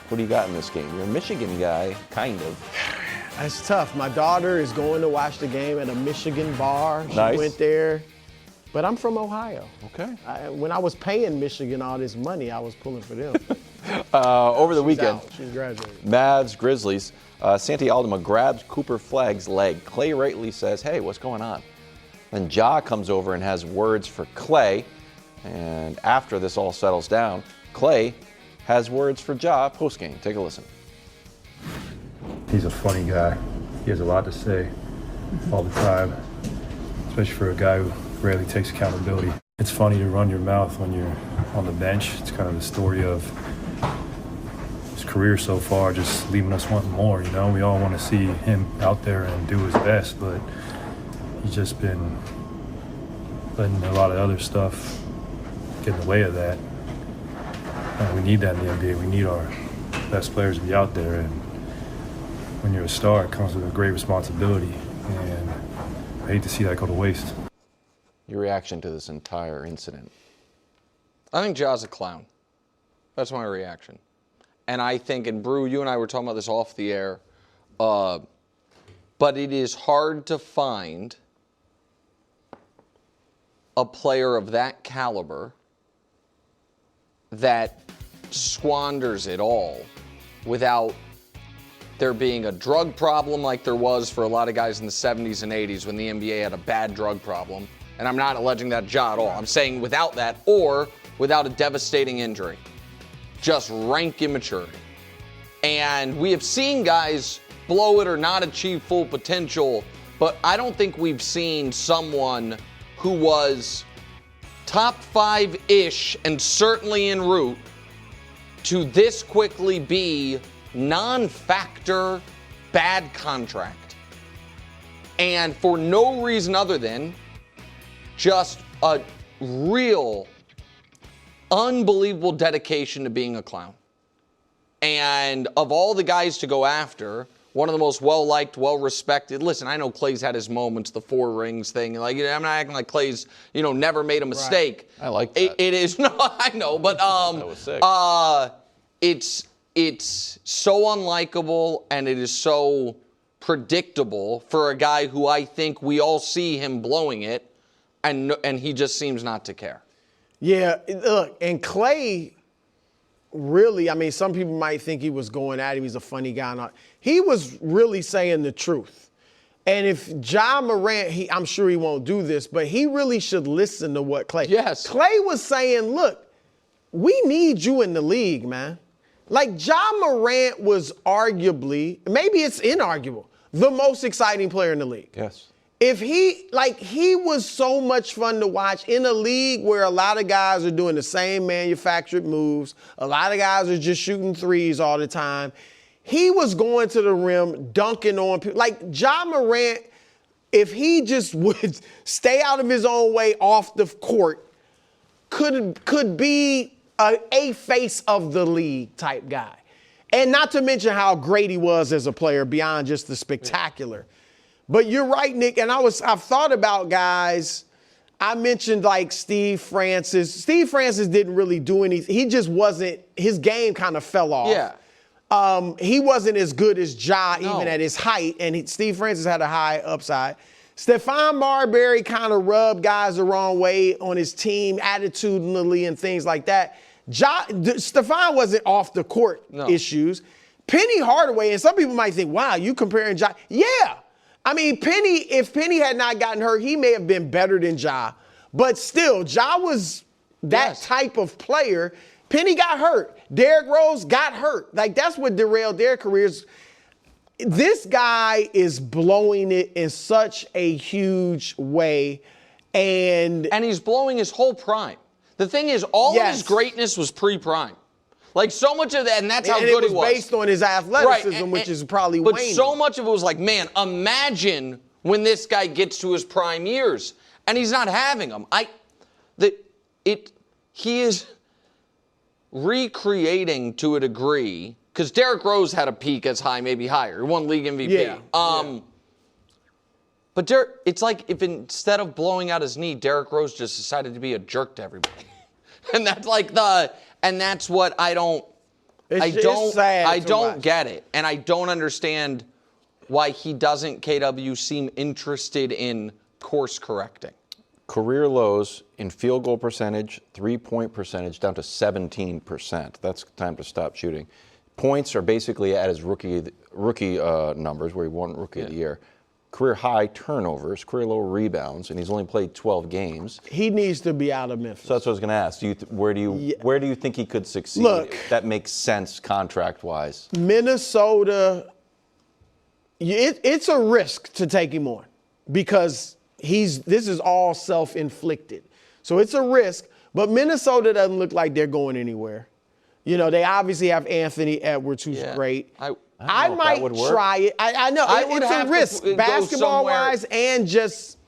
What do you got in this game? You're a Michigan guy, kind of. It's tough. My daughter is going to watch the game at a Michigan bar. She Nice. went there. But I'm from Ohio. Okay. When I was paying Michigan all this money, I was pulling for them. Over the weekend, She's graduated. Mavs, Grizzlies, Santi Aldama grabs Cooper Flagg's leg. Clay Raitley says, hey, what's going on? Then Ja comes over and has words for Clay. And after this all settles down, Clay has words for Ja postgame. Take a listen. He's a funny guy. He has a lot to say all the time, especially for a guy who rarely takes accountability. It's funny to run your mouth when you're on the bench. It's kind of the story of his career so far, just leaving us wanting more, you know? We all want to see him out there and do his best, but he's just been letting a lot of other stuff get in the way of that. And we need that in the NBA. We need our best players to be out there, and when you're a star, it comes with a great responsibility, and I hate to see that go to waste. Your reaction to this entire incident? I think Ja's a clown. That's my reaction. And I think, and Brou, you and I were talking about this off the air, but it is hard to find a player of that caliber that squanders it all without there being a drug problem like there was for a lot of guys in the 70s and 80s when the NBA had a bad drug problem. And I'm not alleging that Ja at all. I'm saying without that, or without a devastating injury. Just rank immaturity. And we have seen guys blow it or not achieve full potential, but I don't think we've seen someone who was top 5-ish and certainly en route to this quickly be non-factor bad contract. And for no reason other than just a real unbelievable dedication to being a clown. And of all the guys to go after, one of the most well-liked, well-respected. Listen, I know Clay's had his moments, the 4 rings thing. Like, I'm not acting like Clay's, never made a mistake. Right. I like that. It is, no, I know, but that was sick. It's so unlikable and it is so predictable for a guy who I think we all see him blowing it, and he just seems not to care. Yeah, look, and Clay, really, I mean, some people might think he was going at him. He's a funny guy. Not. He was really saying the truth. And if Ja Morant, I'm sure he won't do this, but he really should listen to what Clay. Yes. Clay was saying, look, we need you in the league, man. Like, Ja Morant was arguably, maybe it's inarguable, the most exciting player in the league. Yes. If he was so much fun to watch in a league where a lot of guys are doing the same manufactured moves, a lot of guys are just shooting threes all the time. He was going to the rim, dunking on people. Like, Ja Morant, if he just would stay out of his own way off the court, could be a face of the league type guy. And not to mention how great he was as a player beyond just the spectacular. But you're right, Nick, and I've thought about guys. I mentioned like Steve Francis. Steve Francis didn't really do anything. He just wasn't, his game kind of fell off. Yeah. He wasn't as good as Ja even at his height, and Steve Francis had a high upside. Stephon Marbury kind of rubbed guys the wrong way on his team, attitudinally and things like that. Stephon wasn't off the court issues. Penny Hardaway, and some people might think, wow, you comparing Ja. Yeah. I mean, if Penny had not gotten hurt, he may have been better than Ja. But still, Ja was that type of player. Penny got hurt. Derrick Rose got hurt. Like, that's what derailed their careers. This guy is blowing it in such a huge way. And he's blowing his whole prime. The thing is, all of his greatness was pre-prime. Like, so much of that, and that's how good he was. And it was based on his athleticism, which is probably waning. But so much of it was like, man, imagine when this guy gets to his prime years. And he's not having them. He is recreating to a degree, because Derrick Rose had a peak as high, maybe higher. He won league MVP. But it's like if instead of blowing out his knee, Derrick Rose just decided to be a jerk to everybody. And that's that's what I don't get it. And I don't understand why he doesn't, KW, seem interested in course correcting. Career lows in field goal percentage, 3-point percentage down to 17%. That's time to stop shooting. Points are basically at his rookie numbers, where he won Rookie of the Year. Career high turnovers, career low rebounds, and he's only played 12 games. He needs to be out of Memphis. So that's what I was going to ask. Where do you think he could succeed? Look, that makes sense contract-wise. Minnesota, it's a risk to take him on because this is all self-inflicted. So it's a risk, but Minnesota doesn't look like they're going anywhere. You know, they obviously have Anthony Edwards, who's great. I might try it. I know it's a risk, basketball-wise, and just,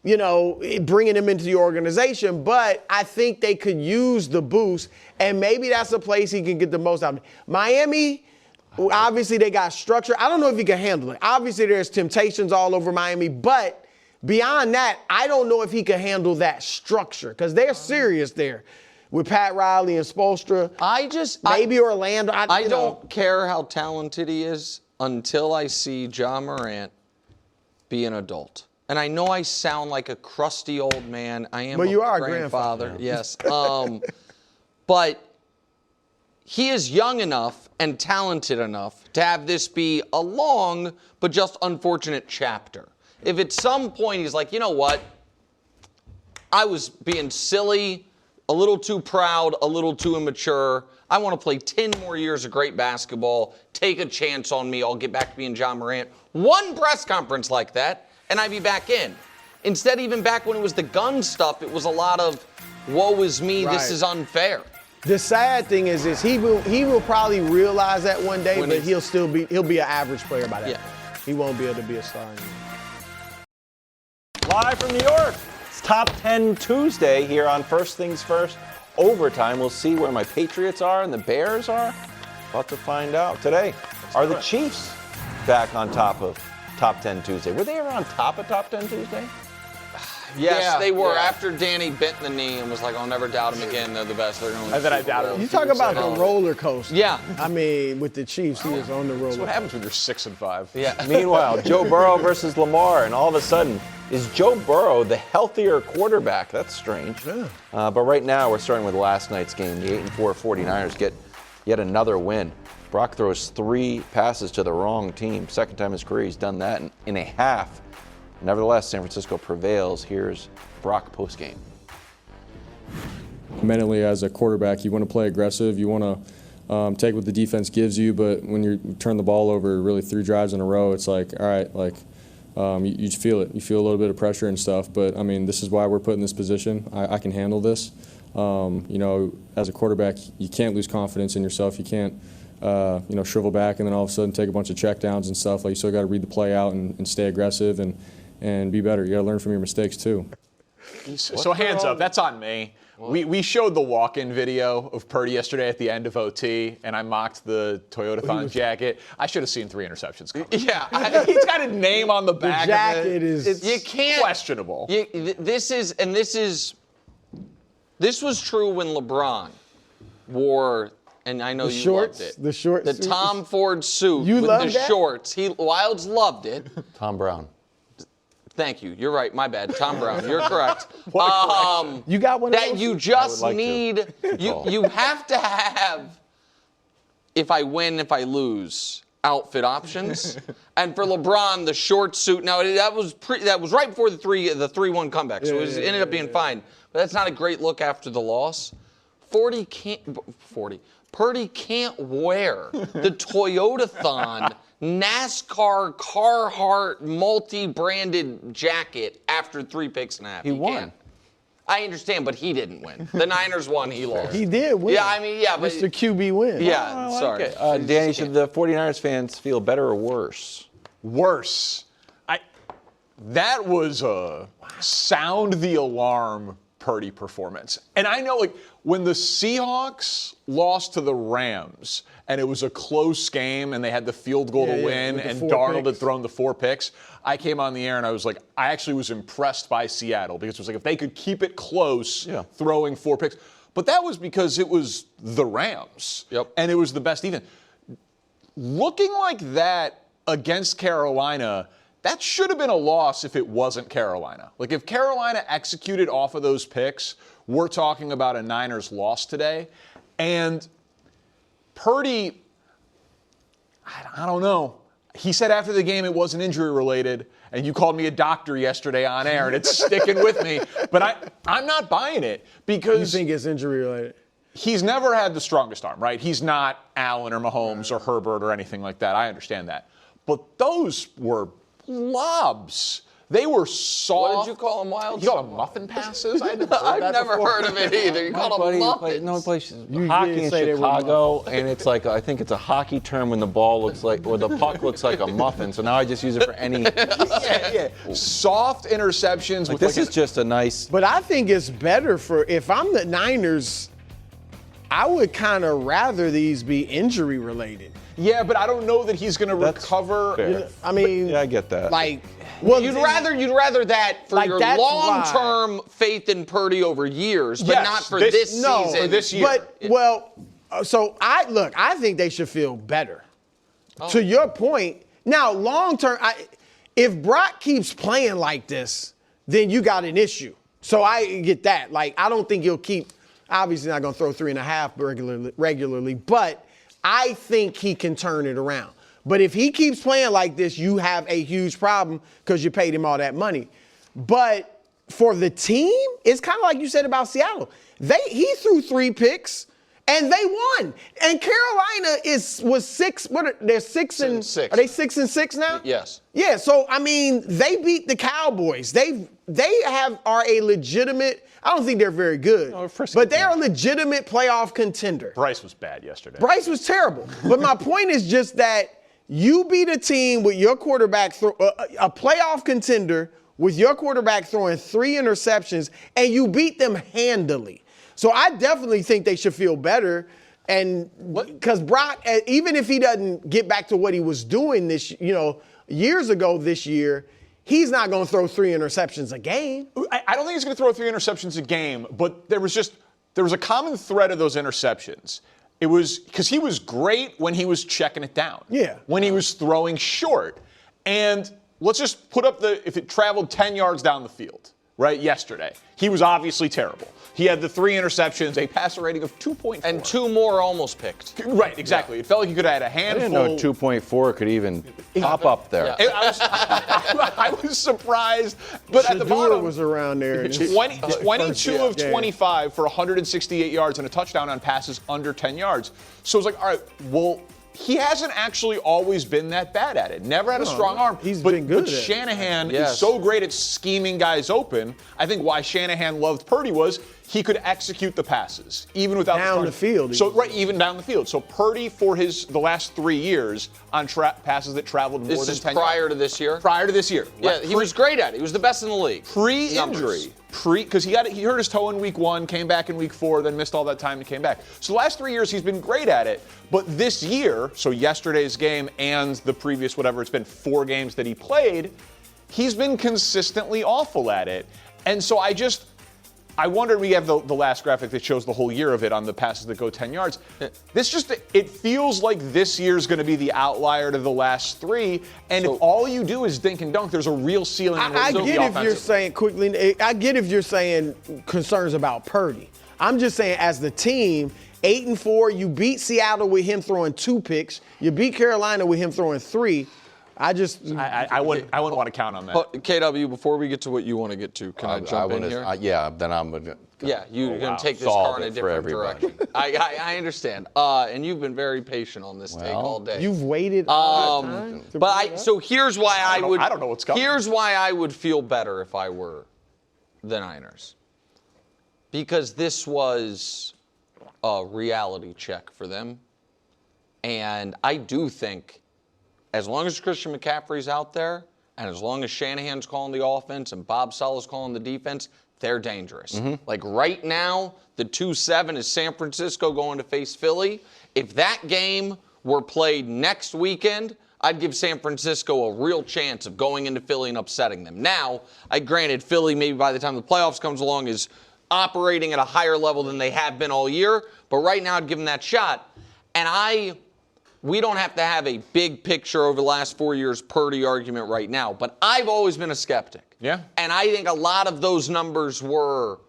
bringing him into the organization. But I think they could use the boost, and maybe that's a place he can get the most out of it. Miami, obviously they got structure. I don't know if he can handle it. Obviously there's temptations all over Miami, but beyond that, I don't know if he can handle that structure because they're serious there. With Pat Riley and Spoelstra. Orlando. I don't care how talented he is until I see Ja Morant be an adult. And I know I sound like a crusty old man. I am a grandfather. Yes. But he is young enough and talented enough to have this be a long but just unfortunate chapter. If at some point he's like, you know what? I was being silly, a little too proud, a little too immature. I want to play 10 more years of great basketball. Take a chance on me. I'll get back to being Ja Morant. One press conference like that, and I'd be back in. Instead, even back when it was the gun stuff, it was a lot of, woe is me, this is unfair. The sad thing is he will probably realize that one day, but he'll be an average player by that point. He won't be able to be a star anymore. Live from New York. Top 10 Tuesday here on First Things First Overtime. We'll see where my Patriots are and the Bears are. About to find out today. Are the Chiefs back on top of Top 10 Tuesday? Were they ever on top of Top 10 Tuesday? Yes, they were. After Danny bit the knee and was like, I'll never doubt him again. They're the best. They're going to. And then I doubted him. You talk about the roller coaster. Yeah. I mean, with the Chiefs, he is on the roller coaster. That's what happens when you're 6-5. Yeah. Meanwhile, Joe Burrow versus Lamar, and all of a sudden, is Joe Burrow the healthier quarterback? That's strange. Yeah. But right now, we're starting with last night's game. The 8-4 49ers get yet another win. Brock throws 3 passes to the wrong team. Second time in his career he's done that in a half. Nevertheless, San Francisco prevails. Here's Brock postgame. Mentally, as a quarterback, you want to play aggressive. You want to take what the defense gives you, but when you turn the ball over really 3 drives in a row, it's like, all right, you feel it. You feel a little bit of pressure and stuff, but, I mean, this is why we're put in this position. I can handle this. As a quarterback, you can't lose confidence in yourself. You can't, shrivel back and then all of a sudden take a bunch of checkdowns and stuff. Like, you still got to read the play out and stay aggressive and be better. You got to learn from your mistakes, too. So hands up, that's on me. We showed the walk-in video of Purdy yesterday at the end of OT, and I mocked the Toyotathon jacket. I should have seen 3 interceptions coming. Yeah. He's got a name on the back the jacket of it. is you can't, questionable. This was true when LeBron wore, and I know the you shorts, loved it. The shorts. The Tom Ford suit you with loved the that? shorts. Wilds loved it. Tom Brown. Thank you. You're right. My bad. Tom Brown. You're correct. You got one of that those? you just need. You have to have. If I win, if I lose, outfit options. And for LeBron, the short suit. Now that was right before the 3-1 comeback, so it ended up being fine. But that's not a great look after the loss. Purdy can't wear the Toyotathon NASCAR Carhartt multi-branded jacket after 3 picks and a half. He won. I understand, but he didn't win. The Niners won, he lost. He did win. Yeah, I mean, but Mr. QB win. Yeah, sorry. Danny, should the 49ers fans feel better or worse? Worse. That was a sound the alarm Purdy performance. And I know, like, when the Seahawks lost to the Rams and it was a close game and they had the field goal to win and Darnold had thrown the 4 picks, I came on the air and I was like, I actually was impressed by Seattle because it was like if they could keep it close throwing 4 picks. But that was because it was the Rams. And it was the best defense. Looking like that against Carolina, that should have been a loss if it wasn't Carolina. Like, if Carolina executed off of those picks, we're talking about a Niners loss today. And Purdy, I don't know. He said after the game it wasn't injury-related, and you called me a doctor yesterday on air, and it's sticking with me. But I'm not buying it because... You think it's injury-related? He's never had the strongest arm, right? He's not Allen or Mahomes or Herbert or anything like that. I understand that. But those were lobs. They were soft. What did you call them, Wild? You call them muffin passes? I've never heard of it either. You call them muffins. No, he plays hockey in Chicago, and it's like, I think it's a hockey term when the ball looks like, or the puck looks like a muffin. So now I just use it for any. Soft interceptions. Like, this is just a nice. But I think it's better for, if I'm the Niners, I would kind of rather these be injury related. Yeah, but I don't know that he's going to recover. Fair. I mean, I get that. Like, well, you'd rather that for your long-term faith in Purdy over years, but not for this season. No, for this year. But so I think they should feel better. To your point, now long-term, if Brock keeps playing like this, then you got an issue. So I get that. Like, I don't think he'll keep. Obviously, not going to throw 3.5 regularly, but I think he can turn it around. But if he keeps playing like this, you have a huge problem because you paid him all that money. But for the team, it's kind of like you said about Seattle. He threw 3 picks and they won. And Carolina was 6. They're 6 and 6. Are they 6 and 6 now? Yes. Yeah. So I mean, they beat the Cowboys. They are a legitimate. I don't think they're very good, but they're a legitimate playoff contender. Bryce was bad yesterday. Bryce was terrible. But my point is just that you beat a team with your quarterback, a playoff contender with your quarterback throwing 3 interceptions, and you beat them handily. So I definitely think they should feel better. And because Brock, even if he doesn't get back to what he was doing years ago this year, he's not going to throw 3 interceptions a game. I don't think he's going to throw 3 interceptions a game, but there was a common thread of those interceptions. It was because he was great when he was checking it down. Yeah. When he was throwing short. And let's just put up if it traveled 10 yards down the field, right, yesterday. He was obviously terrible. He had the 3 interceptions, a passer rating of 2.4. And 2 more almost picked. Right, exactly. Yeah. It felt like you could have had a handful. I didn't know 2.4 could even pop up there. Yeah. I was surprised. But Shador at the bottom was around there. 22 of 25 for 168 yards and a touchdown on passes under 10 yards. So it's like, all right, well, he hasn't actually always been that bad at it. Never had a strong arm. He's been good at it. Shanahan is so great at scheming guys open. I think why Shanahan loved Purdy was he could execute the passes, even without down the field. So even down the field. So Purdy for the last 3 years on passes that traveled more than 10 yards. This is prior to this year? Prior to this year. Yeah, he was great at it. He was the best in the league. Pre-injury. Because he hurt his toe in week 1, came back in week 4, then missed all that time and came back. So the last 3 years he's been great at it. But this year, so yesterday's game and the previous, whatever, it's been 4 games that he played, he's been consistently awful at it. And so I wondered, we have the last graphic that shows the whole year of it on the passes that go 10 yards. It feels like this year's going to be the outlier to the last 3. And if all you do is dink and dunk, there's a real ceiling. I get if you're saying quickly. I get if you're saying concerns about Purdy. I'm just saying as the team, 8-4, you beat Seattle with him throwing 2 picks. You beat Carolina with him throwing 3. I wouldn't want to count on that. KW, before we get to what you want to get to, can I jump in here? Then I'm going to. Yeah, you're going to take this car in a different direction. I understand. And you've been very patient on this take all day. You've waited all that time. So here's why I would. I don't know what's coming. Here's why I would feel better if I were the Niners. Because this was a reality check for them. And I do think, as long as Christian McCaffrey's out there, and as long as Shanahan's calling the offense and Bob Saleh's calling the defense, they're dangerous. Like right now, the 2-7 is San Francisco going to face Philly. If that game were played next weekend, I'd give San Francisco a real chance of going into Philly and upsetting them. Now, granted, Philly maybe by the time the playoffs comes along is operating at a higher level than they have been all year, but right now I'd give them that shot. And we don't have to have a big picture over the last 4 years Purdy argument right now, but I've always been a skeptic. Yeah. And I think a lot of those numbers were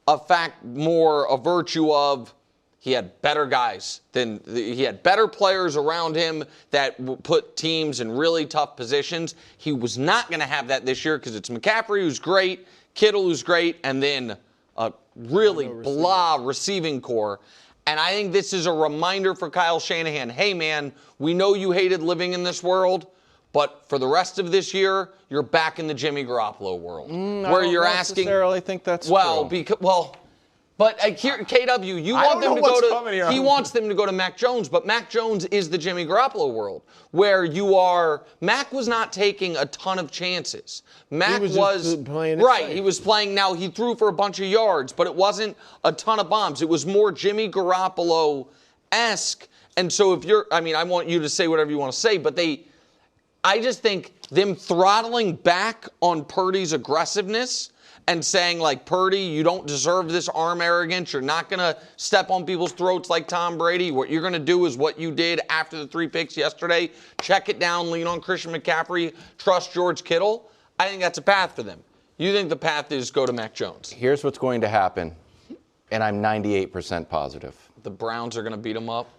a virtue of he had better guys he had better players around him that put teams in really tough positions. He was not going to have that this year because it's McCaffrey, who's great, Kittle, who's great, and then a really blah receiving core. And I think this is a reminder for Kyle Shanahan, hey, man, we know you hated living in this world, but for the rest of this year, you're back in the Jimmy Garoppolo world. Where you're asking. I don't necessarily think that's true. But here, KW, he wants them to go to Mac Jones, but Mac Jones is the Jimmy Garoppolo world, where Mac was not taking a ton of chances. Mac was playing right. He was playing. Now he threw for a bunch of yards, but it wasn't a ton of bombs. It was more Jimmy Garoppolo-esque. And so I want you to say whatever you want to say, but I just think them throttling back on Purdy's aggressiveness and saying, like, Purdy, you don't deserve this arm arrogance. You're not going to step on people's throats like Tom Brady. What you're going to do is what you did after the 3 picks yesterday. Check it down, lean on Christian McCaffrey, trust George Kittle. I think that's a path for them. You think the path is go to Mac Jones? Here's what's going to happen, and I'm 98% positive. The Browns are going to beat them up?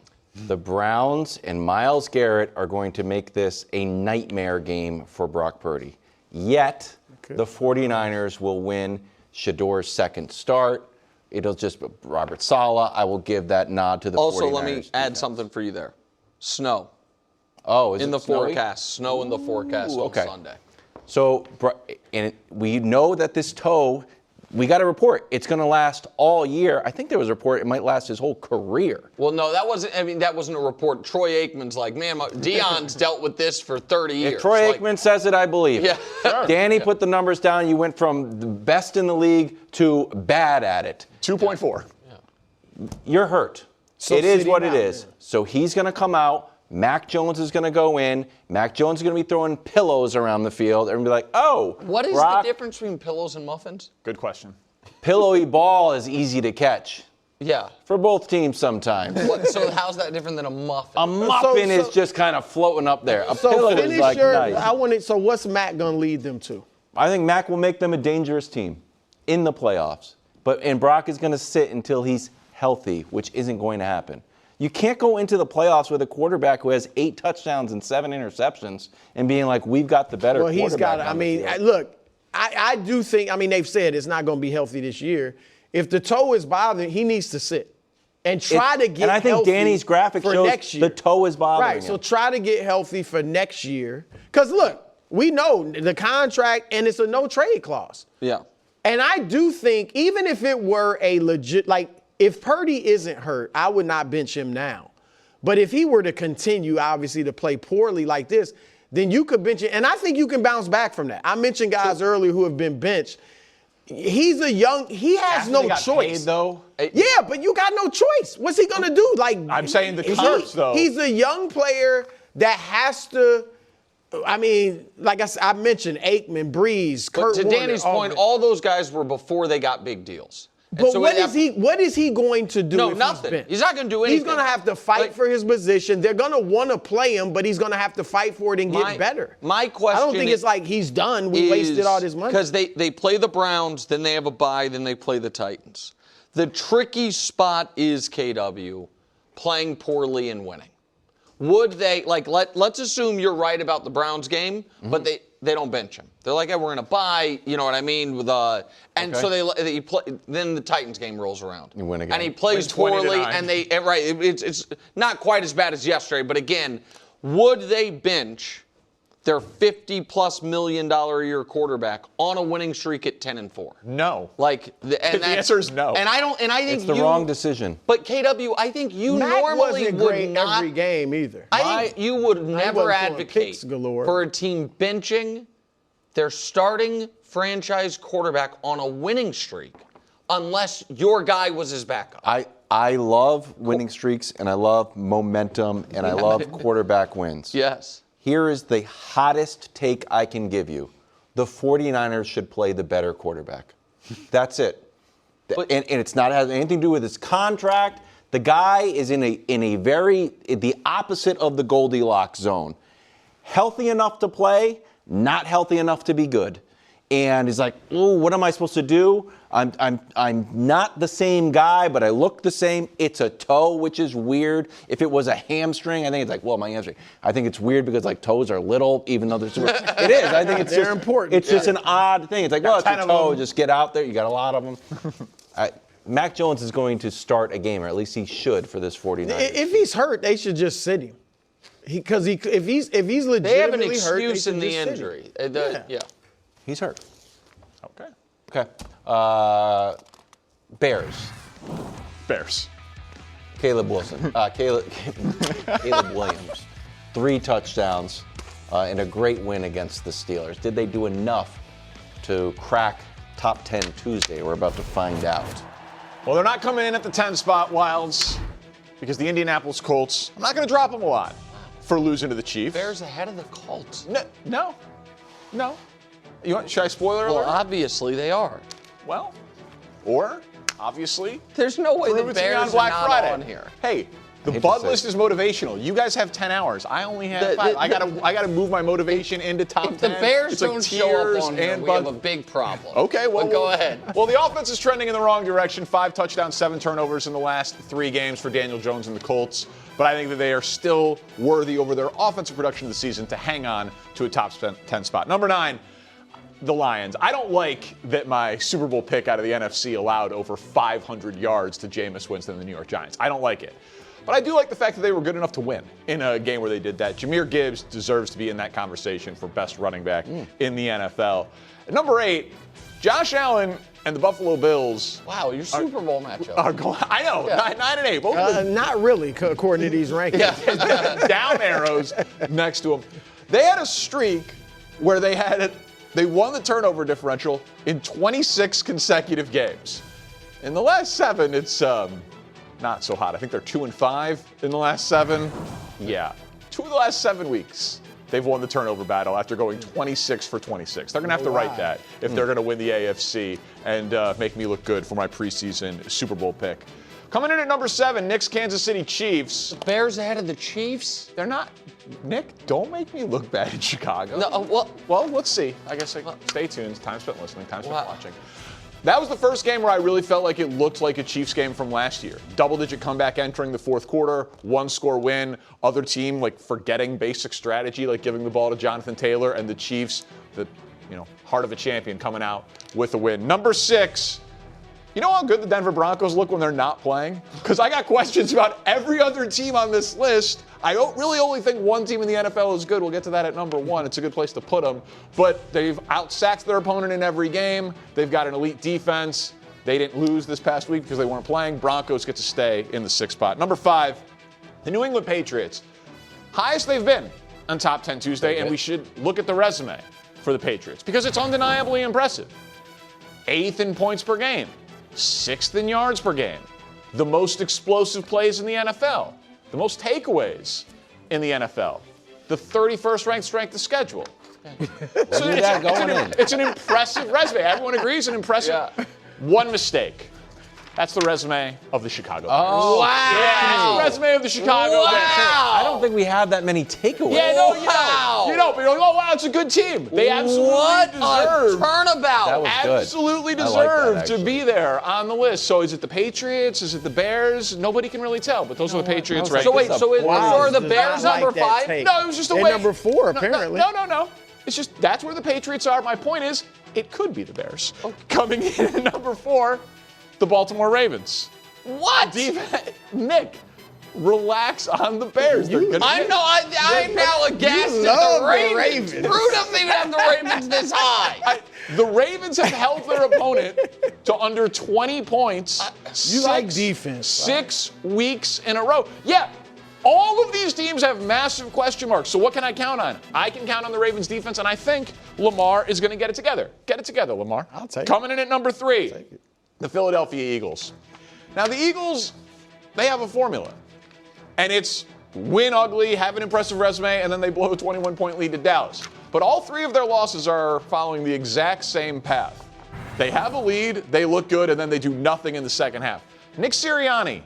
The Browns and Myles Garrett are going to make this a nightmare game for Brock Purdy. Yet, the 49ers will win Shador's second start. It'll just be Robert Saleh. I will give that nod to the 49ers. Also, let me add something for you there. Snow. Oh, is in it the snowy? forecast. Snow in the forecast on Sunday. So, and we know that this toe, we got a report, it's going to last all year. I think there was a report it might last his whole career. Well, no, that wasn't a report. Troy Aikman's like, man, Deion's dealt with this for 30 years. If Troy Aikman says it, I believe it. Yeah. Danny put the numbers down. You went from the best in the league to bad at it. 2.4. Yeah. You're hurt. So it is what it is. So he's going to come out. Mac Jones is going to go in. Mac Jones is going to be throwing pillows around the field and be like, oh, what is the difference between pillows and muffins? Good question. Pillowy ball is easy to catch. Yeah. For both teams sometimes. So how's that different than a muffin? A muffin is just kind of floating up there. A pillow is like nice. So what's Mac going to lead them to? I think Mac will make them a dangerous team in the playoffs. And Brock is going to sit until he's healthy, which isn't going to happen. You can't go into the playoffs with a quarterback who has 8 touchdowns and 7 interceptions and being like, we've got the better quarterback. Well, he's got it. Look, I do think, they've said it's not going to be healthy this year. If the toe is bothering, he needs to sit and try to get healthy. And I think Danny's graphic shows the toe is bothering him. Right, so try to get healthy for next year. Because, look, we know the contract, and it's a no-trade clause. Yeah. And I do think, even if it were a legit, if Purdy isn't hurt, I would not bench him now. But if he were to continue, obviously, to play poorly like this, then you could bench him. And I think you can bounce back from that. I mentioned guys earlier who have been benched. He has no choice. Paid, though. Yeah, but you got no choice. What's he going to do? I'm saying the comps, though. He's a young player that has to, like I mentioned, Aikman, Breeze, Kurt Warner. But to Danny's point, all those guys were before they got big deals. But so what is he going to do? No, nothing. He's not going to do anything. He's going to have to fight for his position. They're going to want to play him, but he's going to have to fight for it and get better. My question, I don't think it's like he's done. We wasted all this money. Because they play the Browns, then they have a bye, then they play the Titans. The tricky spot is KW playing poorly and winning. Would they let's assume you're right about the Browns game, but they don't bench him. They're like, hey, we're going to buy, you know what I mean? So they play, then the Titans game rolls around. You win again. And he plays poorly, and it's not quite as bad as yesterday, but again, would they bench their $50+ million a year quarterback on a winning streak at 10-4? No. The answer is no. And I think it's the wrong decision. But KW, I think you Mac normally wasn't would great not every game either. I think you would never advocate galore. for a team benching their starting franchise quarterback on a winning streak unless your guy was his backup. I love winning streaks, and I love momentum, and I love quarterback wins. Yes. Here is the hottest take I can give you. The 49ers should play the better quarterback. That's it. And it's not has anything to do with his contract. The guy is in a very the opposite of the Goldilocks zone. Healthy enough to play, not healthy enough to be good. And he's like, oh, what am I supposed to do? I'm not the same guy, but I look the same. It's a toe, which is weird. If it was a hamstring, I think it's like, well, my hamstring. I think it's weird because like toes are little, even though they're super. It is. I think it's they're important. It's just an odd thing. It's like, well, it's a toe. Just get out there. You got a lot of them. Mac Jones is going to start a game, or at least he should for this 49ers. If he's hurt, they should just sit him. Because if he's legitimately they have an hurt, excuse in the injury. Yeah. He's hurt. Okay. Bears. Caleb Wilson. Caleb Williams. 3 touchdowns and a great win against the Steelers. Did they do enough to crack top 10 Tuesday? We're about to find out. Well, they're not coming in at the 10 spot, Wilds, because the Indianapolis Colts, I'm not going to drop them a lot for losing to the Chiefs. Bears ahead of the Colts. No. Should I spoiler alert? Well, obviously they are. Well, or obviously, there's no way the Bears on Black are not Friday. on here. Hey, the Bud list is motivational. You guys have 10 hours. I only have 5. I gotta move my motivation into top 10. If the Bears don't show up on here, we have a big problem. Okay, well, go ahead. Well, the offense is trending in the wrong direction. 5 touchdowns, 7 turnovers in the last 3 games for Daniel Jones and the Colts. But I think that they are still worthy over their offensive production of the season to hang on to a top 10 spot. Number 9. The Lions. I don't like that my Super Bowl pick out of the NFC allowed over 500 yards to Jameis Winston and the New York Giants. I don't like it. But I do like the fact that they were good enough to win in a game where they did that. Jahmyr Gibbs deserves to be in that conversation for best running back in the NFL. At number 8, Josh Allen and the Buffalo Bills. Wow, your Super Bowl matchup. I know, Yeah. 9 and 8. Both not really, according to these rankings. Down arrows next to them. They had a streak where they won the turnover differential in 26 consecutive games. In the last 7, it's not so hot. I think they're 2-5 in the last 7. Yeah, 2 of the last 7 weeks, they've won the turnover battle after going 26 for 26. They're going to have to write that if they're going to win the AFC and make me look good for my preseason Super Bowl pick. Coming in at number 7, Knicks Kansas City Chiefs. The Bears ahead of the Chiefs? They're not. Nick, don't make me look bad in Chicago. No, well, let's see. I guess stay tuned. Time spent listening. Time spent watching. That was the first game where I really felt like it looked like a Chiefs game from last year. Double-digit comeback entering the fourth quarter, 1-score win. Other team like forgetting basic strategy, like giving the ball to Jonathan Taylor, and the Chiefs, the heart of a champion, coming out with a win. Number 6. You know how good the Denver Broncos look when they're not playing? Because I got questions about every other team on this list. I really only think one team in the NFL is good. We'll get to that at number 1. It's a good place to put them. But they've outsacked their opponent in every game. They've got an elite defense. They didn't lose this past week because they weren't playing. Broncos get to stay in the 6th spot. Number 5, the New England Patriots. Highest they've been on Top 10 Tuesday, and we should look at the resume for the Patriots because it's undeniably impressive. 8th in points per game. 6th in yards per game, the most explosive plays in the NFL, the most takeaways in the NFL, the 31st ranked strength of schedule. So it's an impressive resume. Everyone agrees, an impressive. Yeah. One mistake. That's the resume of the Chicago Bears. Oh, wow. Yeah, that's the resume of the Chicago Bears. I don't think we have that many takeaways. Yeah, no, you know, but you're like, oh, wow, it's a good team. They absolutely deserve. Turnabout. That was good. Absolutely I like that, deserve to be there on the list. So is it the Patriots? Is it the Bears? Nobody can really tell, but those are the Patriots right So wait, so are the Bears number 5? No, it was just a They're way. number 4, apparently. No. It's just that's where the Patriots are. My point is, it could be the Bears. Coming in at number 4, the Baltimore Ravens. What? Nick, relax on the Bears. I'm now aghast at the Ravens. Brou doesn't even have the Ravens this high. The Ravens have held their opponent to under 20 points. You like defense. 6 weeks in a row. Yeah. All of these teams have massive question marks. So what can I count on? I can count on the Ravens defense, and I think Lamar is going to get it together. Get it together, Lamar. I'll take it. Coming in at number 3, the Philadelphia Eagles. Now, the Eagles, they have a formula. And it's win ugly, have an impressive resume, and then they blow a 21-point lead to Dallas. But all 3 of their losses are following the exact same path. They have a lead, they look good, and then they do nothing in the second half. Nick Sirianni,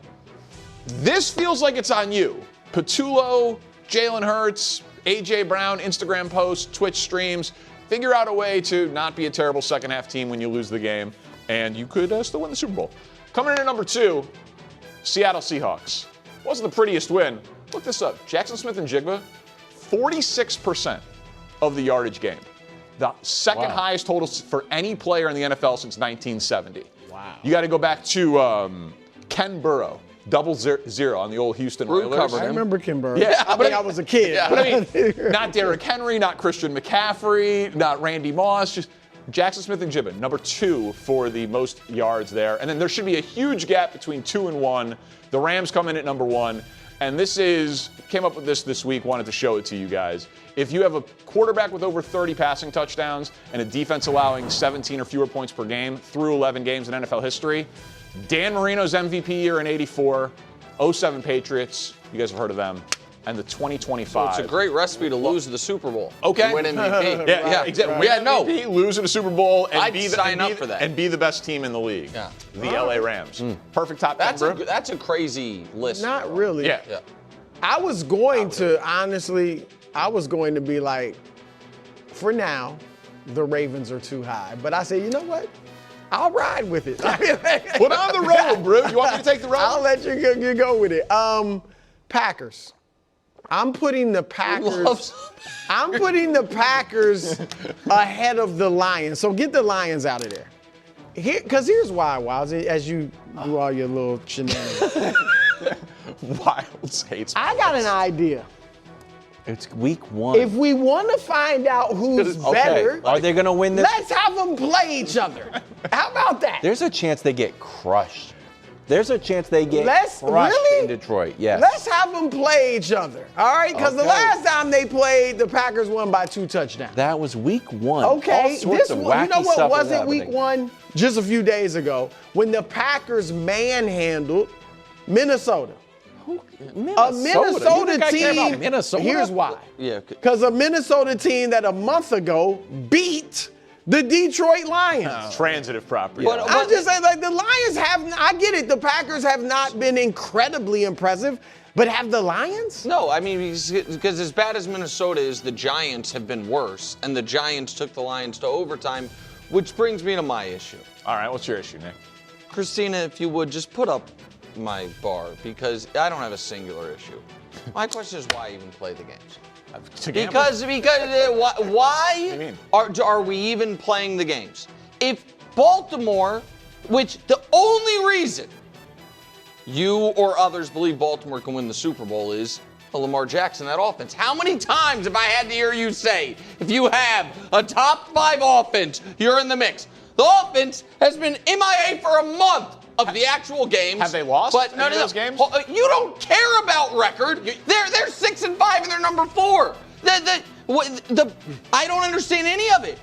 this feels like it's on you. Patullo, Jalen Hurts, A.J. Brown, Instagram posts, Twitch streams. Figure out a way to not be a terrible second half team when you lose the game, and you could still win the Super Bowl. Coming in at number 2, Seattle Seahawks. Wasn't the prettiest win. Look this up. Jackson Smith-Njigba, 46% of the yardage gain. The second highest total for any player in the NFL since 1970. Wow. You got to go back to Ken Burrow. 0-0 on the old Houston Oilers. I remember Ken Burrow. Yeah, I was a kid. Yeah, but I mean, not Derrick Henry, not Christian McCaffrey, not Randy Moss, just Jackson Smith-Njigba, number 2 for the most yards there. And then there should be a huge gap between 2 and 1. The Rams come in at number 1. And came up with this week, wanted to show it to you guys. If you have a quarterback with over 30 passing touchdowns and a defense allowing 17 or fewer points per game through 11 games in NFL history, Dan Marino's MVP year in '84, 07 Patriots, you guys have heard of them, and the 2025. So it's a great recipe to lose the Super Bowl. Okay. To win MVP. Yeah, exactly. Right. Yeah, no. Lose in a Super Bowl and I'd sign up for that. And be the best team in the league. Yeah. The LA Rams. Perfect top 10, That's a crazy list. Not really. Yeah. I was going to be like, for now, the Ravens are too high. But I said, you know what? I'll ride with it. Put on the roll, Brou. You want me to take the roll? I'll let you go with it. Packers. I'm putting the Packers ahead of the Lions. So get the Lions out of there. Because here's why, Wiles, as you do all your little shenanigans. Wiles hates. I got an idea. It's week 1. If we want to find out who's better, are they going to win this? Let's have them play each other. How about that? There's a chance they get crushed. There's a chance they get crushed in Detroit. Yes. Let's have them play each other. All right? Because the last time they played, the Packers won by 2 touchdowns. That was week 1. Okay. All sorts of wacky you know what stuff wasn't week 1? Just a few days ago, when the Packers manhandled Minnesota. A Minnesota team. Minnesota? Here's why. Yeah. Because a Minnesota team that a month ago beat the Detroit Lions. Transitive property. But I'm just saying, like, the Lions I get it, the Packers have not been incredibly impressive, but have the Lions? No, I mean, because as bad as Minnesota is, the Giants have been worse, and the Giants took the Lions to overtime, which brings me to my issue. All right, what's your issue, Nick? Christina, if you would, just put up my bar, because I don't have a singular issue. My question is, why even play the games? Because why are we even playing the games? If Baltimore, which the only reason you or others believe Baltimore can win the Super Bowl is Lamar Jackson, that offense. How many times have I had to hear you say, if you have a top 5 offense, you're in the mix? The offense has been MIA for a month of the actual games. Have they lost any of those games? You don't care about record. They're 6-5 and they're number 4. I don't understand any of it.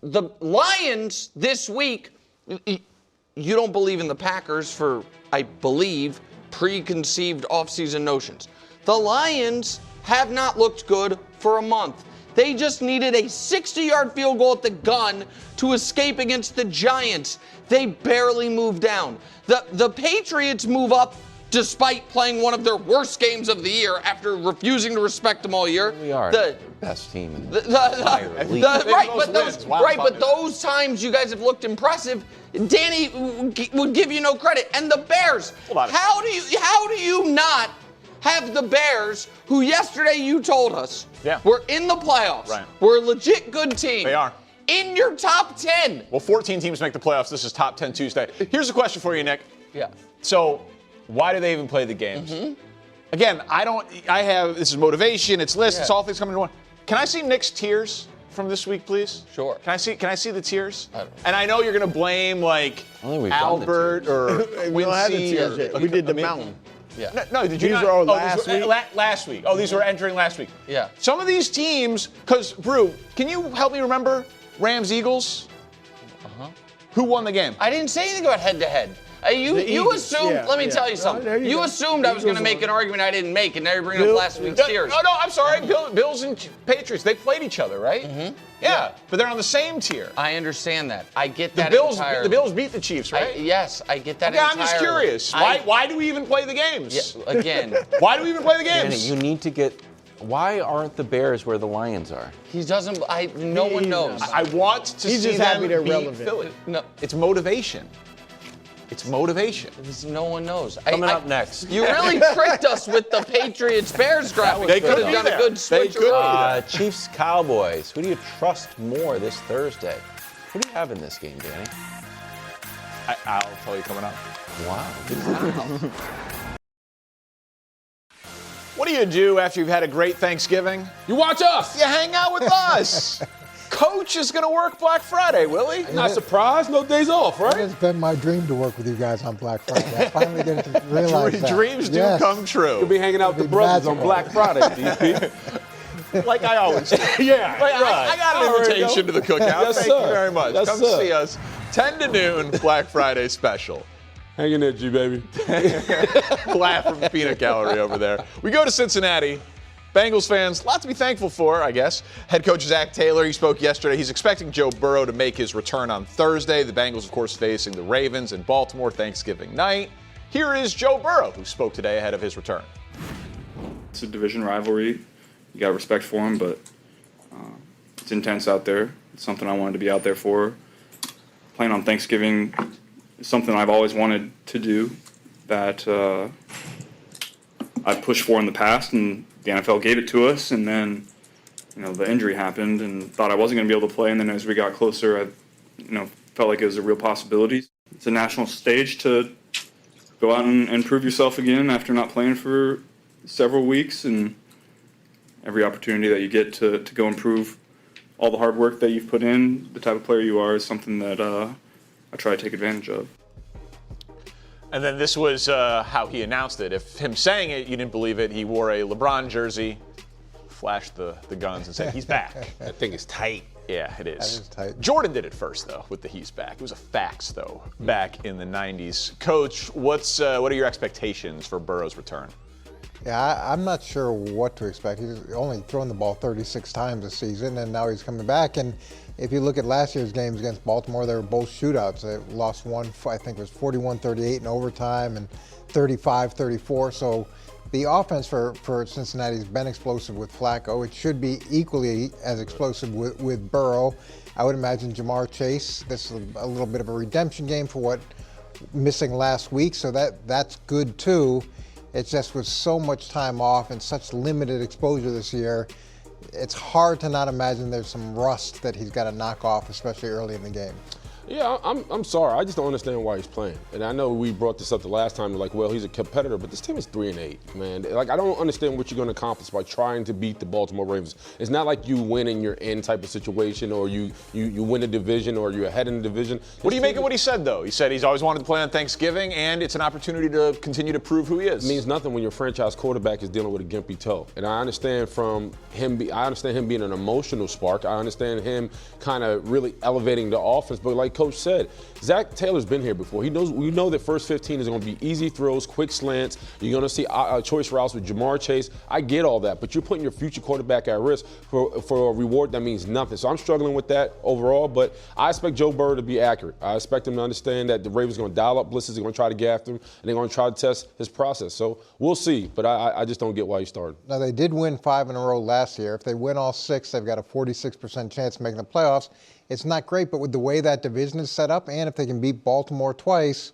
The Lions this week, you don't believe in the Packers for, I believe, preconceived offseason notions. The Lions have not looked good for a month. They just needed a 60-yard field goal at the gun to escape against the Giants. They barely moved down. The Patriots move up despite playing one of their worst games of the year after refusing to respect them all year. We are the best team in the entire league. But those times you guys have looked impressive. Danny would give you no credit. And the Bears, how do you not have the Bears, who yesterday you told us were in the playoffs, we're a legit good team. They are. In your top 10. Well, 14 teams make the playoffs. This is Top 10 Tuesday. Here's a question for you, Nick. Yeah. So, why do they even play the games? Again, this is motivation, it's lists, it's all things coming to one. Can I see Nick's tears from this week, please? Sure. Can I see the tears? And I know you're going to blame, like, Albert or we don't have the Quincy. tears yet. We did the mountain. Yeah. No, did you These not? are all oh, last these were, week? Last week. Oh, these were entering last week. Yeah. Some of these teams, because, Brou, can you help me remember Rams-Eagles? Uh-huh. Who won the game? I didn't say anything about head-to-head. You Eagles, assumed, yeah, let me yeah. tell you something. there you You go. assumed I was going to Eagles make an won. argument I didn't make, and now you're bringing up last week's Steers. No, I'm sorry. Bills and Patriots, they played each other, right? Mm-hmm. Yeah, but they're on the same tier. I understand that. I get that The Bills entirely. beat the Chiefs, right? Yes, I get that Okay, entirely. I'm just curious. Why do we even play the games? Yeah, again. Why do we even play the Danny, games? you need to get. Why aren't the Bears where the Lions are? He doesn't. No one knows. I want to He's see just them happy they're beat relevant. Philly. No. It's motivation. It's motivation. No one knows. Coming up next. You really tricked us with the Patriots-Bears graphic. They could have be done there. a good They switch could be around. there. Chiefs-Cowboys. Who do you trust more this Thursday? Who do you have in this game, Danny? I'll tell you coming up. Wow. Good job. What do you do after you've had a great Thanksgiving? You watch us. You hang out with us. Coach is going to work Black Friday, will he? Not surprised. No days off, right? It's been my dream to work with you guys on Black Friday. I finally get to realize that. Dreams do Yes. come true. You'll be hanging out with the brothers on Black Friday, DP. Like I always do. Yeah, Like, right. I got an Already invitation go. to the cookout. Yes, Thank sir. you very much. Yes, Come sir. see us 10 to noon Black Friday special. Hang in there, G, baby. Laugh from the peanut gallery over there. We go to Cincinnati. Bengals fans, a lot to be thankful for, I guess. Head coach Zach Taylor, he spoke yesterday. He's expecting Joe Burrow to make his return on Thursday. The Bengals, of course, facing the Ravens in Baltimore Thanksgiving night. Here is Joe Burrow, who spoke today ahead of his return. It's a division rivalry. You got respect for him, but it's intense out there. It's something I wanted to be out there for. Playing on Thanksgiving is something I've always wanted to do, that I've pushed for in the past, and the NFL gave it to us, and then, the injury happened, and thought I wasn't going to be able to play. And then as we got closer, I, felt like it was a real possibility. It's a national stage to go out and prove yourself again after not playing for several weeks, and every opportunity that you get to go and prove all the hard work that you've put in, the type of player you are, is something that I try to take advantage of. And then this was how he announced it. If him saying it, you didn't believe it, he wore a LeBron jersey, flashed the guns, and said, he's back. That thing is tight. Yeah, it is. That is tight. Jordan did it first, though, with the he's back. It was a fax, though, back in the 90s. Coach, what are your expectations for Burrow's return? Yeah, I'm not sure what to expect. He's only thrown the ball 36 times this season, and now he's coming back. And if you look at last year's games against Baltimore, they were both shootouts. They lost one, I think it was 41-38 in overtime and 35-34. So the offense for Cincinnati has been explosive with Flacco. It should be equally as explosive with Burrow. I would imagine Jamar Chase, this is a little bit of a redemption game for what missing last week, so that's good too. It's just with so much time off and such limited exposure this year, it's hard to not imagine there's some rust that he's got to knock off, especially early in the game. Yeah, I'm sorry. I just don't understand why he's playing. And I know we brought this up the last time. Like, well, he's a competitor, but this team is 3-8, man. Like, I don't understand what you're going to accomplish by trying to beat the Baltimore Ravens. It's not like you win and you're in type of situation, or you win a division, or you're ahead in the division. What do you make of what he said, though? He said he's always wanted to play on Thanksgiving, and it's an opportunity to continue to prove who he is. It means nothing when your franchise quarterback is dealing with a gimpy toe. And I understand from him. I understand him being an emotional spark. I understand him kind of really elevating the offense. But like Coach said, Zach Taylor's been here before. We know that first 15 is going to be easy throws, quick slants. You're going to see choice routes with Jamar Chase. I get all that, but you're putting your future quarterback at risk for a reward that means nothing. So I'm struggling with that overall, but I expect Joe Burrow to be accurate. I expect him to understand that the Ravens are going to dial up blitzes, they're going to try to get after him, and they're going to try to test his process. So we'll see, but I just don't get why he started. Now, they did win 5 in a row last year. If they win all 6, they've got a 46% chance of making the playoffs. It's not great, but with the way that division is set up, and if they can beat Baltimore twice,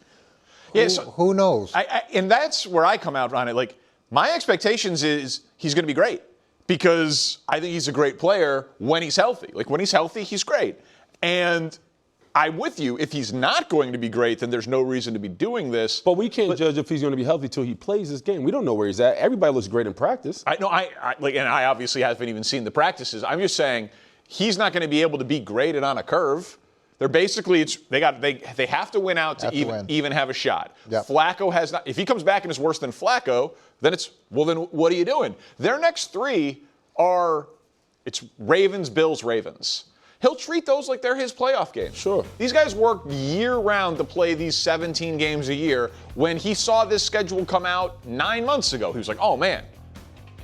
who knows? And that's where I come out on it. Like, my expectations is he's going to be great, because I think he's a great player when he's healthy. Like, when he's healthy, he's great. And I'm with you. If he's not going to be great, then there's no reason to be doing this. But we can't judge if he's going to be healthy till he plays this game. We don't know where he's at. Everybody looks great in practice. I know. And I obviously haven't even seen the practices. I'm just saying he's not going to be able to be graded on a curve. They're basically they have to win out to even have a shot. Yep. Flacco has not. If he comes back and is worse than Flacco, then then what are you doing? Their next 3 are Ravens, Bills, Ravens. He'll treat those like they're his playoff games. Sure. These guys work year-round to play these 17 games a year. When he saw this schedule come out 9 months ago, he was like, oh, man,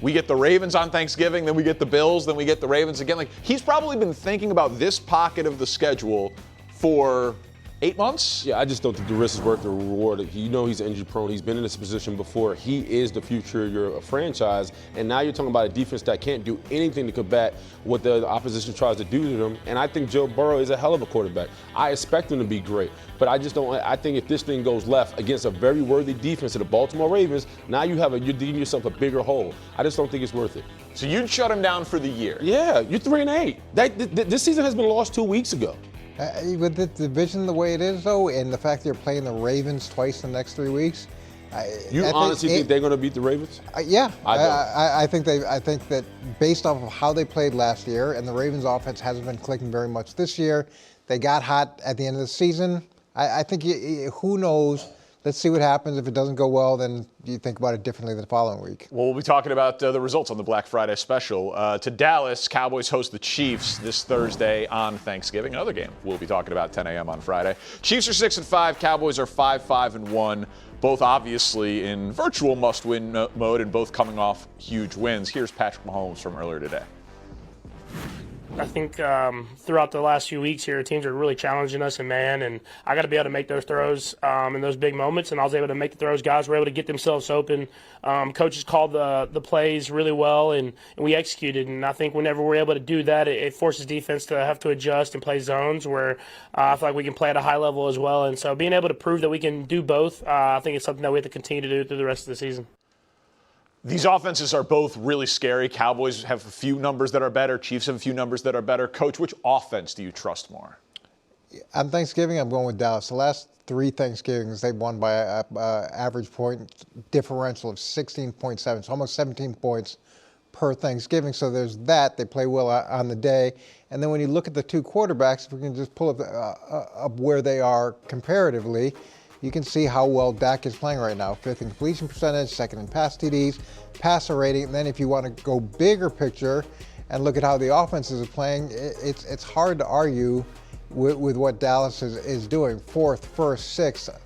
we get the Ravens on Thanksgiving, then we get the Bills, then we get the Ravens again. Like, he's probably been thinking about this pocket of the schedule for 8 months? Yeah, I just don't think the risk is worth the reward. He's injury prone. He's been in this position before. He is the future of your franchise. And now you're talking about a defense that can't do anything to combat what the opposition tries to do to them. And I think Joe Burrow is a hell of a quarterback. I expect him to be great. But I just don't. I think if this thing goes left against a very worthy defense of the Baltimore Ravens, now you're digging yourself a bigger hole. I just don't think it's worth it. So you'd shut him down for the year? Yeah, you're 3-8. This season has been lost 2 weeks ago. With the division the way it is, though, and the fact they're playing the Ravens twice in the next 3 weeks, you honestly think they're going to beat the Ravens? Yeah, I think that based off of how they played last year, and the Ravens' offense hasn't been clicking very much this year. They got hot at the end of the season. I think who knows. Let's see what happens. If it doesn't go well, then you think about it differently the following week. Well, we'll be talking about the results on the Black Friday special. To Dallas, Cowboys host the Chiefs this Thursday on Thanksgiving. Another game we'll be talking about 10 a.m. on Friday. Chiefs are 6-5. Cowboys are 5-1. Both obviously in virtual must-win mode and both coming off huge wins. Here's Patrick Mahomes from earlier today. I think throughout the last few weeks here, teams are really challenging us in man, and I got to be able to make those throws in those big moments, and I was able to make the throws. Guys were able to get themselves open. Coaches called the plays really well, and we executed. And I think whenever we're able to do that, it forces defense to have to adjust and play zones where I feel like we can play at a high level as well. And so being able to prove that we can do both, I think it's something that we have to continue to do through the rest of the season. These offenses are both really scary. Cowboys have a few numbers that are better. Chiefs have a few numbers that are better. Coach, which offense do you trust more? On Thanksgiving, I'm going with Dallas. The last 3 Thanksgivings, they've won by an average point differential of 16.7, so almost 17 points per Thanksgiving. So there's that. They play well on the day. And then when you look at the 2 quarterbacks, if we can just pull up where they are comparatively, you can see how well Dak is playing right now. 5th in completion percentage, 2nd in pass TDs, passer rating. And then if you want to go bigger picture and look at how the offenses are playing, it's hard to argue with what Dallas is doing. 4th, 1st, 6th.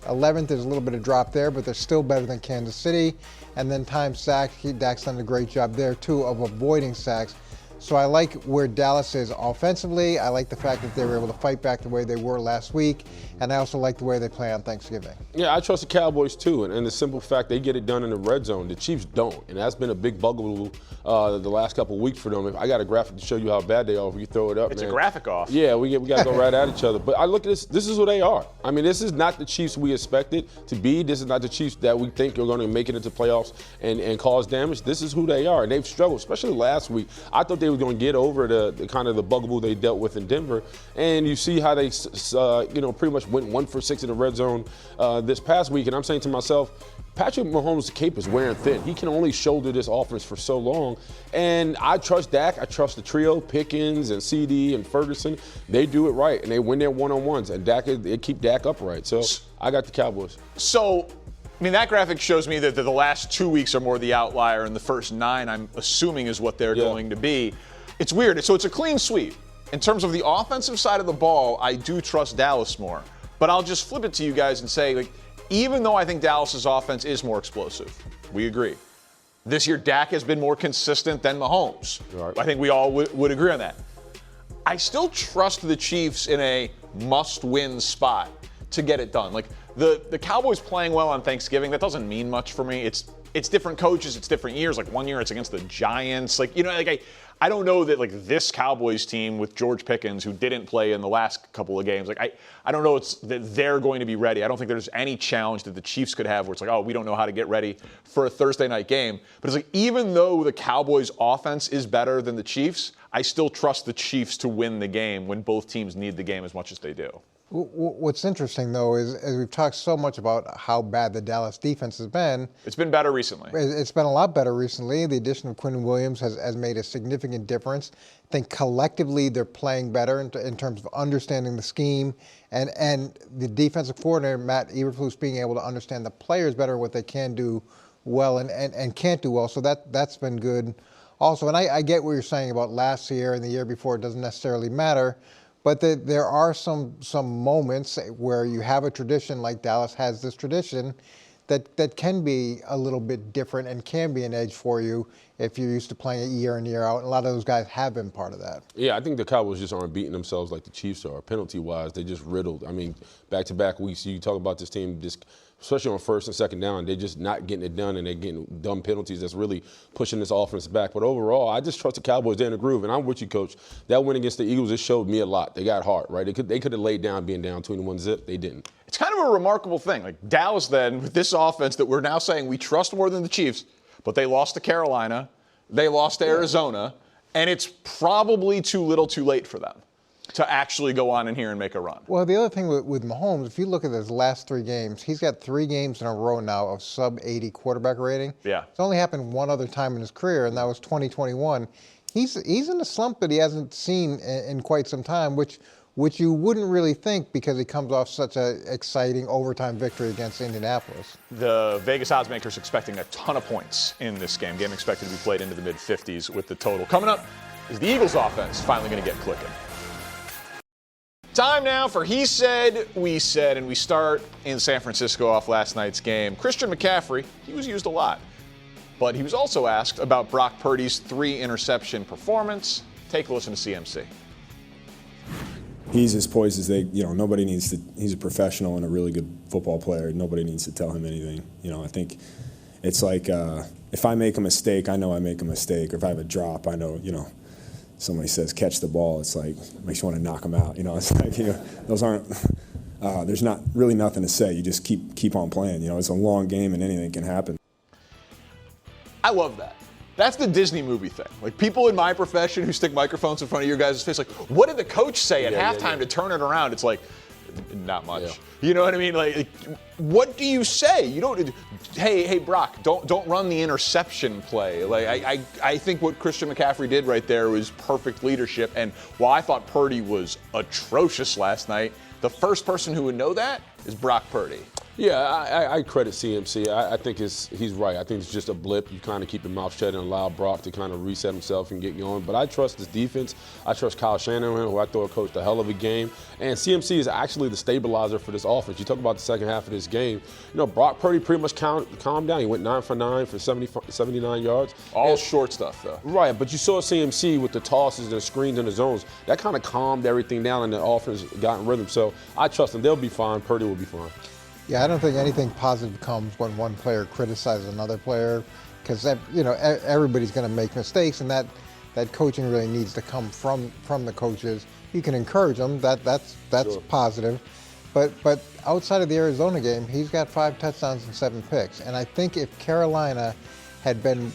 11th, there's a little bit of drop there, but they're still better than Kansas City. And then time sacks, Dak's done a great job there too of avoiding sacks. So I like where Dallas is offensively. I like the fact that they were able to fight back the way they were last week. And I also like the way they play on Thanksgiving. Yeah, I trust the Cowboys too. And the simple fact they get it done in the red zone. The Chiefs don't. And that's been a big bugaboo the last couple of weeks for them. I got a graphic to show you how bad they are if you throw it up. It's a graphic off. Yeah, we got to go right at each other. But I look at this. This is who they are. I mean, this is not the Chiefs we expected to be. This is not the Chiefs that we think are going to make it into playoffs and cause damage. This is who they are. And they've struggled, especially last week. I thought they were going to get over the kind of the bugaboo they dealt with in Denver. And you see how they, pretty much went 1 for 6 in the red zone this past week. And I'm saying to myself, Patrick Mahomes' cape is wearing thin. He can only shoulder this offense for so long. And I trust Dak. I trust the trio, Pickens and CD and Ferguson. They do it right, and they win their one-on-ones. And they keep Dak upright. So I got the Cowboys. So, I mean, that graphic shows me that the last 2 weeks are more the outlier, and the first 9, I'm assuming, is what they're going to be. It's weird. So it's a clean sweep. In terms of the offensive side of the ball, I do trust Dallas more. But I'll just flip it to you guys and say, even though I think Dallas's offense is more explosive, we agree. This year, Dak has been more consistent than Mahomes. Right. I think we all would agree on that. I still trust the Chiefs in a must-win spot to get it done. The Cowboys playing well on Thanksgiving, that doesn't mean much for me. It's different coaches, it's different years. 1 year it's against the Giants. I don't know that this Cowboys team with George Pickens, who didn't play in the last couple of games, I don't know that they're going to be ready. I don't think there's any challenge that the Chiefs could have where it's we don't know how to get ready for a Thursday night game. But it's even though the Cowboys offense is better than the Chiefs, I still trust the Chiefs to win the game when both teams need the game as much as they do. What's interesting, though, is as we've talked so much about how bad the Dallas defense has been. It's been better recently. It's been a lot better recently. The addition of Quinn Williams has made a significant difference. I think collectively they're playing better in terms of understanding the scheme. And the defensive coordinator, Matt Eberflus, being able to understand the players better, what they can do well and can't do well. So that's been good also. And I get what you're saying about last year and the year before. It doesn't necessarily matter. But there are some moments where you have a tradition, like Dallas has this tradition, that can be a little bit different and can be an edge for you if you're used to playing it year in, year out. And a lot of those guys have been part of that. Yeah, I think the Cowboys just aren't beating themselves like the Chiefs are. Penalty-wise, they just riddled. I mean, back-to-back weeks, you talk about this team just – especially on first and second down, they're just not getting it done, and they're getting dumb penalties that's really pushing this offense back. But overall, I just trust the Cowboys. They're in the groove, and I'm with you, Coach. That win against the Eagles, it showed me a lot. They got heart, right? They could have laid down being down 21-zip. They didn't. It's kind of a remarkable thing. Like Dallas then, with this offense that we're now saying we trust more than the Chiefs, but they lost to Carolina, they lost to Arizona, and it's probably too little too late for them to actually go on in here and make a run. Well, the other thing with Mahomes, if you look at his last 3 games, he's got 3 games in a row now of sub-80 quarterback rating. Yeah. It's only happened one other time in his career, and that was 2021. He's in a slump that he hasn't seen in quite some time, which you wouldn't really think because he comes off such an exciting overtime victory against Indianapolis. The Vegas odds makers expecting a ton of points in this game. Game expected to be played into the mid-50s with the total. Coming up is the Eagles offense finally going to get clicking. Time now for He Said, We Said, and we start in San Francisco off last night's game. Christian McCaffrey, he was used a lot, but he was also asked about Brock Purdy's 3-interception performance. Take a listen to CMC. He's as poised as they, nobody needs to, he's a professional and a really good football player. Nobody needs to tell him anything. I think it's like if I make a mistake, I know I make a mistake. Or if I have a drop, I know, somebody says catch the ball, it's like makes you want to knock them out. It's like those aren't. There's not really nothing to say. You just keep on playing. It's a long game and anything can happen. I love that. That's the Disney movie thing. Like people in my profession who stick microphones in front of your guys' face, like, what did the coach say at halftime to turn it around? It's like, not much. Yeah. You know what I mean? Like, what do you say? You don't. Hey, Brock, don't run the interception play. Like, I think what Christian McCaffrey did right there was perfect leadership. And while I thought Purdy was atrocious last night, the first person who would know that is Brock Purdy. Yeah, I credit CMC. I think he's right. I think it's just a blip. You kind of keep your mouth shut and allow Brock to kind of reset himself and get going. But I trust this defense. I trust Kyle Shanahan, who I thought coached a hell of a game. And CMC is actually the stabilizer for this offense. You talk about the second half of this game. Brock Purdy pretty much calmed down. He went 9 for 9 for 79 yards. All short stuff, though. Right, but you saw CMC with the tosses and the screens and the zones. That kind of calmed everything down, and the offense got in rhythm. So I trust them. They'll be fine. Purdy will be fine. Yeah, I don't think anything positive comes when one player criticizes another player, because everybody's going to make mistakes, and that coaching really needs to come from the coaches. You can encourage them, that's sure. Positive, but outside of the Arizona game, he's got 5 touchdowns and 7 picks, and I think if Carolina had been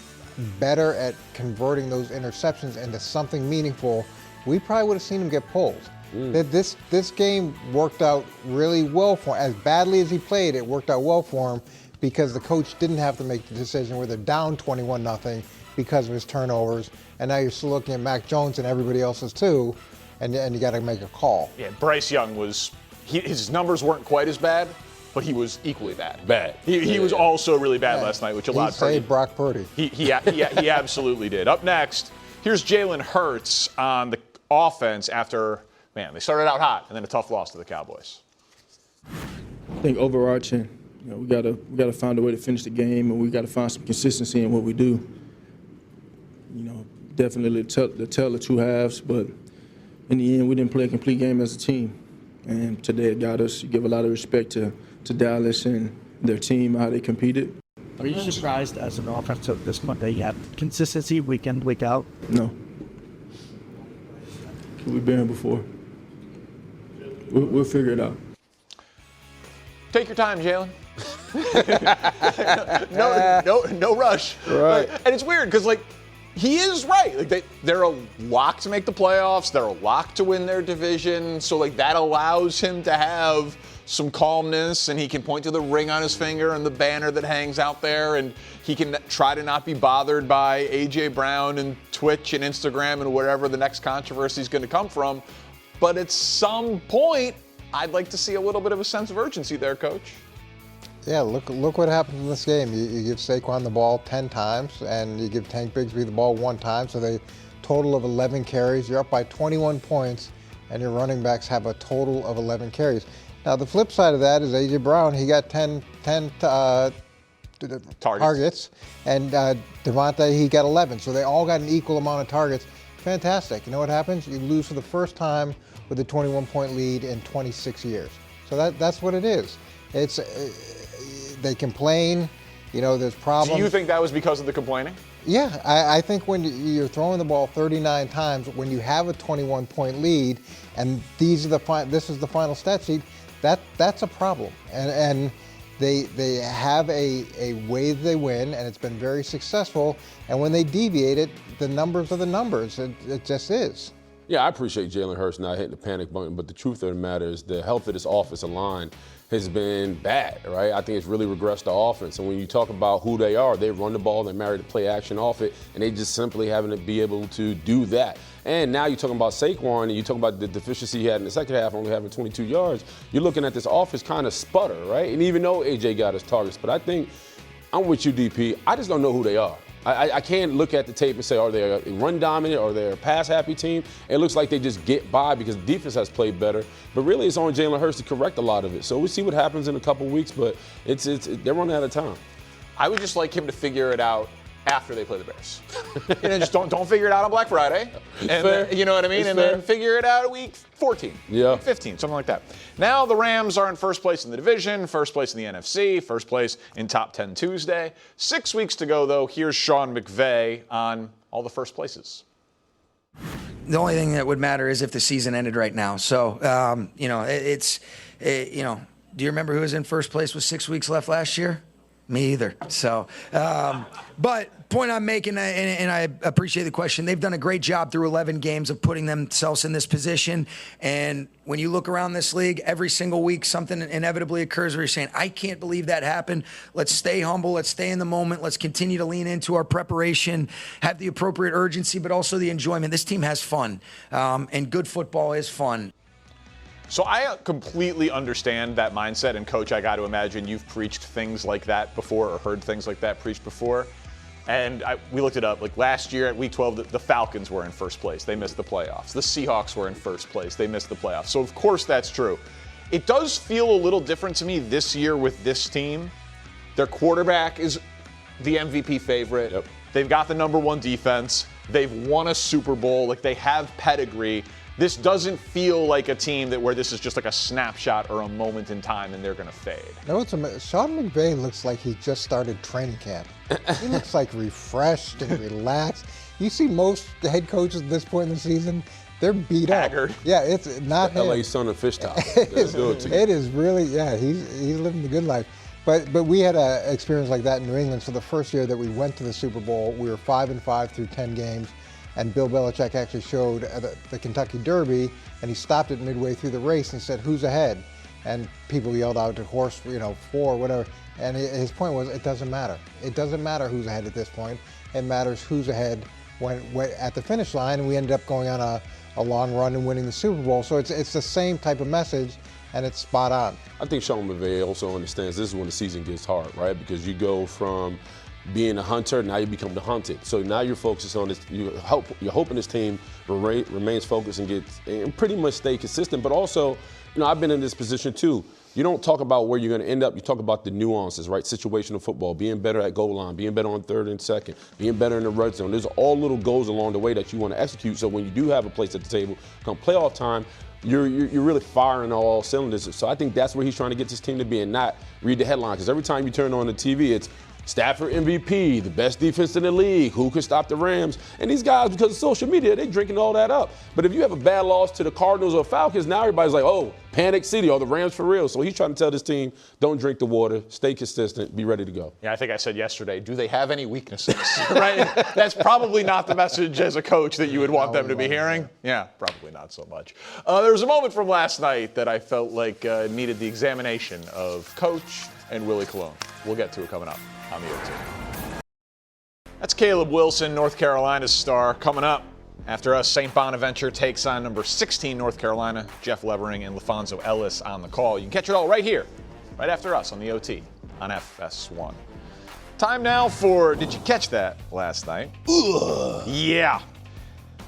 better at converting those interceptions into something meaningful, we probably would have seen him get pulled. This game worked out really well for him. As badly as he played, it worked out well for him because the coach didn't have to make the decision where they're down 21-0 because of his turnovers. And now you're still looking at Mac Jones and everybody else's too, and you got to make a call. Yeah, Bryce Young his numbers weren't quite as bad, but he was equally bad. He was also really bad last night, which allowed Purdy. He saved Brock Purdy. He absolutely did. Up next, here's Jalen Hurts on the offense after. Man, they started out hot and then a tough loss to the Cowboys. I think overarching, we gotta find a way to finish the game, and we gotta find some consistency in what we do. Definitely the tell of 2 halves, but in the end, we didn't play a complete game as a team. And today it got us. You give a lot of respect to Dallas and their team, how they competed. Are you surprised as an offense at this point that you have consistency week in, week out? No. We've been here before. We'll figure it out. Take your time, Jalen. no rush. Right. And it's weird because he is right. Like they're a lock to make the playoffs. They're a lock to win their division. So like that allows him to have some calmness, and he can point to the ring on his finger and the banner that hangs out there, and he can try to not be bothered by A.J. Brown and Twitch and Instagram and wherever the next controversy is going to come from. But at some point, I'd like to see a little bit of a sense of urgency there, Coach. Yeah, look what happened in this game. You give Saquon the ball 10 times, and you give Tank Bigsby the ball 1 time, so they total of 11 carries. You're up by 21 points, and your running backs have a total of 11 carries. Now, the flip side of that is A.J. Brown. He got 10 targets, and Devontae, he got 11. So they all got an equal amount of targets. Fantastic. You know what happens? You lose for the first time with a 21-point lead in 26 years. So that's what it is. It's they complain. You know, there's problems. Do you think that was because of the complaining? Yeah, I think when you're throwing the ball 39 times, when you have a 21-point lead, and this is the final stat sheet, that's a problem. And they have a way they win, and it's been very successful. And when they deviate it, the numbers are the numbers. It just is. Yeah, I appreciate Jalen Hurts not hitting the panic button, but the truth of the matter is the health of this offensive line has been bad, right? I think it's really regressed the offense. And when you talk about who they are, they run the ball, they marry the play action off it, and they just simply haven't be able to do that. And now you're talking about Saquon, and you talk about the deficiency he had in the second half, only having 22 yards. You're looking at this offense kind of sputter, right? And even though AJ got his targets, but I think I'm with you, DP. I just don't know who they are. I can't look at the tape and say, are they a run dominant or they're a pass happy team? It looks like they just get by because the defense has played better. But really, it's on Jalen Hurts to correct a lot of it. So we'll see what happens in a couple weeks, but they're running out of time. I would just like him to figure it out after they play the Bears. Just don't figure it out on Black Friday. And you know what I mean? And then figure it out at week 14, week 15, something like that. Now the Rams are in first place in the division, first place in the NFC, first place in Top 10 Tuesday. 6 weeks to go, though. Here's Sean McVay on all the first places. The only thing that would matter is if the season ended right now. So, do you remember who was in first place with 6 weeks left last year? Me either. So, but point I'm making, and I appreciate the question, they've done a great job through 11 games of putting themselves in this position. And when you look around this league, every single week something inevitably occurs where you're saying, I can't believe that happened. Let's stay humble. Let's stay in the moment. Let's continue to lean into our preparation, have the appropriate urgency, but also the enjoyment. This team has fun, and good football is fun. So I completely understand that mindset, and Coach, I got to imagine you've preached things like that before or heard things like that preached before. And we looked it up. Like last year at Week 12, the Falcons were in first place. They missed the playoffs. The Seahawks were in first place. They missed the playoffs. So of course that's true. It does feel a little different to me this year with this team. Their quarterback is the MVP favorite. Yep. They've got the #1 defense. They've won a Super Bowl. Like they have pedigree. This doesn't feel like a team where this is just like a snapshot or a moment in time and they're going to fade. No, Sean McVay looks like he just started training camp. He looks like refreshed and relaxed. You see most head coaches at this point in the season, they're beat Haggard. up. Yeah, it's not him. LA son of fish top. It is really, yeah, he's living the good life. But we had an experience like that in New England. So the first year that we went to the Super Bowl, we were 5-5 through 10 games. And Bill Belichick actually showed the Kentucky Derby, and he stopped it midway through the race and said, "Who's ahead?" And people yelled out to horse, 4, whatever. And his point was, it doesn't matter. It doesn't matter who's ahead at this point. It matters who's ahead when at the finish line. And we ended up going on a long run and winning the Super Bowl. So it's the same type of message, and it's spot on. I think Sean McVay also understands this is when the season gets hard, right? Because you go from being a hunter, now you become the hunted. So now you're focused on this. You're hoping this team remains focused and pretty much stay consistent. But also, I've been in this position too. You don't talk about where you're going to end up. You talk about the nuances, right? Situational football, being better at goal line, being better on 3rd and 2nd, being better in the red zone. There's all little goals along the way that you want to execute. So when you do have a place at the table, come playoff time, you're really firing on all cylinders. So I think that's where he's trying to get this team to be and not read the headline. Because every time you turn on the TV, it's Stafford MVP, the best defense in the league, who could stop the Rams? And these guys, because of social media, they're drinking all that up. But if you have a bad loss to the Cardinals or Falcons, now everybody's like, oh, Panic City or the Rams for real. So he's trying to tell this team, don't drink the water, stay consistent, be ready to go. Yeah, I think I said yesterday, do they have any weaknesses? Right? That's probably not the message as a coach that you would want them to be hearing. Yeah, probably not so much. There was a moment from last night that I felt like needed the examination of Coach and Willie Colon. We'll get to it coming up on the OT. That's Caleb Wilson, North Carolina's star, coming up. After us, St. Bonaventure takes on number 16 North Carolina, Jeff Levering and LaFonso Ellis on the call. You can catch it all right here, right after us on the OT on FS1. Time now for, did you catch that last night? Ugh. Yeah.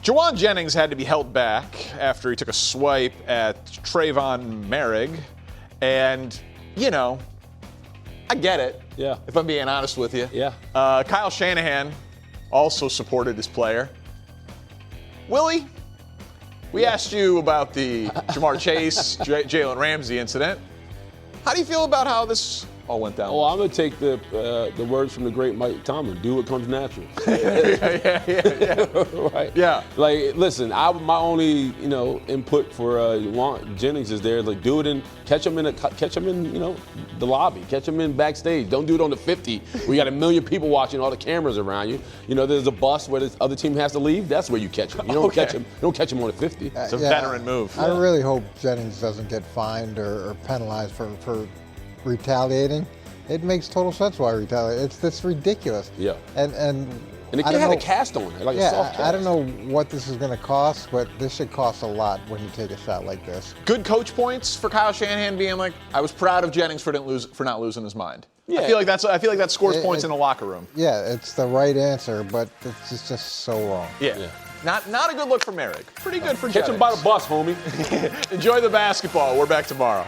Jawan Jennings had to be held back after he took a swipe at Trayvon Merrick. And, you know, I get it. Yeah. If I'm being honest with you. Yeah. Kyle Shanahan also supported his player. Willie, we asked you about the Jamar Chase, Jalen Ramsey incident. How do you feel about how this all went down? Well, I'm going to take the words from the great Mike Tomlin. Do what comes natural. yeah. Right? Yeah. Like, listen, my only, input for Jennings is there, like, do it and catch him in, the lobby. Catch him in backstage. Don't do it on the 50. We got a million people watching, all the cameras around you. There's a bus where the other team has to leave. That's where you catch him. You don't catch him. You don't catch him on the 50. It's a veteran move. I really hope Jennings doesn't get fined or penalized for retaliating. It makes total sense why retaliate. It's ridiculous. Yeah. And the kid had a cast on it, like a soft cast. I don't know what this is going to cost, but this should cost a lot when you take a shot like this. Good coach points for Kyle Shanahan being like, I was proud of Jennings for not losing his mind. Yeah. I feel like that scores points in the locker room. Yeah, it's the right answer, but it's just so wrong. Yeah. Not a good look for Merrick. Pretty good for Catch Jennings. him by the bus, homie. Enjoy the basketball. We're back tomorrow.